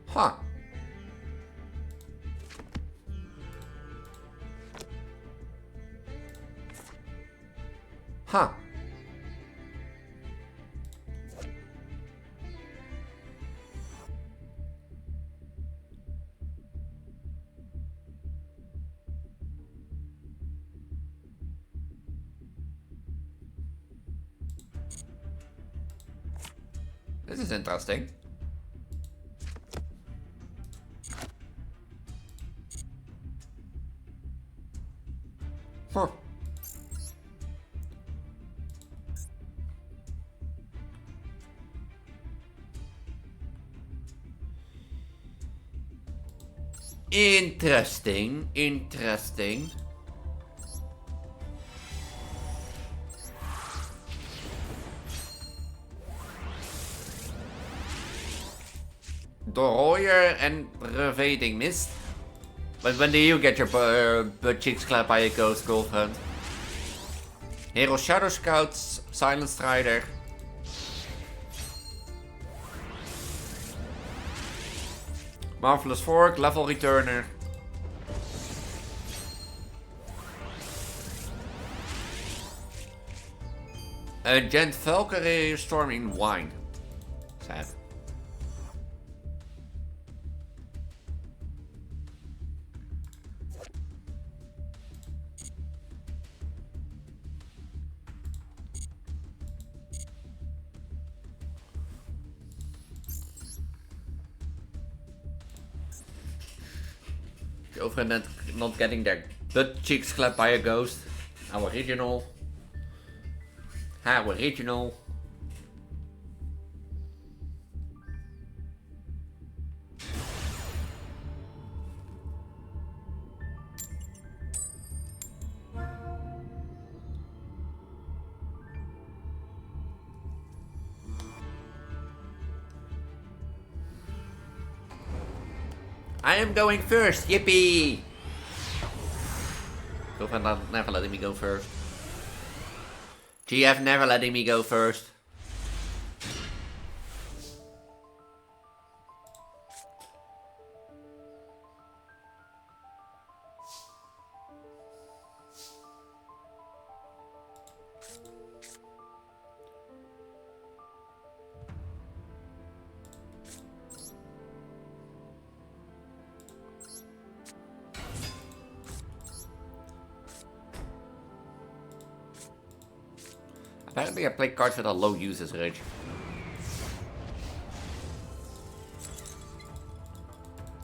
Huh. Huh. This is interesting. Huh. Interesting, interesting. Doroyer and Revading Mist. But when do you get your butt cheeks clapped by a ghost girlfriend? Hero Shadow Scouts, Silent Strider. Marvelous Fork, Level Returner. Gent Valkyrie, Storming Wine. Sad. Girlfriend not getting their butt cheeks clapped by a ghost. How original. How original. I am going first, yippee! Girlfriend never letting me go first. GF never letting me go first. Apparently I play cards with a low usage rate.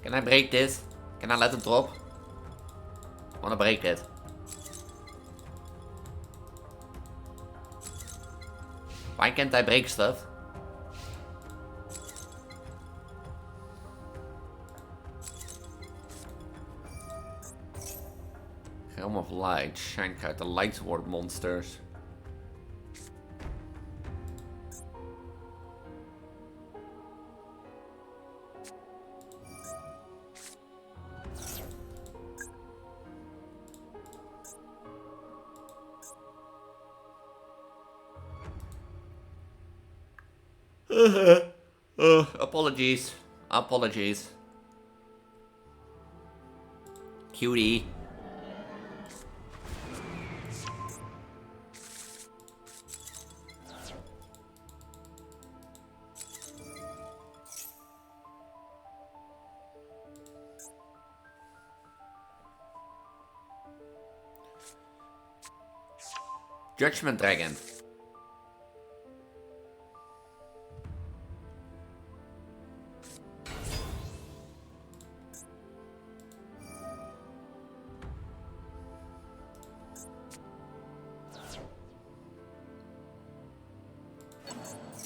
Can I break this? Can I let it drop? I wanna break it. Why can't I break stuff? Realm of Light, shank out the light sword monsters. Apologies. Apologies. Cutie. Judgment Dragon.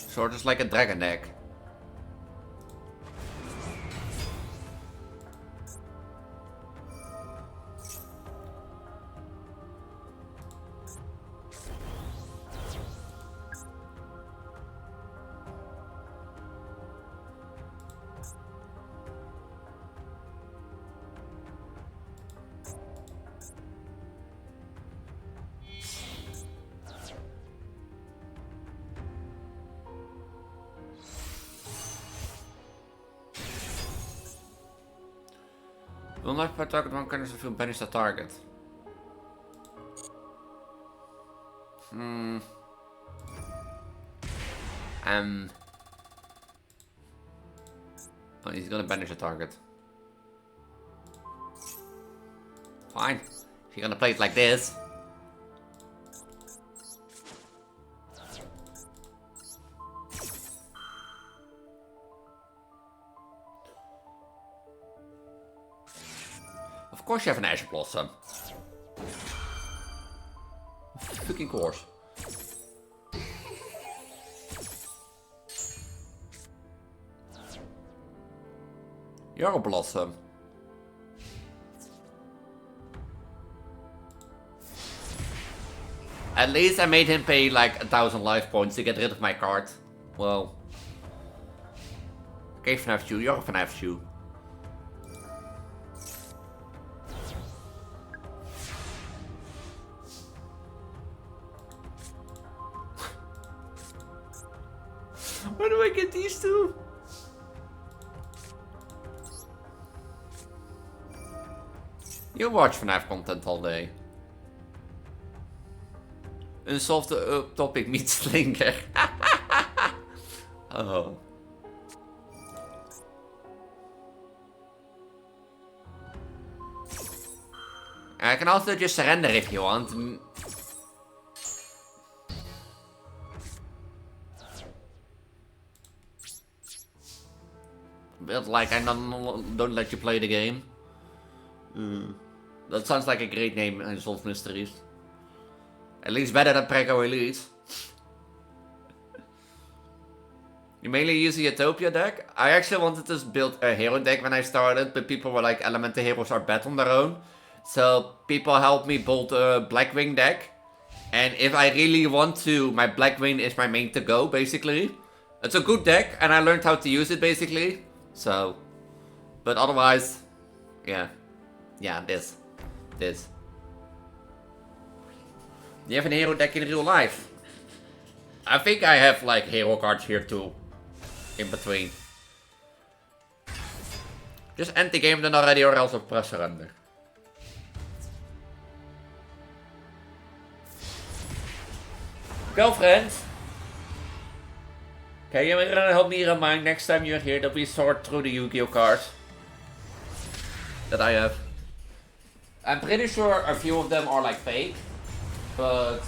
Sort of like a dragon deck. Will not per target one card if you banish the target. Oh, he's gonna banish the target. Fine. If you're gonna play it like this. Of course you have an Ash Blossom. Fucking course. You're a Blossom. At least I made him pay like 1,000 life points to get rid of my card. Well, Okay, FNAF Chew, you're a FNAF Chew. Where do I get these two? You watch FNAF content all day. Unsolved topic meets Slinker. Oh. I can also just surrender if you want. But like, I don't let you play the game. That sounds like a great name, Unsolved Mysteries. At least better than Prego Elise. You mainly use a Utopia deck? I actually wanted to build a hero deck when I started, but people were like, Elemental heroes are bad on their own. So people helped me build a Blackwing deck. And if I really want to, my Blackwing is my main to go, basically. It's a good deck, and I learned how to use it, basically. So, but otherwise, yeah. Yeah, this. Do you have a hero deck in real life? I think I have like hero cards here too. In between. Just end the game then already or else I'll press surrender. Girlfriend! Can you help me remind next time you're here that we sort through the Yugioh cards? That I have. I'm pretty sure a few of them are like fake. But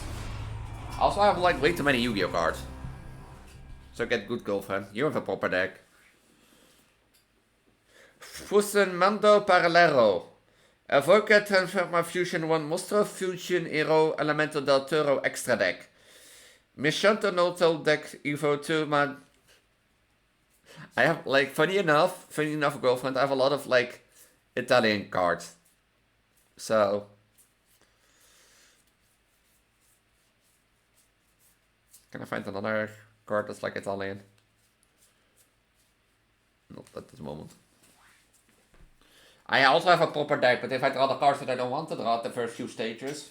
I also have like way too many Yu-Gi-Oh cards. So get good, girlfriend. You have a proper deck. Fusionamento Paralelo. Evoca Transforma Fusion 1 Mostro Fusion Hero Elemento del Toro Extra deck. Mishanto Notel deck Evo 2 man. I have like funny enough, girlfriend, I have a lot of like Italian cards. So can I find another card that's like Italian? Not at this moment. I also have a proper deck, but if I draw the cards that I don't want to draw at the first few stages.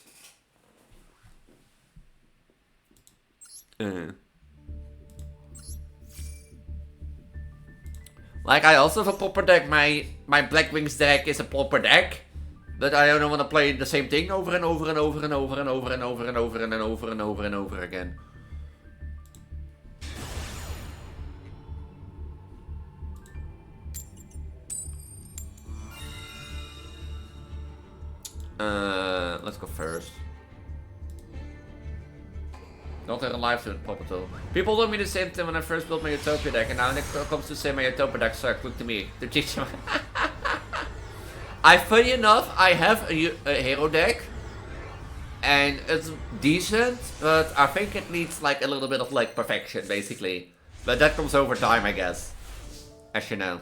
Like I also have a proper deck. My Black Wings deck is a proper deck. But I don't want to play the same thing over and over and over and over and over and over and over and over and over and over again. Let's go first. Not in real life to proper tool. People told me the same thing when I first built my Utopia deck, and now when it comes to say my Utopia deck sucks, look to me. To teach them. Funny enough, I have a hero deck, and it's decent, but I think it needs like a little bit of like perfection, basically. But that comes over time, I guess, as you know.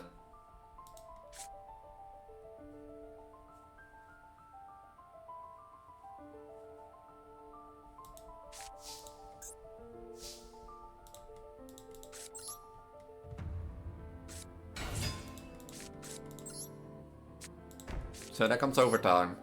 So that comes over time.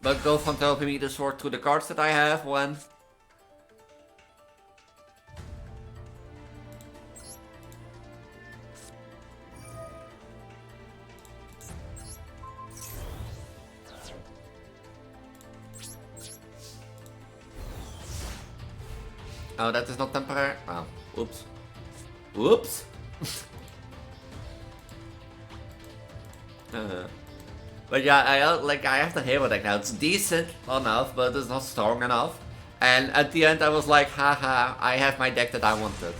But go from helping me to sort through the cards that I have when... Oh, that is not temporary. Oh, oops. Whoops. But yeah, I have the hero deck now. It's decent enough, but it's not strong enough. And at the end, I was like, haha, I have my deck that I wanted.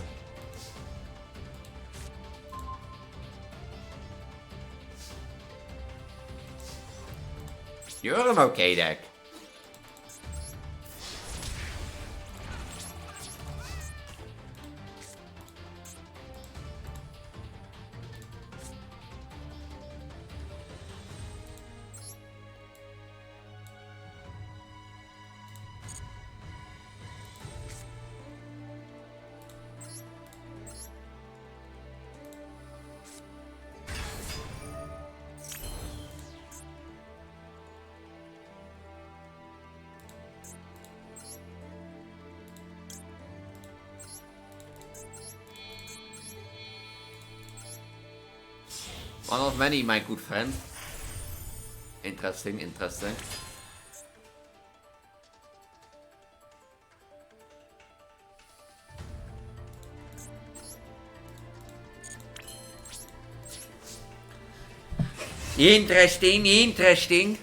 You're an okay deck. One of many, my good friend. Interesting, interesting. Interesting, interesting.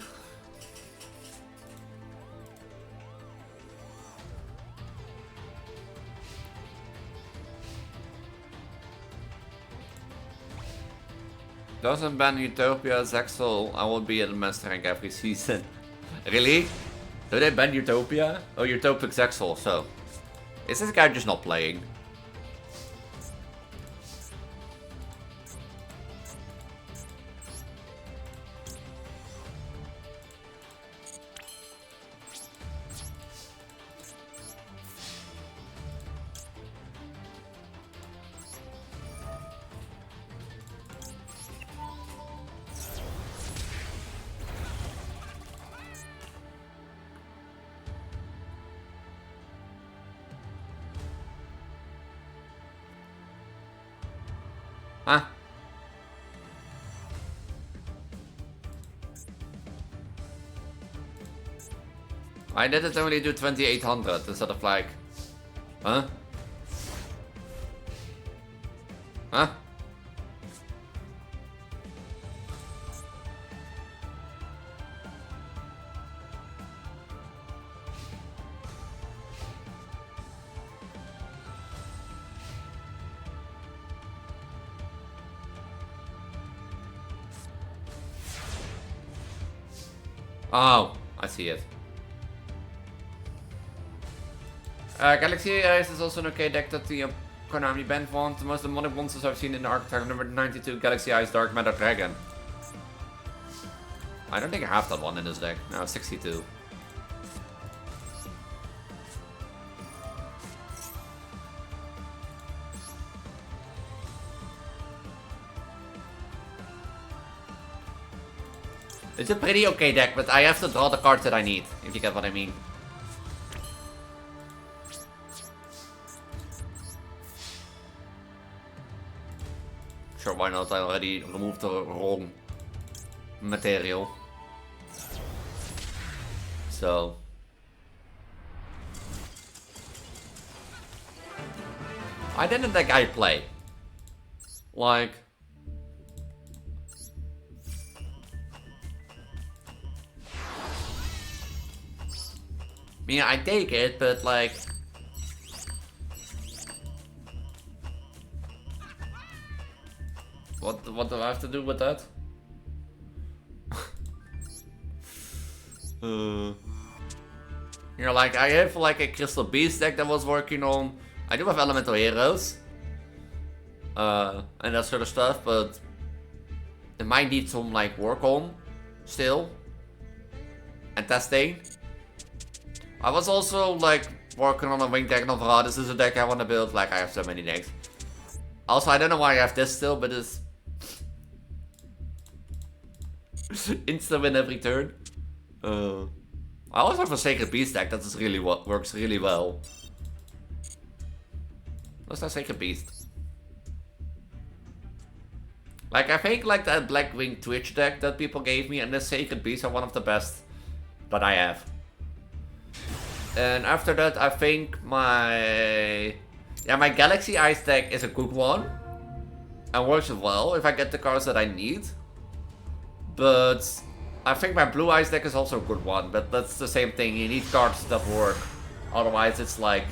Doesn't ban Utopia Zexal, I will be at master rank every season. Really? Do they ban Utopia? Oh, Utopic Zexal, so. Is this guy just not playing? Huh? Why did it only do 2800 instead of like... Huh? Huh? Oh, I see it. Galaxy Ice is also an okay deck that the Konami banned one. The most demonic monsters I've seen in the archetype number 92, Galaxy Ice Dark Matter Dragon. I don't think I have that one in this deck. No, 62. It's a pretty okay deck, but I have to draw the cards that I need, if you get what I mean. Sure, why not? I already removed the wrong material. So. Why didn't that guy play? Like. I mean, I take it, but like... What do I have to do with that? Here, like, I have like a Crystal Beast deck that was working on... I do have Elemental Heroes. And that sort of stuff, but... It might need some, like, work on. Still. And testing. I was also like working on a wing deck of this is a deck I want to build. Like I have so many decks. Also, I don't know why I have this still, but it's insta win every turn. I also have a Sacred Beast deck that is really works really well. What's that Sacred Beast? Like I think like that Blackwing Twitch deck that people gave me and the Sacred Beast are one of the best that I have. And after that, I think my Galaxy Ice deck is a good one. And works well if I get the cards that I need. But I think my Blue Ice deck is also a good one. But that's the same thing, you need cards that work. Otherwise it's like...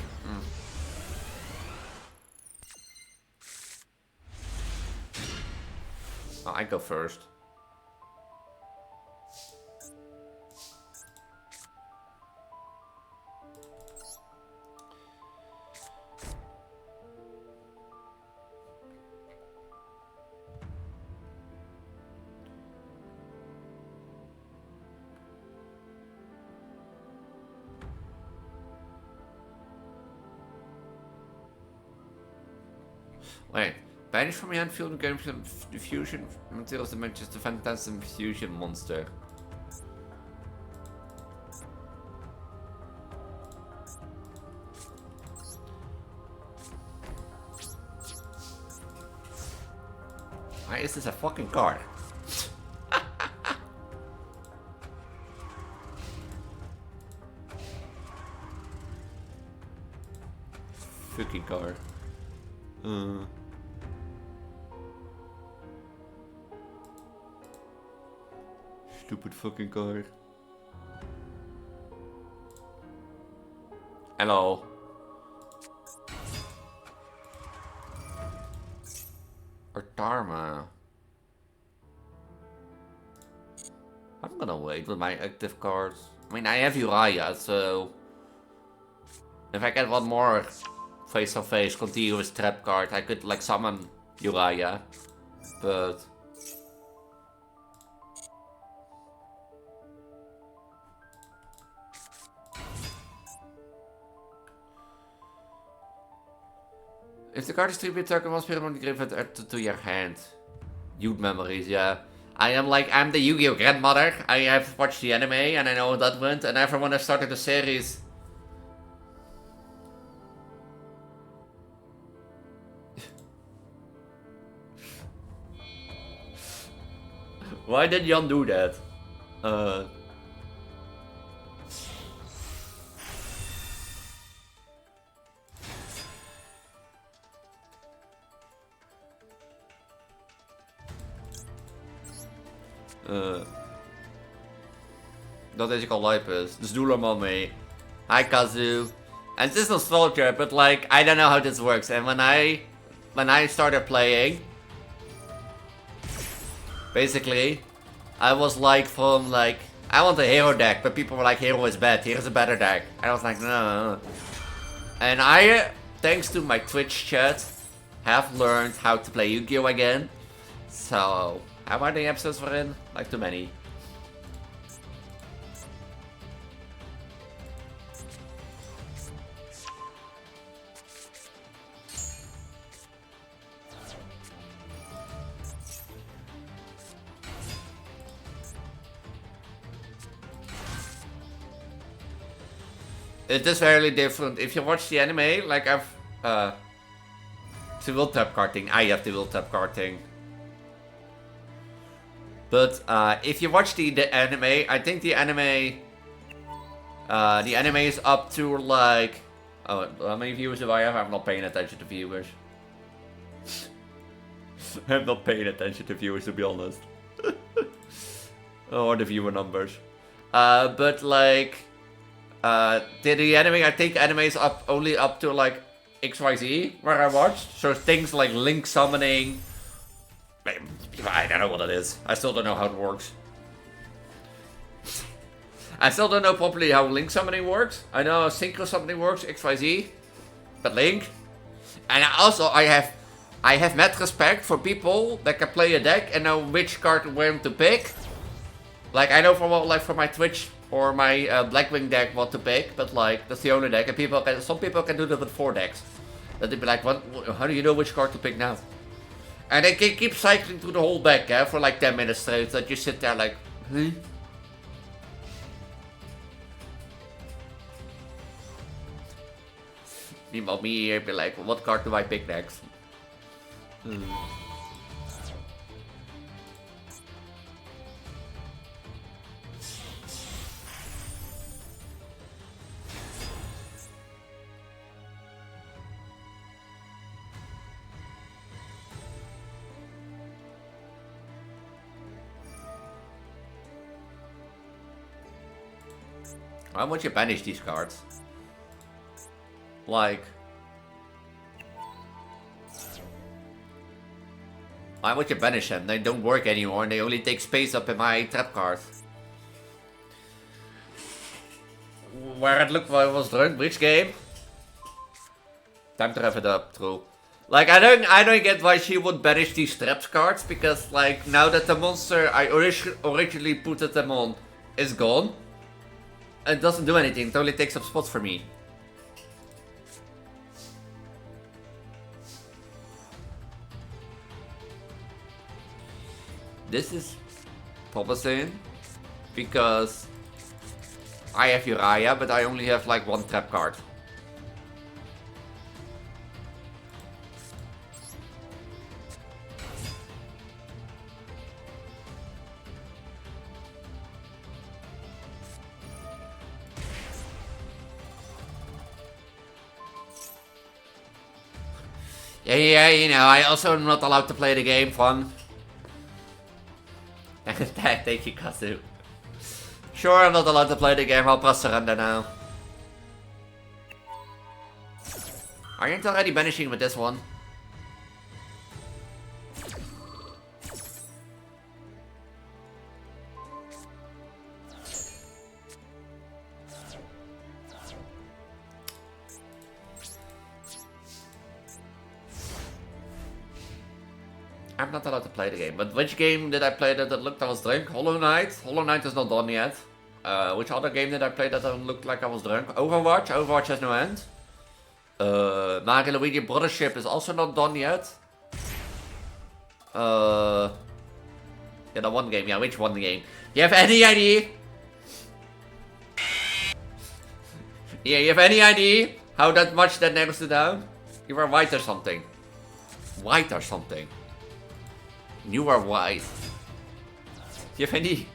Oh, I go first. Wait, banish from your hand field and gain some fusion materials that matches the Phantasm Fusion monster. is this a fucking card? Fucking card. Stupid fucking card. Hello. Or Dharma. I'm gonna wait with my active cards. I mean, I have Uriah, so if I get one more face-to-face continuous trap card, I could like summon Uriah, but if the card is tribute token was permanently given to your hand. Youth memories, yeah. I'm the Yugioh grandmother. I have watched the anime and I know that went, and everyone has started the series. Why did Jan do that? Dat is ik al lijp is. Dus doe er maar mee. Hi Kazu. And this is nostalgia, but like I don't know how this works. And when I started playing, basically, I was like from like I want a hero deck, but people were like hero is bad. Here's a better deck. And I was like no. And I, thanks to my Twitch chat, have learned how to play Yu-Gi-Oh again. So how many episodes we're in? Like too many. It is very different. If you watch the anime, like I've the will tap karting. I have the will tap karting. But if you watch the anime, I think the anime is up to like how many viewers do I have? I'm not paying attention to viewers. I'm not paying attention to viewers, to be honest. Or the viewer numbers. But like the anime, I think anime is only up to like XYZ where I watched. So things like link summoning. I don't know what it is. I still don't know how it works. I still don't know properly how link summoning works. I know synchro summoning works, XYZ. But link. And also I have mad respect for people that can play a deck and know which card when to pick. Like I know from my Twitch or my Blackwing deck what to pick, but like that's the only deck, and some people can do that with 4 decks. That they'd be like, what? How do you know which card to pick now? And they can keep cycling through the whole deck, for like 10 minutes straight. That you sit there like, huh? Meanwhile, me here be like, what card do I pick next? Why would you banish these cards? Like, why would you banish them? They don't work anymore and they only take space up in my trap cards. Where it looked like it was drunk, which game? Time to wrap it up, true. Like I don't get why she would banish these traps cards, because like now that the monster I originally put them on is gone. It doesn't do anything, it only takes up spots for me. This is promising because I have Uriah, but I only have like 1 trap card. Yeah, you know, I also am not allowed to play the game, fun. Thank you, Casul. Sure, I'm not allowed to play the game, I'll press surrender now. Aren't you already banishing with this one? I'm not allowed to play the game, but which game did I play that looked I was drunk? Hollow Knight? Hollow Knight is not done yet. Which other game did I play that looked like I was drunk? Overwatch? Overwatch has no end. Mario Luigi Brothership is also not done yet. Yeah, the one game. Yeah, which one game? You have any idea? Yeah, you have any idea how that much that narrows it down? You are white or something. White or something. You are white. You have any...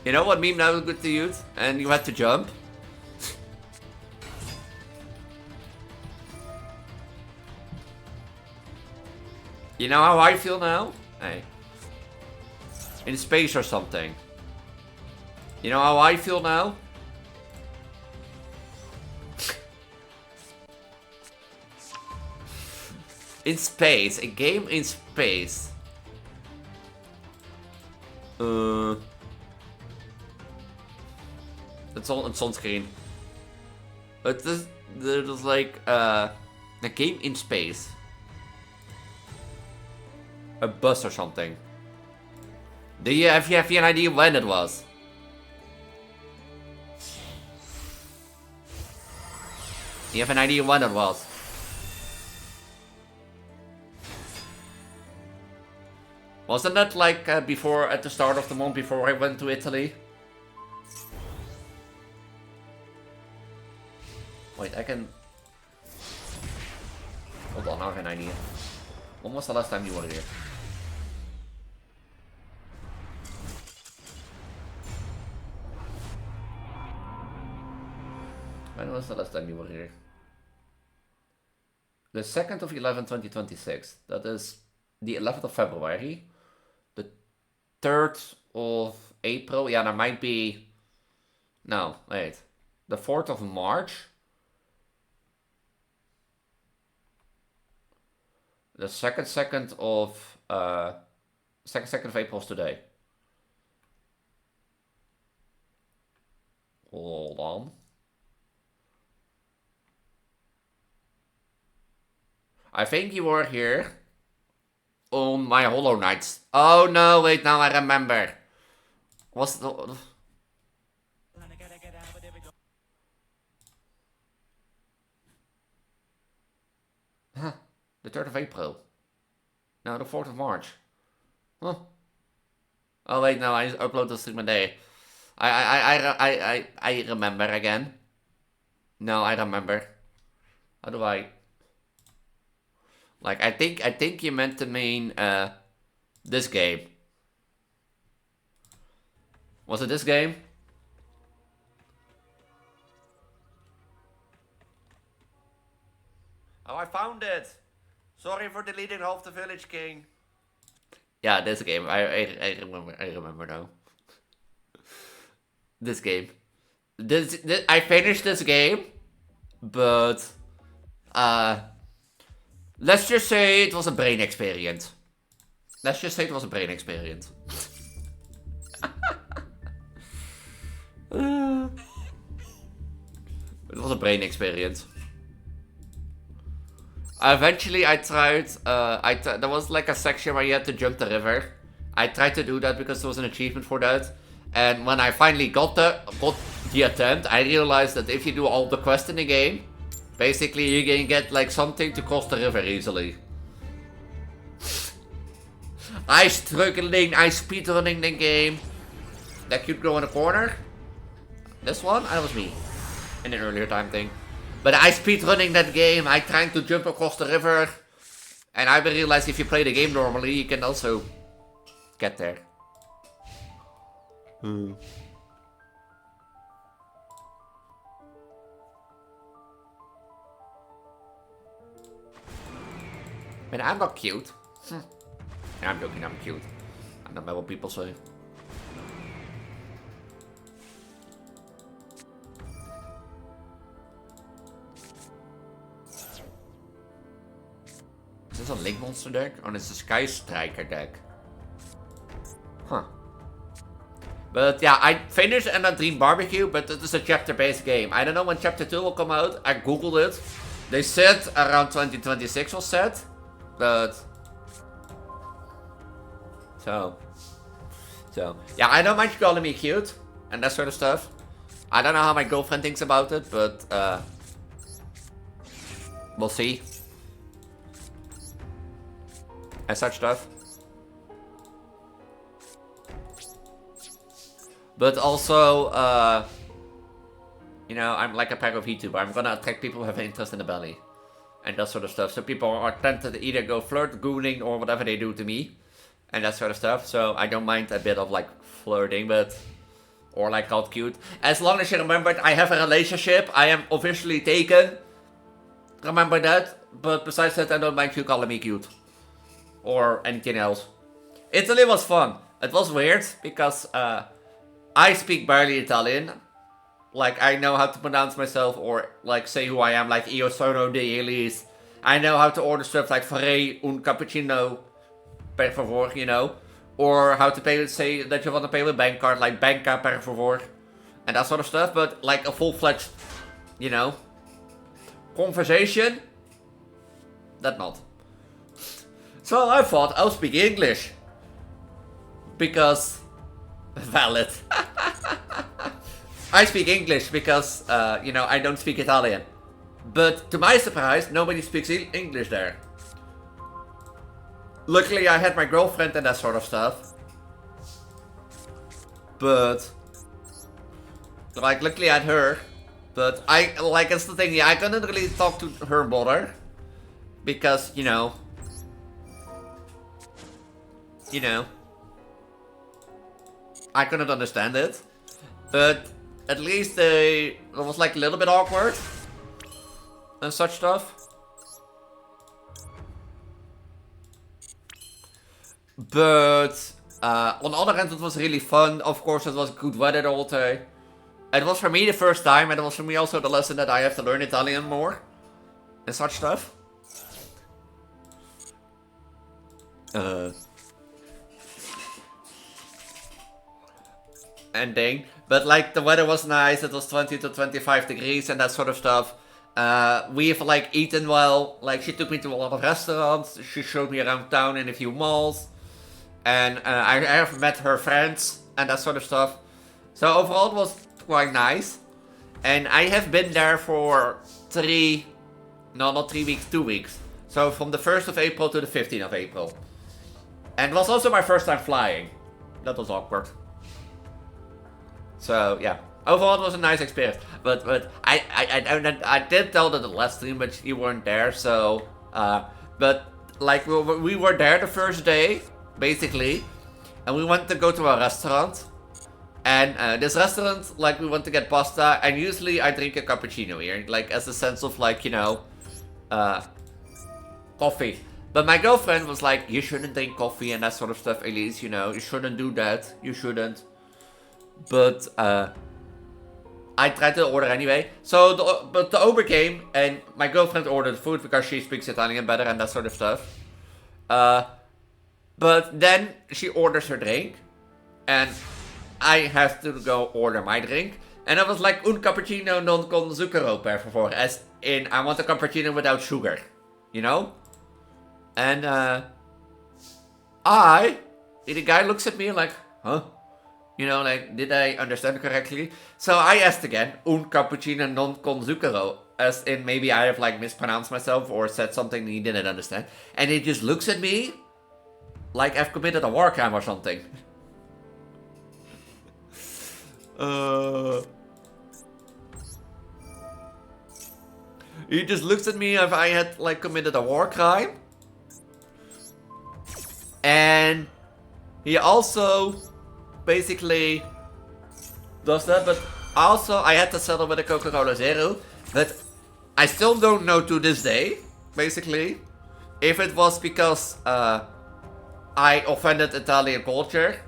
You know what meme now is good to use? And you had to jump? You know how I feel now? Hey. In space or something. You know how I feel now? In space. A game in space. It's all on sunscreen. But there's like a game in space. A bus or something. Do you have any idea when it was? You have an idea when it was? Wasn't that like before, at the start of the month before I went to Italy? Wait, I can... Hold on, I have an idea. When was the last time you were here? When was the last time you were here? The 2nd of 11, 2026. That is the 11th of February. The 3rd of April. Yeah, there might be... No, wait. The 4th of March. The second of April is today. Hold on. I think you were here on my Hollow Knights. Oh no, wait, now I remember. Was the... Huh. The 3rd of April. No, the 4th of March. Huh. Oh wait, no, I upload the stream a day. I remember again. No, I remember. How do I... Like, I think you meant to mean, this game. Was it this game? Oh, I found it! Sorry for deleting half the village, King. Yeah, this game. I remember now. This game. This I finished this game, but let's just say it was a brain experience. Let's just say it was a brain experience. It was a brain experience. Eventually I tried, there was like a section where you had to jump the river. I tried to do that because there was an achievement for that. And when I finally got the attempt, I realized that if you do all the quests in the game, basically you can get like something to cross the river easily. I speedrunning the game. That cute girl in the corner. This one? That was me. In an earlier time thing. But I speedrunning that game, I trying to jump across the river. And I realized if you play the game normally, you can also get there. mean, I'm not cute. I'm joking, I'm cute. I don't know what people say. Is this a Link Monster deck? Or is it a Sky Striker deck? Huh. But yeah, I finished End Dream Barbecue, but it is a chapter-based game. I don't know when chapter 2 will come out. I googled it. They said around 2026 was set. But... So, yeah, I don't mind you calling me cute and that sort of stuff. I don't know how my girlfriend thinks about it, but we'll see. And such stuff. But also, you know, I'm like a pack of Vtuber. I'm gonna attract people who have an interest in the belly. And that sort of stuff. So people are tempted to either go flirt, gooning, or whatever they do to me. And that sort of stuff. So I don't mind a bit of like flirting, but... Or like called cute. As long as you remember, I have a relationship. I am officially taken. Remember that. But besides that, I don't mind you calling me cute. Or anything else. Italy was fun. It was weird because I speak barely Italian. Like I know how to pronounce myself or like say who I am. Like Io sono di Elise. I know how to order stuff like farei un cappuccino per favor, you know. Or how to pay, say that you want to pay with bank card, like banca per favor. And that sort of stuff, but like a full-fledged, you know, conversation, that not. So I thought I'll speak English. Because, valid. I speak English because, you know, I don't speak Italian. But to my surprise, nobody speaks English there. Luckily, I had my girlfriend and that sort of stuff. But... Like, luckily I had her. But I, like, it's the thing, yeah, I couldn't really talk to her mother. Because, you know... I couldn't understand it. But at least it was like a little bit awkward. And such stuff. But on the other hand, it was really fun. Of course, it was good weather all day. It was for me the first time, and it was for me also the lesson that I have to learn Italian more. And such stuff. Ending. But like the weather was nice, it was 20 to 25 degrees and that sort of stuff. We've like eaten well, like she took me to a lot of restaurants, she showed me around town in a few malls. And I have met her friends and that sort of stuff. So overall it was quite nice. And I have been there for 2 weeks. So from the 1st of April to the 15th of April. And it was also my first time flying. That was awkward. So yeah, overall it was a nice experience. But I did tell that the last stream, but you weren't there. So but like we were there the first day, basically, and we went to go to a restaurant. And this restaurant, like we went to get pasta, and usually I drink a cappuccino here, like as a sense of like, you know, coffee. But my girlfriend was like, you shouldn't drink coffee and that sort of stuff, Elise, you know, you shouldn't do that, you shouldn't. But I tried to order anyway. So the Uber came and my girlfriend ordered food because she speaks Italian better and that sort of stuff. But then she orders her drink and I have to go order my drink. And I was like, un cappuccino non con zucchero per favor. As in, I want a cappuccino without sugar. You know? And the guy looks at me like, huh? You know, like, did I understand correctly? So I asked again, un cappuccino non con zucchero. As in, maybe I have like mispronounced myself or said something he didn't understand. And he just looks at me like I've committed a war crime or something. He just looks at me if I had like committed a war crime. And he also basically does that, but also I had to settle with a Coca-Cola Zero. But I still don't know to this day, basically, if it was because I offended Italian culture,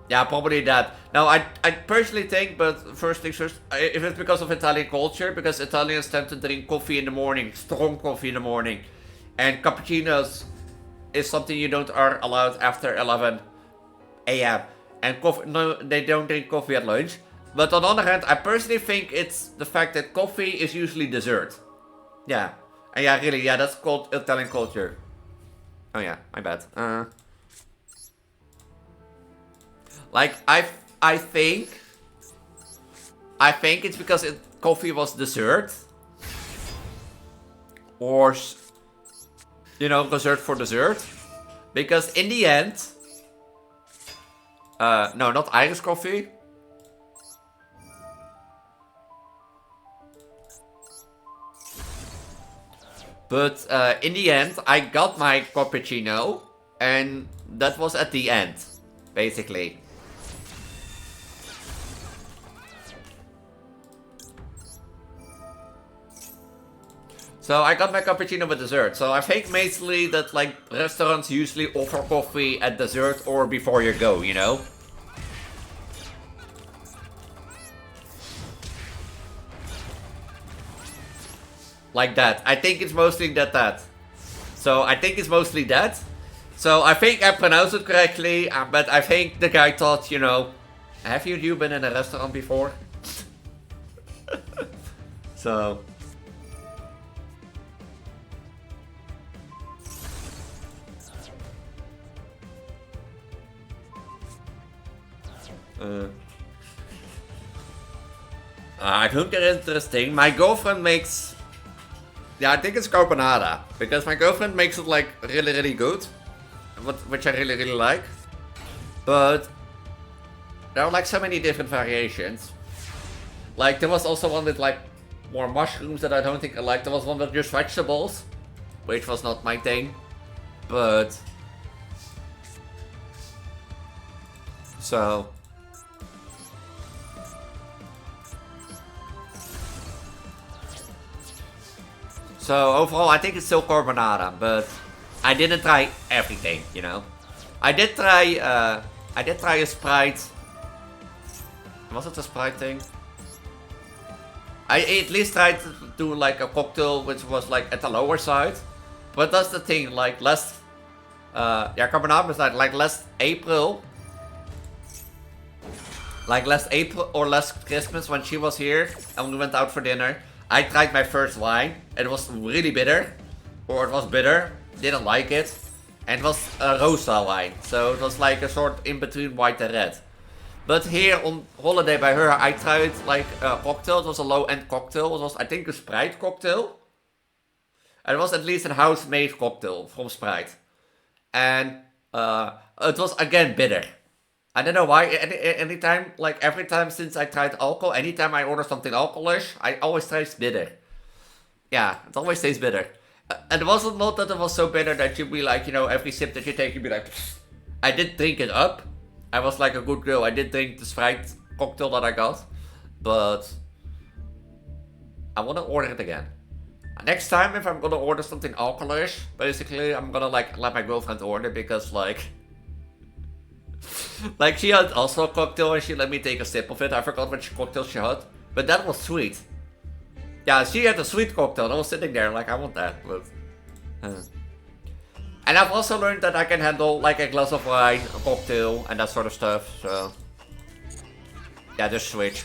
yeah, probably that. Now, I personally think, but first things first, if it's because of Italian culture, because Italians tend to drink coffee in the morning, strong coffee in the morning, and cappuccinos is something you don't are allowed after 11 a.m. And coffee, no, they don't drink coffee at lunch. But on the other hand, I personally think it's the fact that coffee is usually dessert. Yeah. And yeah, really, yeah, that's called Italian culture. Oh yeah, my bad. Like, I think it's because coffee was dessert. Or, you know, reserved for dessert. Because in the end... no, not Irish coffee. But in the end, I got my cappuccino, and that was at the end, basically. So I got my cappuccino with dessert. So I think basically that like restaurants usually offer coffee at dessert or before you go, you know? Like that. I think it's mostly that. So I think it's mostly that. So I think I pronounced it correctly, but I think the guy thought, you know, have you been in a restaurant before? So... I think they're interesting. My girlfriend makes... Yeah, I think it's carbonara. Because my girlfriend makes it like really, really good. Which I really, really like. But there are like so many different variations. Like there was also one with like more mushrooms that I don't think I like. There was one with just vegetables. Which was not my thing. But... So... So overall, I think it's still carbonara, but I didn't try everything, you know. I did try a Sprite. Was it a Sprite thing? I at least tried to do like a cocktail, which was like at the lower side. But that's the thing, like last, yeah, carbonara was like last April. Like last April or last Christmas when she was here and we went out for dinner. I tried my first wine. It was really bitter. Or it was bitter. Didn't like it. And it was a rosa wine. So it was like a sort in between white and red. But here on holiday by her, I tried like a cocktail. It was a low-end cocktail. It was, I think, a Sprite cocktail. And it was at least a house-made cocktail from Sprite. And it was again bitter. I don't know why, anytime, like every time since I tried alcohol, anytime I order something alcoholish, I always taste bitter. Yeah, it always tastes bitter. And it wasn't not that it was so bitter that you'd be like, you know, every sip that you take, you'd be like, pfft. I did drink it up. I was like a good girl. I did drink the Sprite cocktail that I got. But I want to order it again. Next time, if I'm gonna order something alcoholish, basically, I'm gonna like let my girlfriend order because like... Like she had also a cocktail and she let me take a sip of it. I forgot which cocktail she had. But that was sweet. Yeah, she had a sweet cocktail. I was sitting there like I want that. But, And I've also learned that I can handle like a glass of wine, a cocktail and that sort of stuff. So yeah, just switch.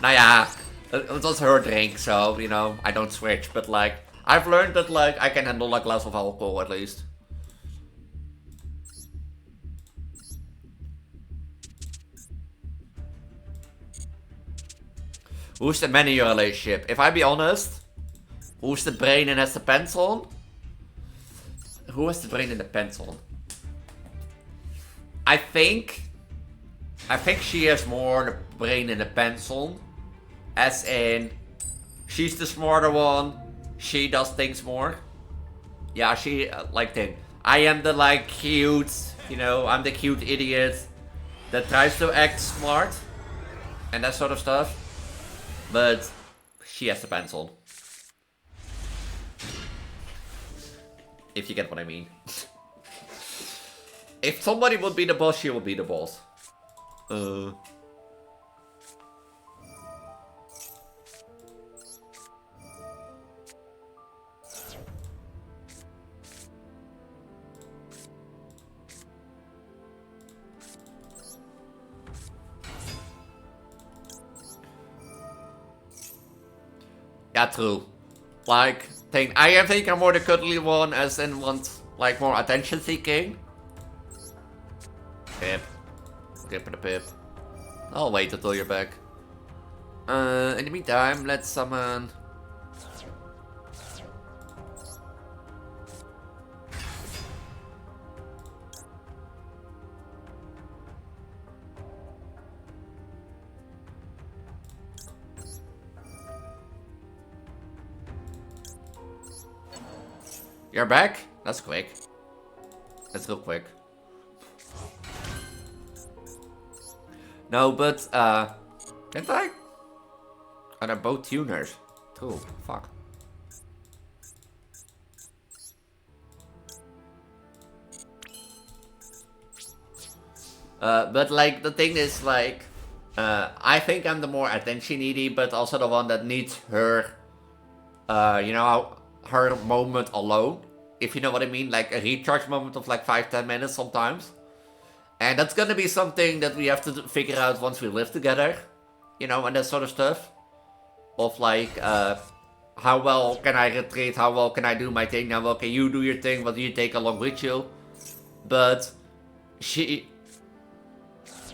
Now yeah, it was her drink, so you know, I don't switch. But like I've learned that like I can handle a glass of alcohol at least. Who's the man in your relationship? If I be honest, who's the brain and has the pants on? Who has the brain and the pants on? I think she has more the brain and the pants on. As in, she's the smarter one. She does things more. Yeah, she like thing. I am the like cute, you know, I'm the cute idiot that tries to act smart and that sort of stuff. But she has the pants on. If you get what I mean. If somebody would be the boss, she would be the boss. Yeah, true. Like, I think I'm more the cuddly one, as in want, like, more attention seeking. Pip. Pip and a pip. I'll wait until you're back. In the meantime, let's summon... You're back? That's quick. That's real quick. No, but, didn't I? Oh, they're both tuners. Cool, fuck. But, like, the thing is, like, I think I'm the more attention needy, but also the one that needs her, you know, her moment alone. If you know what I mean, like a recharge moment of like 5-10 minutes sometimes. And that's gonna be something that we have to figure out once we live together. You know, and that sort of stuff. Of like, how well can I retreat, how well can I do my thing, how well can you do your thing, what do you take along with you. But,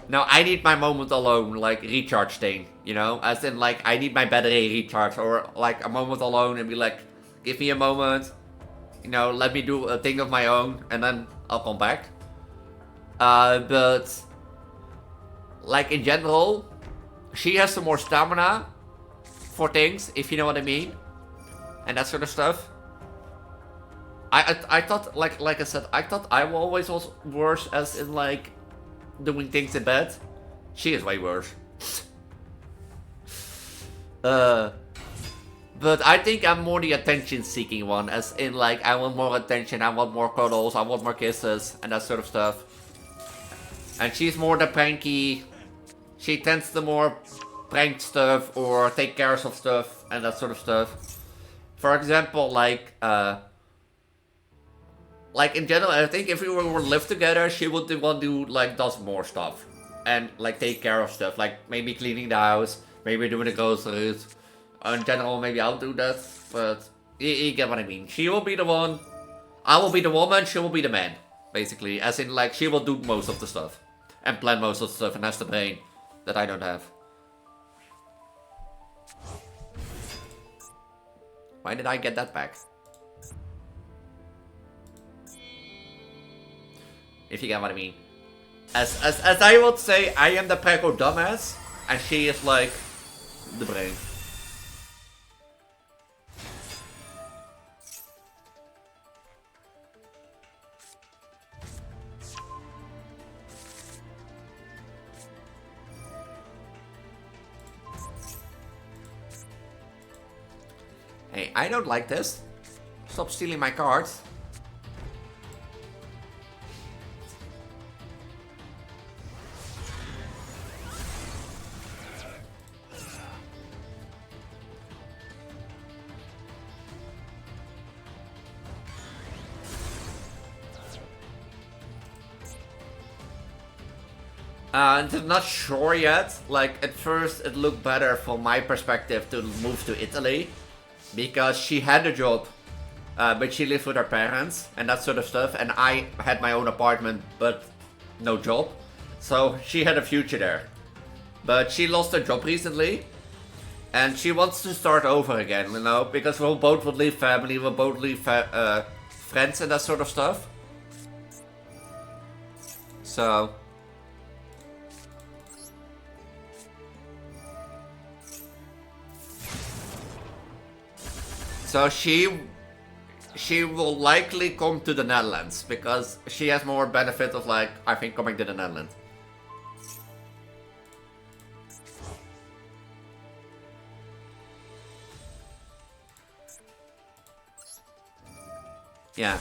now I need my moment alone, like recharge thing, you know? As in like, I need my battery recharge, or like a moment alone and be like, give me a moment. You know, let me do a thing of my own, and then I'll come back. But... like, in general, she has some more stamina for things, if you know what I mean. And that sort of stuff. I thought, like I said, I thought I always was worse as in, like, doing things in bed. She is way worse. But I think I'm more the attention-seeking one, as in, like, I want more attention, I want more cuddles, I want more kisses, and that sort of stuff. And she's more the pranky. She tends to more prank stuff, or take care of stuff, and that sort of stuff. For example, like in general, I think if we were to live together, she would be the one who, like, does more stuff. And, like, take care of stuff, like, maybe cleaning the house, maybe doing the groceries. In general, maybe I'll do that, but you get what I mean. She will be the one, I will be the woman, she will be the man, basically. As in, like, she will do most of the stuff. And plan most of the stuff, and has the brain that I don't have. Why did I get that back? If you get what I mean. As I would say, I am the Prego dumbass, and she is, like, the brain. Hey, I don't like this. Stop stealing my cards. I'm not sure yet. Like, at first it looked better from my perspective to move to Italy. Because she had a job, but she lived with her parents and that sort of stuff. And I had my own apartment, but no job. So she had a future there. But she lost her job recently. And she wants to start over again, you know. Because we both would leave family, we'll both leave friends and that sort of stuff. So... So she will likely come to the Netherlands, because she has more benefit of, like, I think, coming to the Netherlands. Yeah.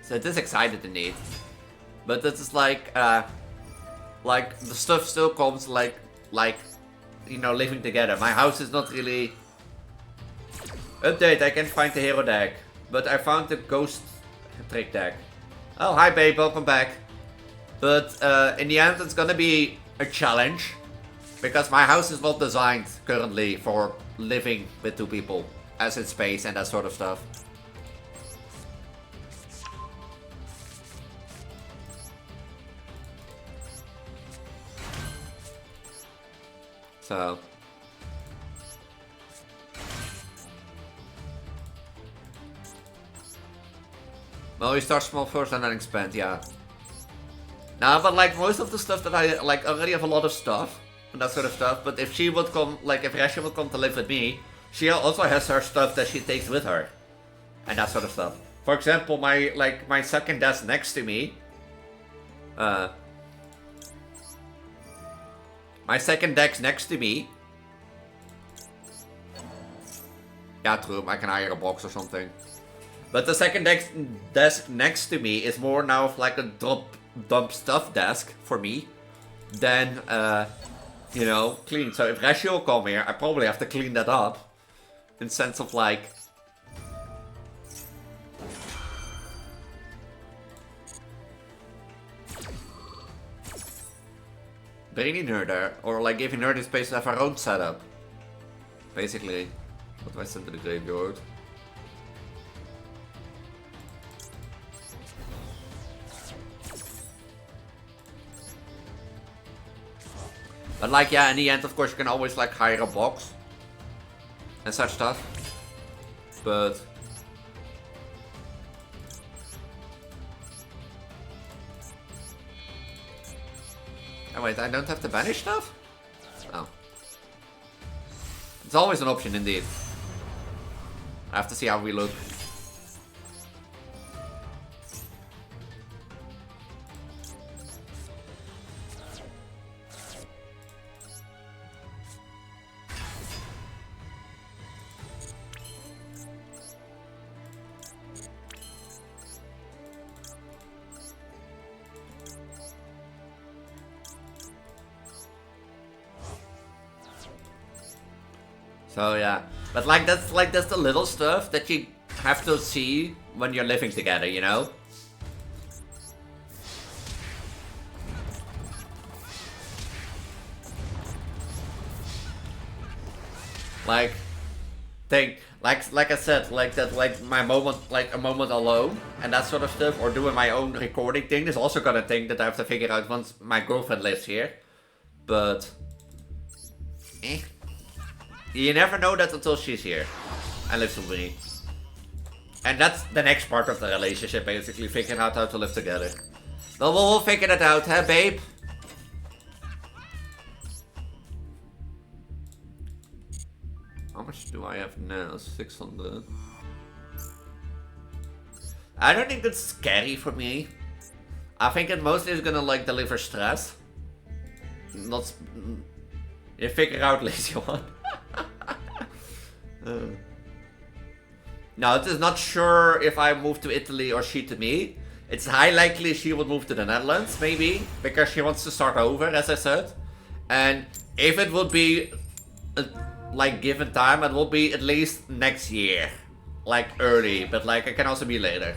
So it is excited indeed. But it is like the stuff still comes like, you know, living together. My house is not really... Update, I can't find the hero deck. But I found the ghost trick deck. Oh, hi babe, welcome back. But in the end it's gonna be a challenge. Because my house is not designed currently for living with 2 people. As in space and that sort of stuff. So... Well, we start small first and then expand, yeah. Nah, but like most of the stuff that I like already have a lot of stuff and that sort of stuff. But if she would come, like if Rasha would come to live with me, she also has her stuff that she takes with her and that sort of stuff. For example, my second desk next to me. My second desk next to me. Yeah, true. I can hire a box or something. But the second desk next to me is more now of like a dump stuff desk for me than, you know, clean. So if Rashi will come here, I probably have to clean that up. In sense of like... bringing her there, or like giving her the space to have her own setup. Basically. What do I send to the graveyard? But like, yeah, in the end, of course, you can always like hire a box and such stuff. But oh wait, I don't have to banish stuff? Oh. It's always an option indeed. I have to see how we look. So yeah, but like that's the little stuff that you have to see when you're living together, you know? Like, like I said, like that, like my moment, like a moment alone and that sort of stuff, or doing my own recording thing is also gonna thing that I have to figure out once my girlfriend lives here. But, you never know that until she's here and lives with me. And that's the next part of the relationship, basically, figuring out how to live together. Well, we'll figure that out, huh, babe? How much do I have now? 600. I don't think it's scary for me. I think it mostly is gonna, like, deliver stress. Not... You figure out, lazy one. No, it is not sure if I move to Italy or she to me. It's high likely she would move to the Netherlands, maybe, because she wants to start over, as I said. And if it would be, like, given time, it will be at least next year. Like, early, but, like, it can also be later.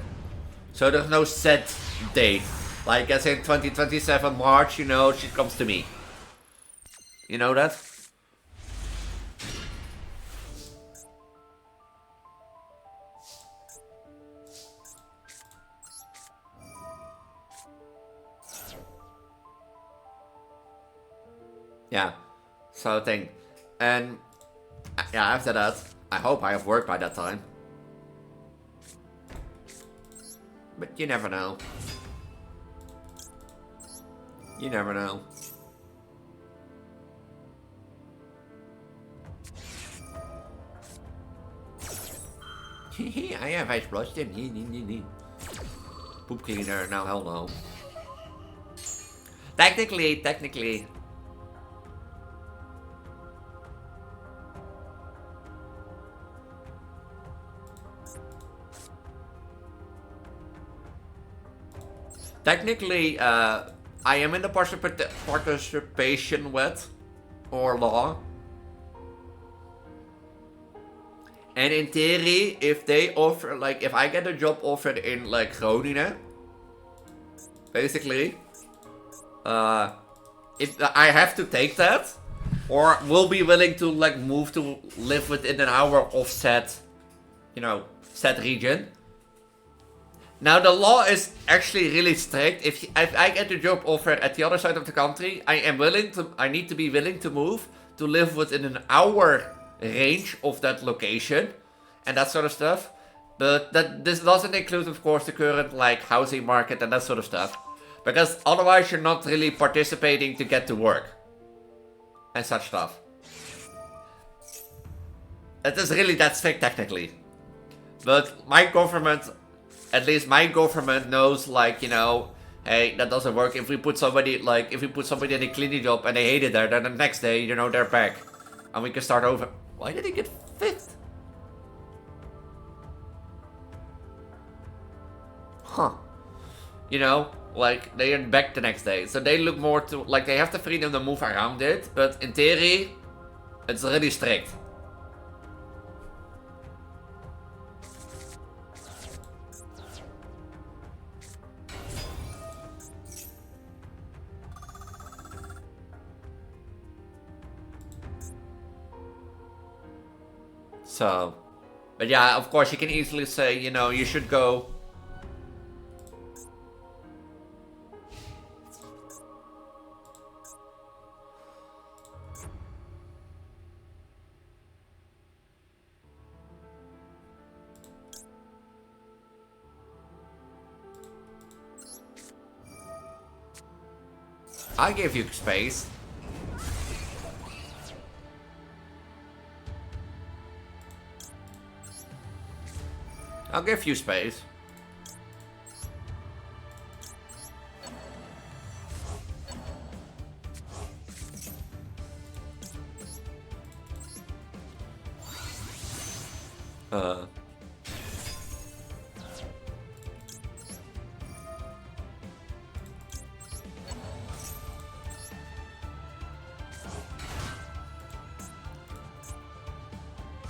So there's no set date. Like, as in 2027 March, you know, she comes to me. You know that? Yeah, so I think, and yeah, after that, I hope I have work by that time. But you never know. You never know. I have ice flushed him. Poop cleaner, now hell no. Technically. technically, I am in the participation with, or law. And in theory, if they offer, like, if I get a job offered in, like, Groningen, basically, if I have to take that, or will be willing to, like, move to live within an hour of said, you know, said region. Now, the law is actually really strict. If I get a job offer at the other side of the country, I need to be willing to move to live within an hour range of that location and that sort of stuff. But this doesn't include, of course, the current, like, housing market and that sort of stuff. Because otherwise you're not really participating to get to work. And such stuff. It is really that strict technically. But my government, at least my government knows, like, you know, hey, that doesn't work. If we put somebody, like, if we put somebody in a cleaning job and they hate it there, then the next day, you know, they're back. And we can start over. Why did he get 5th? Huh. You know, like, they are back the next day. So they look more to, like, they have the freedom to move around it. But in theory, it's really strict. So, but yeah, of course you can easily say, you know, you should go. I gave you space. I'll give you space.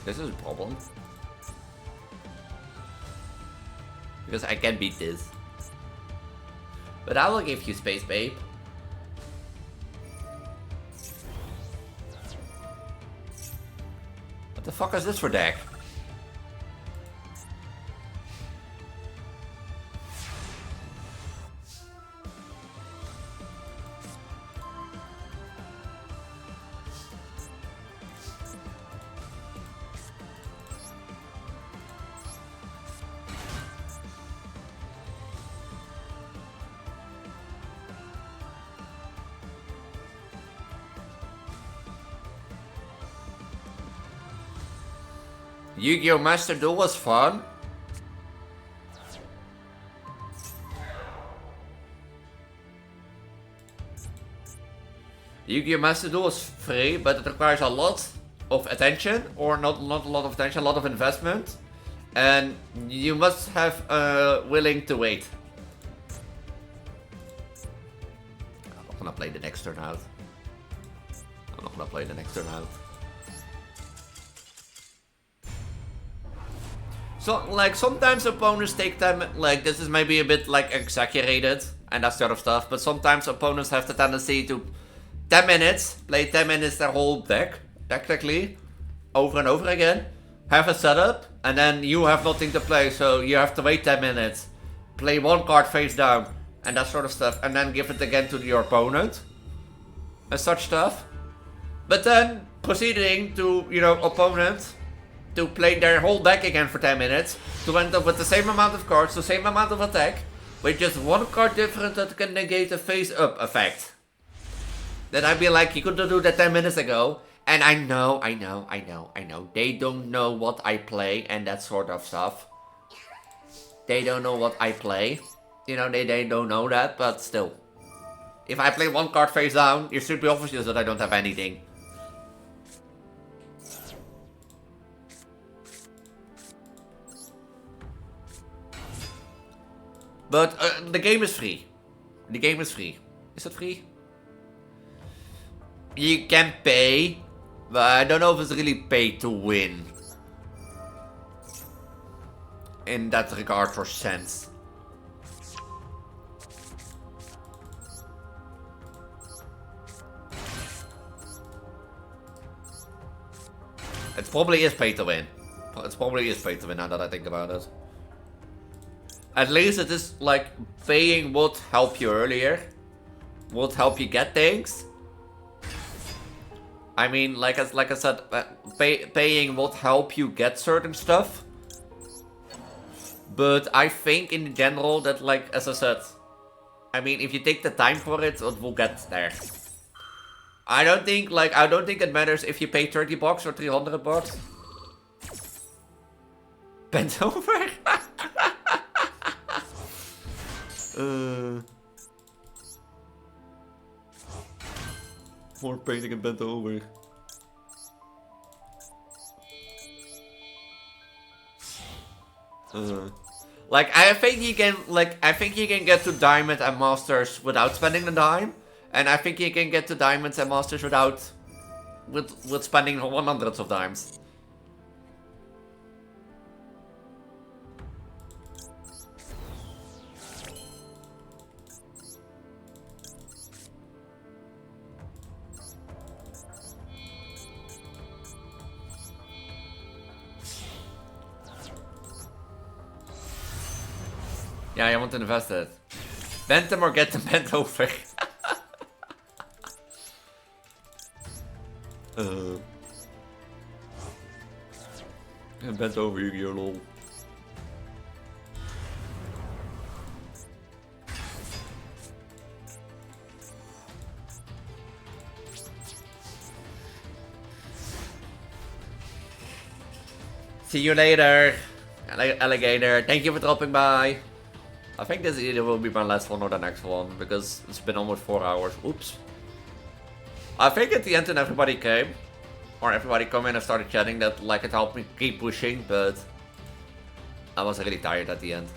This is a problem. Because I can beat this. But I will give you space, babe. What the fuck is this for deck? Yugioh Master Duel was fun. Yugioh Master Duel is free, but it requires a lot of attention, or not a lot of attention, a lot of investment, and you must have willing to wait. I'm not gonna play the next turn out. I'm not gonna play the next turn out. So, like, sometimes opponents take time, like, this is maybe a bit, like, exaggerated, and that sort of stuff, but sometimes opponents have the tendency to 10 minutes, play 10 minutes their whole deck, technically, over and over again, have a setup, and then you have nothing to play, so you have to wait 10 minutes, play one card face down, and that sort of stuff, and then give it again to your opponent, and such stuff. But then, proceeding to, you know, opponent to play their whole deck again for 10 minutes, to end up with the same amount of cards, the same amount of attack, with just one card different that can negate a face-up effect. Then I'd be like, you could do that 10 minutes ago, and I know, they don't know what I play and that sort of stuff. They don't know what I play. You know, they don't know that, but still. If I play one card face down, it should be obvious that I don't have anything. But the game is free. The game is free. Is it free? You can pay, but I don't know if it's really pay to win. In that regard or sense. It probably is pay to win. It probably is pay to win now that I think about it. At least it is like paying would help you earlier. Would help you get things. I mean, like I said, paying would help you get certain stuff. But I think in general that, like, as I said, I mean, if you take the time for it, it will get there. I don't think it matters if you pay 30 bucks or 300 bucks. Bent over? More painting and bent over. Like I think you can get to diamond and masters without spending the dime, and I think you can get to diamonds and masters without with spending hundreds of dimes. Yeah, I want to invest it. Bend them or get them bent over. Bent over Yugioh, lol. See you later, alligator. Thank you for dropping by. I think this either will be my last one or the next one, because it's been almost 4 hours. Oops. I think at the end when everybody came, or everybody come in and started chatting, that like it helped me keep pushing, but I was really tired at the end.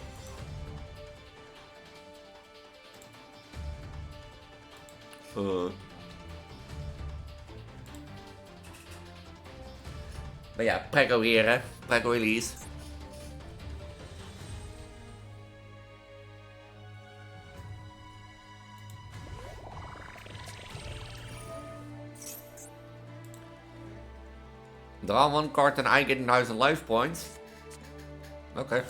But ja, prego hier hè, prego Elise. Draw one card and I get 1000 life points. Okay.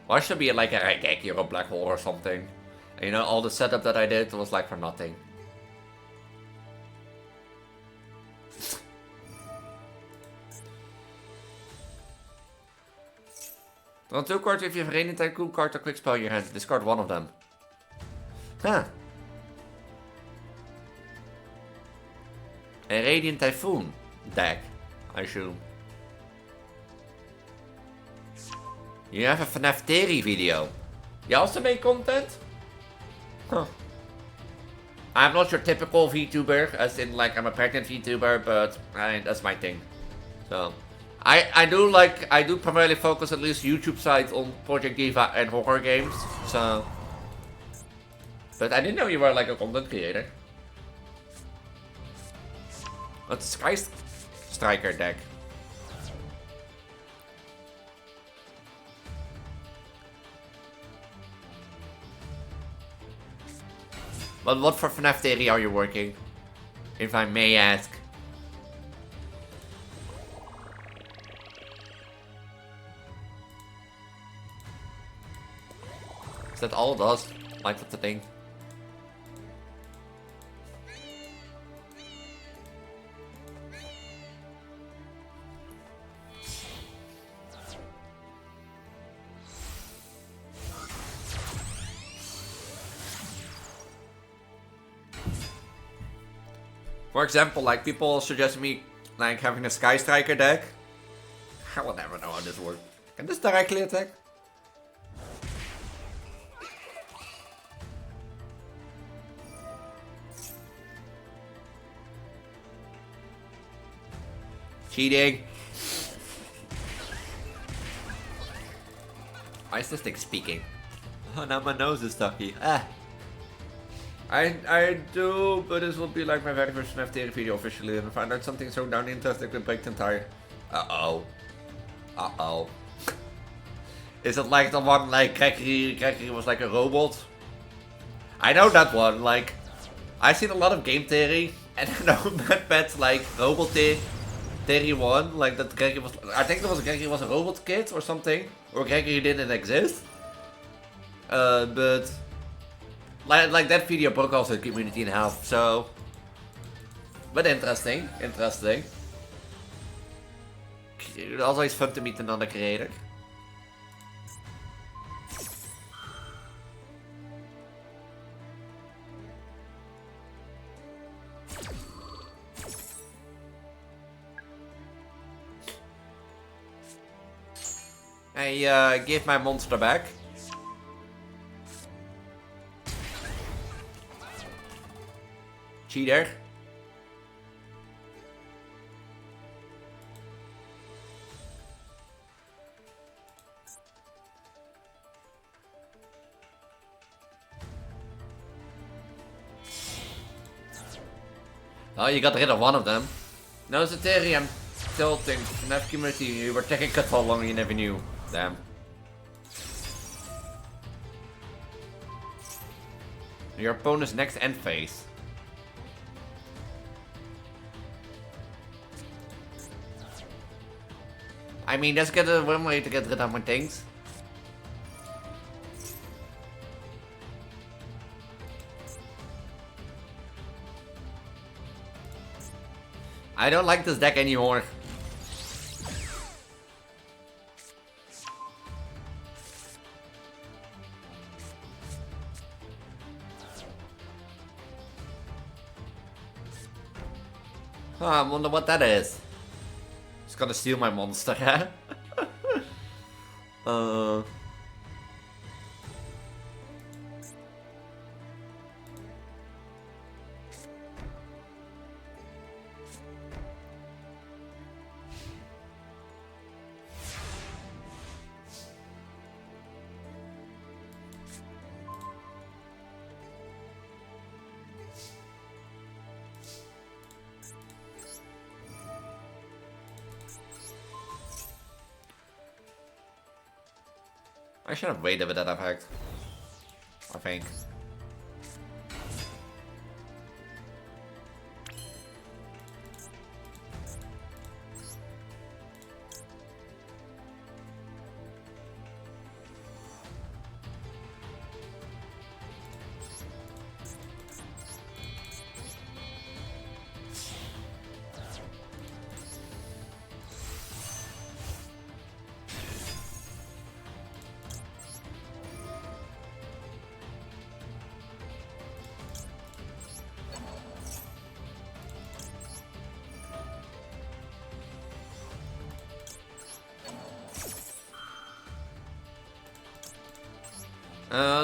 Why should be like a Raigeki or a black hole or something? And, you know, all the setup that I did was like for nothing. Draw 2 cards if you have Radiant Tycoon card or quick spell in your hand. Discard one of them. Huh. A Radiant Typhoon deck, I assume. You have a FNAF theory video. You also make content? Huh. I'm not your typical VTuber, as in like I'm a pregnant VTuber, but that's my thing. So, I do primarily focus at least YouTube side on Project Diva and horror games. So, but I didn't know you were like a content creator. What's Sky Striker deck? But what for FNAF theory are you working? If I may ask. Is that all it does? Like that's the thing. For example, like people suggest me like having a Sky Striker deck. I will never know how this works. Can this directly attack? Cheating. is this thing speaking? Oh, now my nose is stucky. Ah. I do, but this will be like my very first FNAF theory video officially, and I find out something so darn interesting I could break the entire... Uh-oh. Uh-oh. Is it like the one like Gregory was like a robot? I know that one, like... I've seen a lot of game theory, and I know Pet's like robot theory 1, like that Gregory was... I think Gregory was a robot kid or something, or Gregory didn't exist. But... Like that video broke also the community in half, so... But interesting, interesting. It's always fun to meet another creator. I give my monster back. Cheater. Oh, you got rid of one of them. No, it's a theory. I'm tilting. FNAF community, you were taking cut for long, you never knew. Damn. Your opponent's next end phase. I mean, that's one way to get rid of my things. I don't like this deck anymore. Oh, I wonder what that is. It's gonna steal my monster, huh? I should have waited with that effect. I think.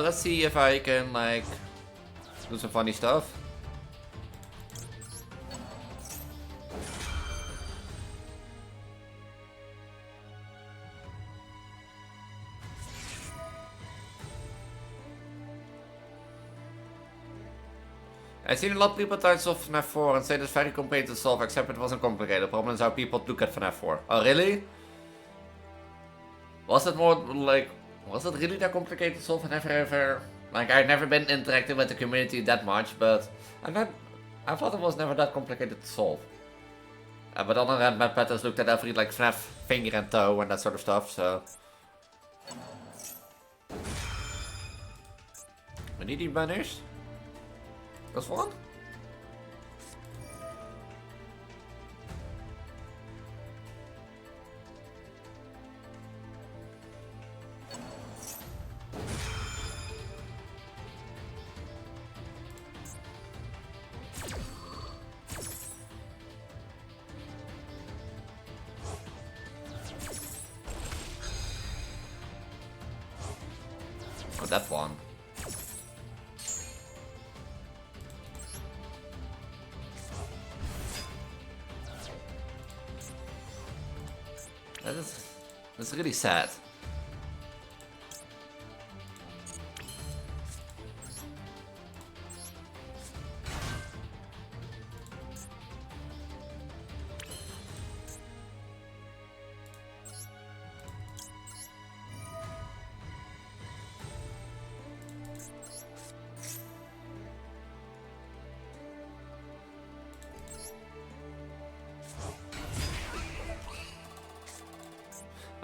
Let's see if I can, like, do some funny stuff. I've seen a lot of people try to solve FNAF 4 and say it's very complicated to solve, except it wasn't complicated. The problem is how people look at FNAF 4. Oh, really? Was it more, like... Was it really that complicated to solve? I never ever... Like, I've never been interacting with the community that much, but... I thought it was never that complicated to solve. But on the other hand, my pet has looked at every, like, FNAF finger and toe and that sort of stuff, so... We need die banners. That's one? Oh, that one. That's really sad.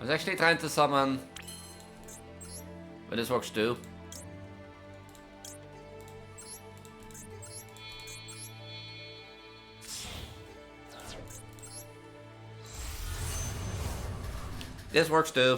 I was actually trying to summon, but this works too. This works too.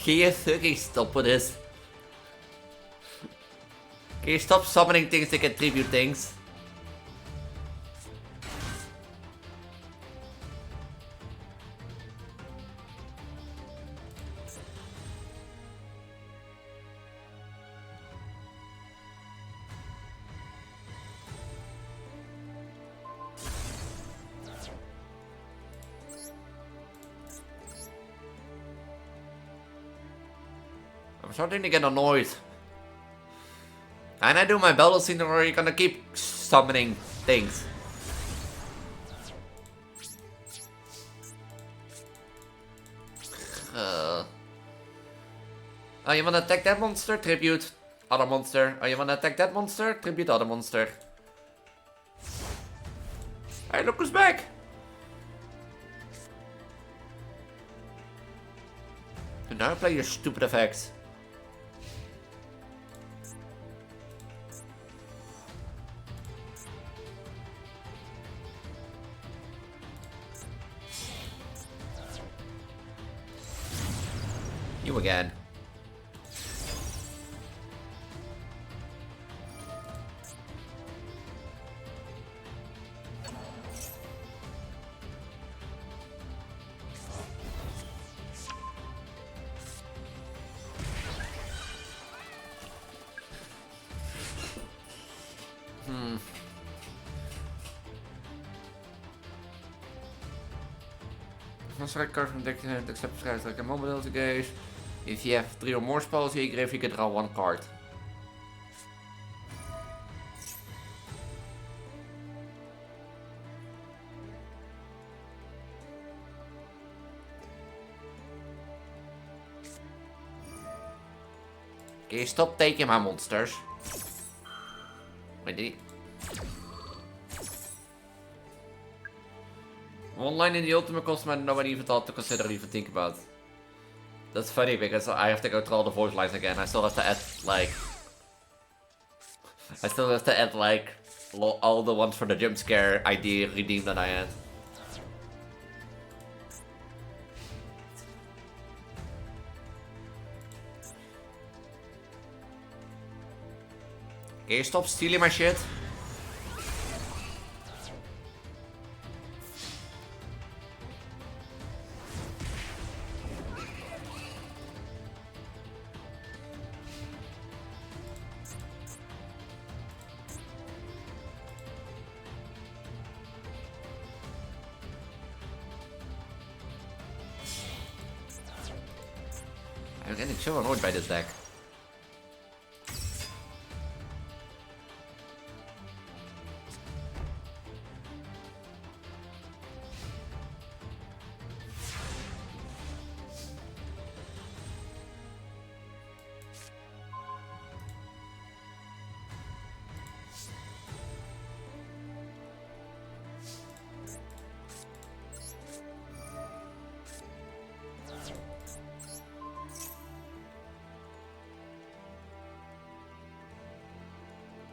Can you fucking stop with this? Can you stop summoning things that can tribute things? I'm starting to get annoyed. And I do my battle scene where you're gonna keep summoning things. Oh, you wanna attack that monster? Tribute other monster. Oh, you wanna attack that monster? Tribute other monster. Hey, look who's back! And now play your stupid effects. You again. Select card from deck and accept strides like a mobile to gaze. If you have 3 or more spells in your grave, you can draw 1 card. Can you stop taking my monsters? Wait, did he? One line in the ultimate cosmet nobody even thought to consider or even think about. That's funny because I have to go through all the voice lines again. I still have to add like... I still have to add like all the ones for the jump scare idea redeem that I had. Can you stop stealing my shit? I'm getting so annoyed by this deck.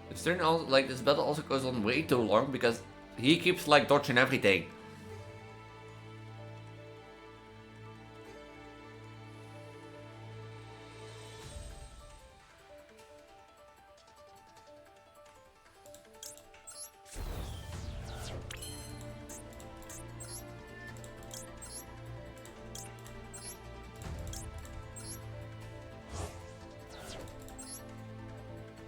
This turn also, like, this battle also goes on way too long because he keeps like dodging everything.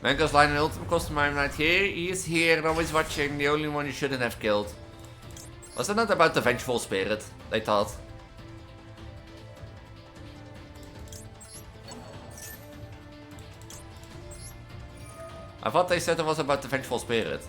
Mango's line and ultimate customer, I'm not here. He is here and always watching. The only one you shouldn't have killed. Was that not about the vengeful spirit? They thought. I thought they said it was about the vengeful spirit.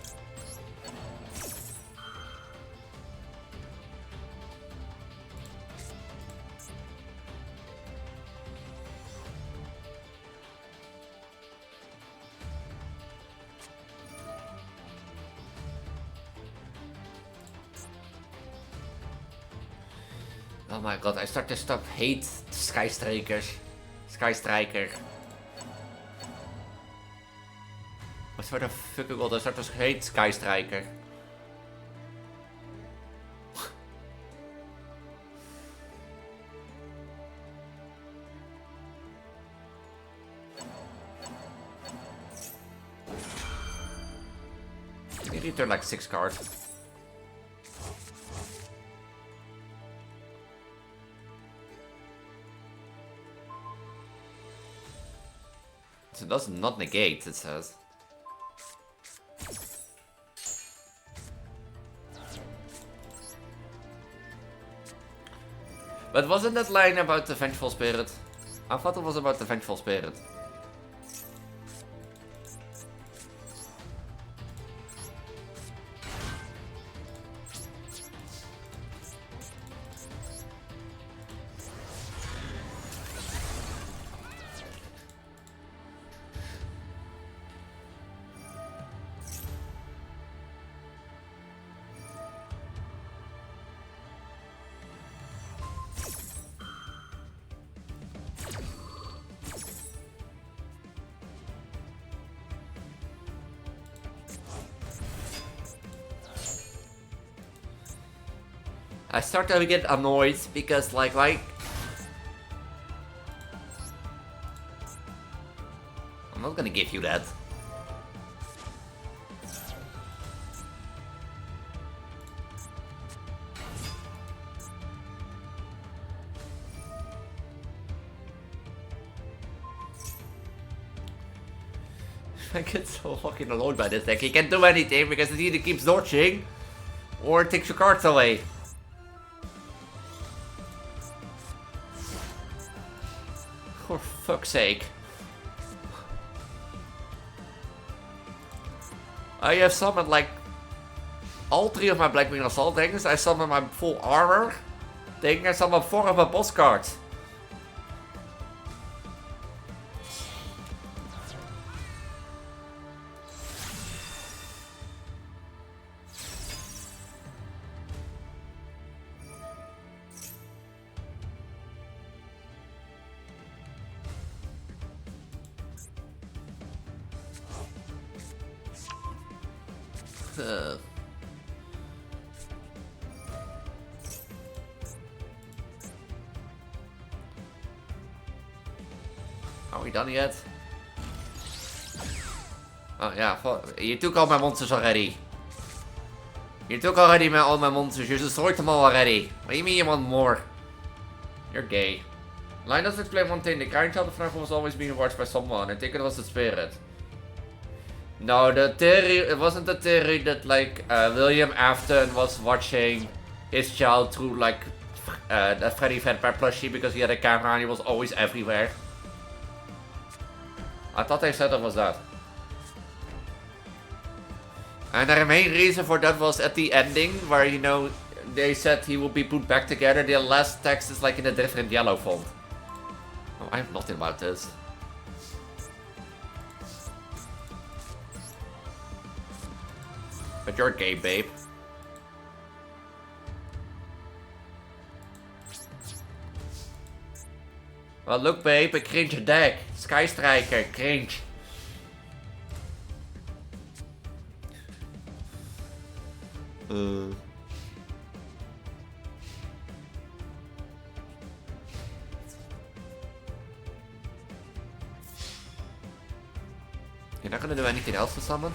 Oh my god, I start to stop hate Skystrikers. Skystriker. Wat voor de fucking god, I start to hate Skystriker. You return like 6 cards. It does not negate, it says. But wasn't that line about the vengeful spirit? I thought it was about the vengeful spirit. I start to get annoyed because like I'm not gonna give you that. I get so fucking annoyed by this deck. He can't do anything because it either keeps dodging or it takes your cards away. For fuck's sake. I have summoned like all 3 of my Blackwing Assault things. I summoned my full armor thing. I summoned 4 of my boss cards. Are we done yet? Oh yeah, you took all my monsters already. You took already all my monsters, you destroyed them all already. What do you mean you want more? You're gay. Line does explain one thing, the kind child of Franco was always being watched by someone. I think it was the spirit. No, the theory, it wasn't the theory that like William Afton was watching his child through like the Freddy Fazbear plushie because he had a camera and he was always everywhere. I thought they said it was that. And the main reason for that was at the ending where, you know, they said he will be put back together. The last text is like in a different yellow font. Oh, I have nothing about this. But you're gay, babe. Well, look, babe, a cringe deck. Skystriker, cringe. You're not gonna do anything else to summon?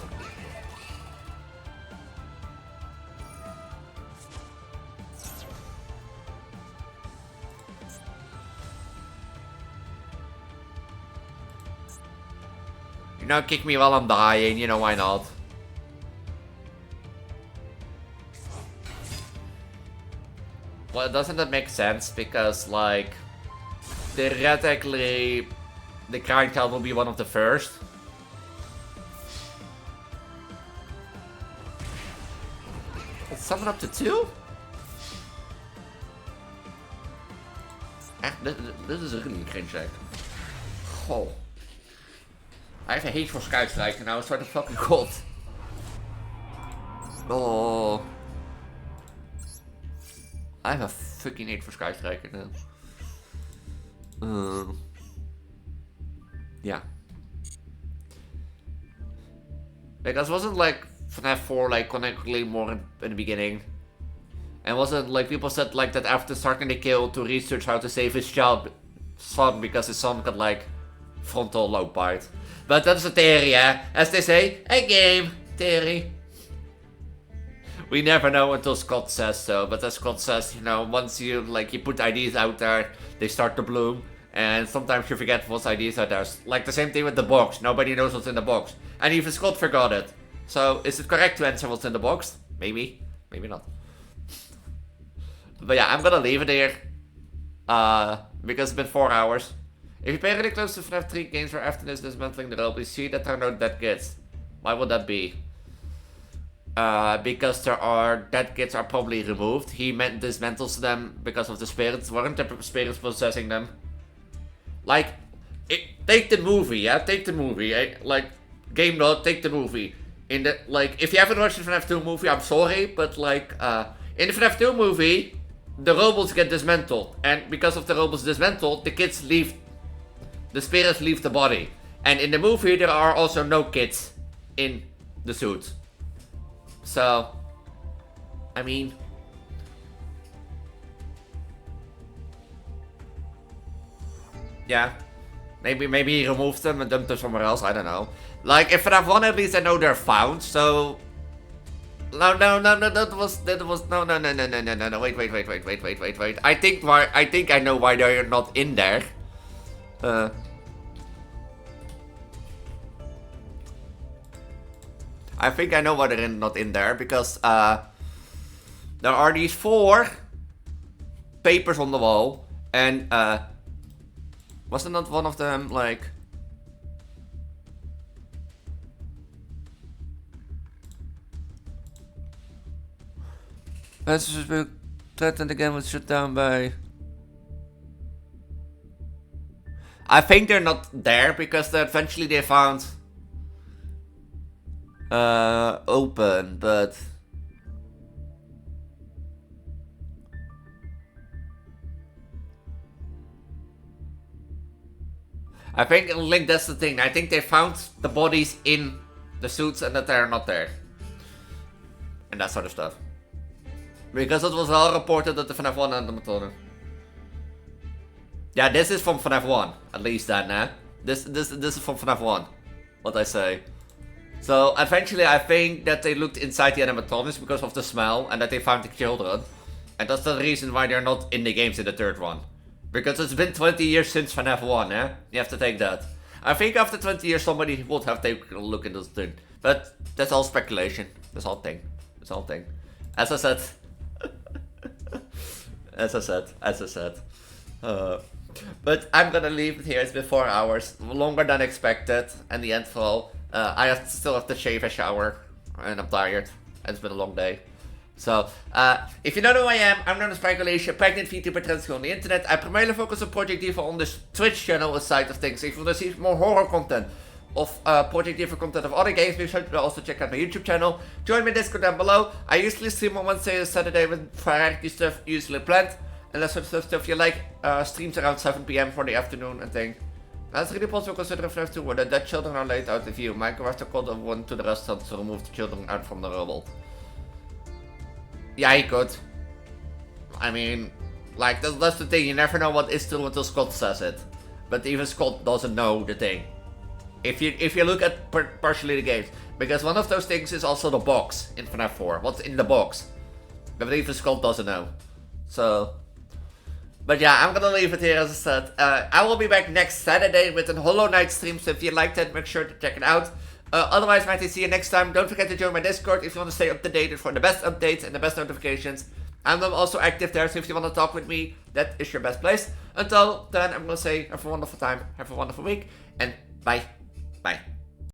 know, kick me while I'm dying, you know, why not? Well, doesn't that make sense? Because, like, theoretically, the crying child will be one of the first. Let's summon up to 2? This is a really cringe check. Oh. I have a hate for Skystrike and now it's sort of fucking cold. Oh. I have a fucking hate for Skystrike now. Yeah. Because wasn't like FNAF 4 like connectedly more in the beginning? And wasn't like people said like that after starting the kill to research how to save his son because his son got like frontal lobe bite. But that's a theory, yeah? As they say, a game theory. We never know until Scott says so, but as Scott says, you know, once you like you put ideas out there, they start to bloom. And sometimes you forget what ideas are there. Like the same thing with the box. Nobody knows what's in the box. And even Scott forgot it. So is it correct to answer what's in the box? Maybe. Maybe not. But yeah, I'm gonna leave it here. Because it's been 4 hours. If you pay really close to FNAF 3 games where after this dismantling the rope, you see that there are no dead kids. Why would that be? Because there are dead kids are probably removed. He dismantles them because of the spirits. Weren't the spirits possessing them? Like, take the movie, yeah? Take the movie. Like, game note, take the movie. In the like, if you haven't watched the FNAF 2 movie, I'm sorry, but like, in the FNAF 2 movie, the robots get dismantled, and because of the robots dismantled, the kids leave. The spirits leave the body. And in the movie, there are also no kids in the suit. So, I mean, yeah, maybe he removed them and dumped them somewhere else. I don't know. Like, if FNAF 1 at least I know they're found. So, no, that was no. Wait. I think I know why they're not in there. I think I know why they're not in there, because there are these 4 papers on the wall, and wasn't not one of them like... Let's just be threatened again was shut down by... I think they're not there because eventually they found open, but I think Link, that's the thing. I think they found the bodies in the suits and that they're not there. And that sort of stuff. Because it was all reported at the FNAF 1 and the Methode. Yeah, this is from FNAF 1, at least then, eh? This is from FNAF 1, what I say. So, eventually I think that they looked inside the animatronics because of the smell, and that they found the children. And that's the reason why they're not in the games in the 3rd one. Because it's been 20 years since FNAF 1, eh? You have to take that. I think after 20 years somebody would have taken a look at this thing. But that's all speculation. That's all thing. That's all thing. As I said... As I said. But I'm gonna leave it here. It's been 4 hours, longer than expected. And the end for all, I still have to shave and shower, and I'm tired. And it's been a long day. So, if you don't know who I am, I'm known as Speculation, pregnant Vtuber Transgender on the internet. I primarily focus on Project Diva on this Twitch channel side of things. If you want to see more horror content of Project Diva content of other games, make sure to also check out my YouTube channel. Join my Discord down below. I usually stream on Wednesday and Saturday with variety stuff usually planned. And that sort of stuff. If you like streams around 7 PM for the afternoon and thing. That's really possible consider FNAF 2 where the dead children are laid out of view. Michael has to call the one to the restaurant to remove the children out from the robot. Yeah, he could. I mean, like, that's the thing. You never know what is true until Scott says it. But even Scott doesn't know the thing. If you look at partially the games. Because one of those things is also the box in FNAF 4. What's in the box? But even Scott doesn't know. So... But yeah, I'm gonna leave it here as I said. I will be back next Saturday with a Hollow Knight stream, so if you liked it, make sure to check it out. Otherwise, might I see you next time. Don't forget to join my Discord if you want to stay up to date for the best updates and the best notifications. I'm also active there, so if you want to talk with me, that is your best place. Until then, I'm gonna say have a wonderful time, have a wonderful week, and bye. Bye.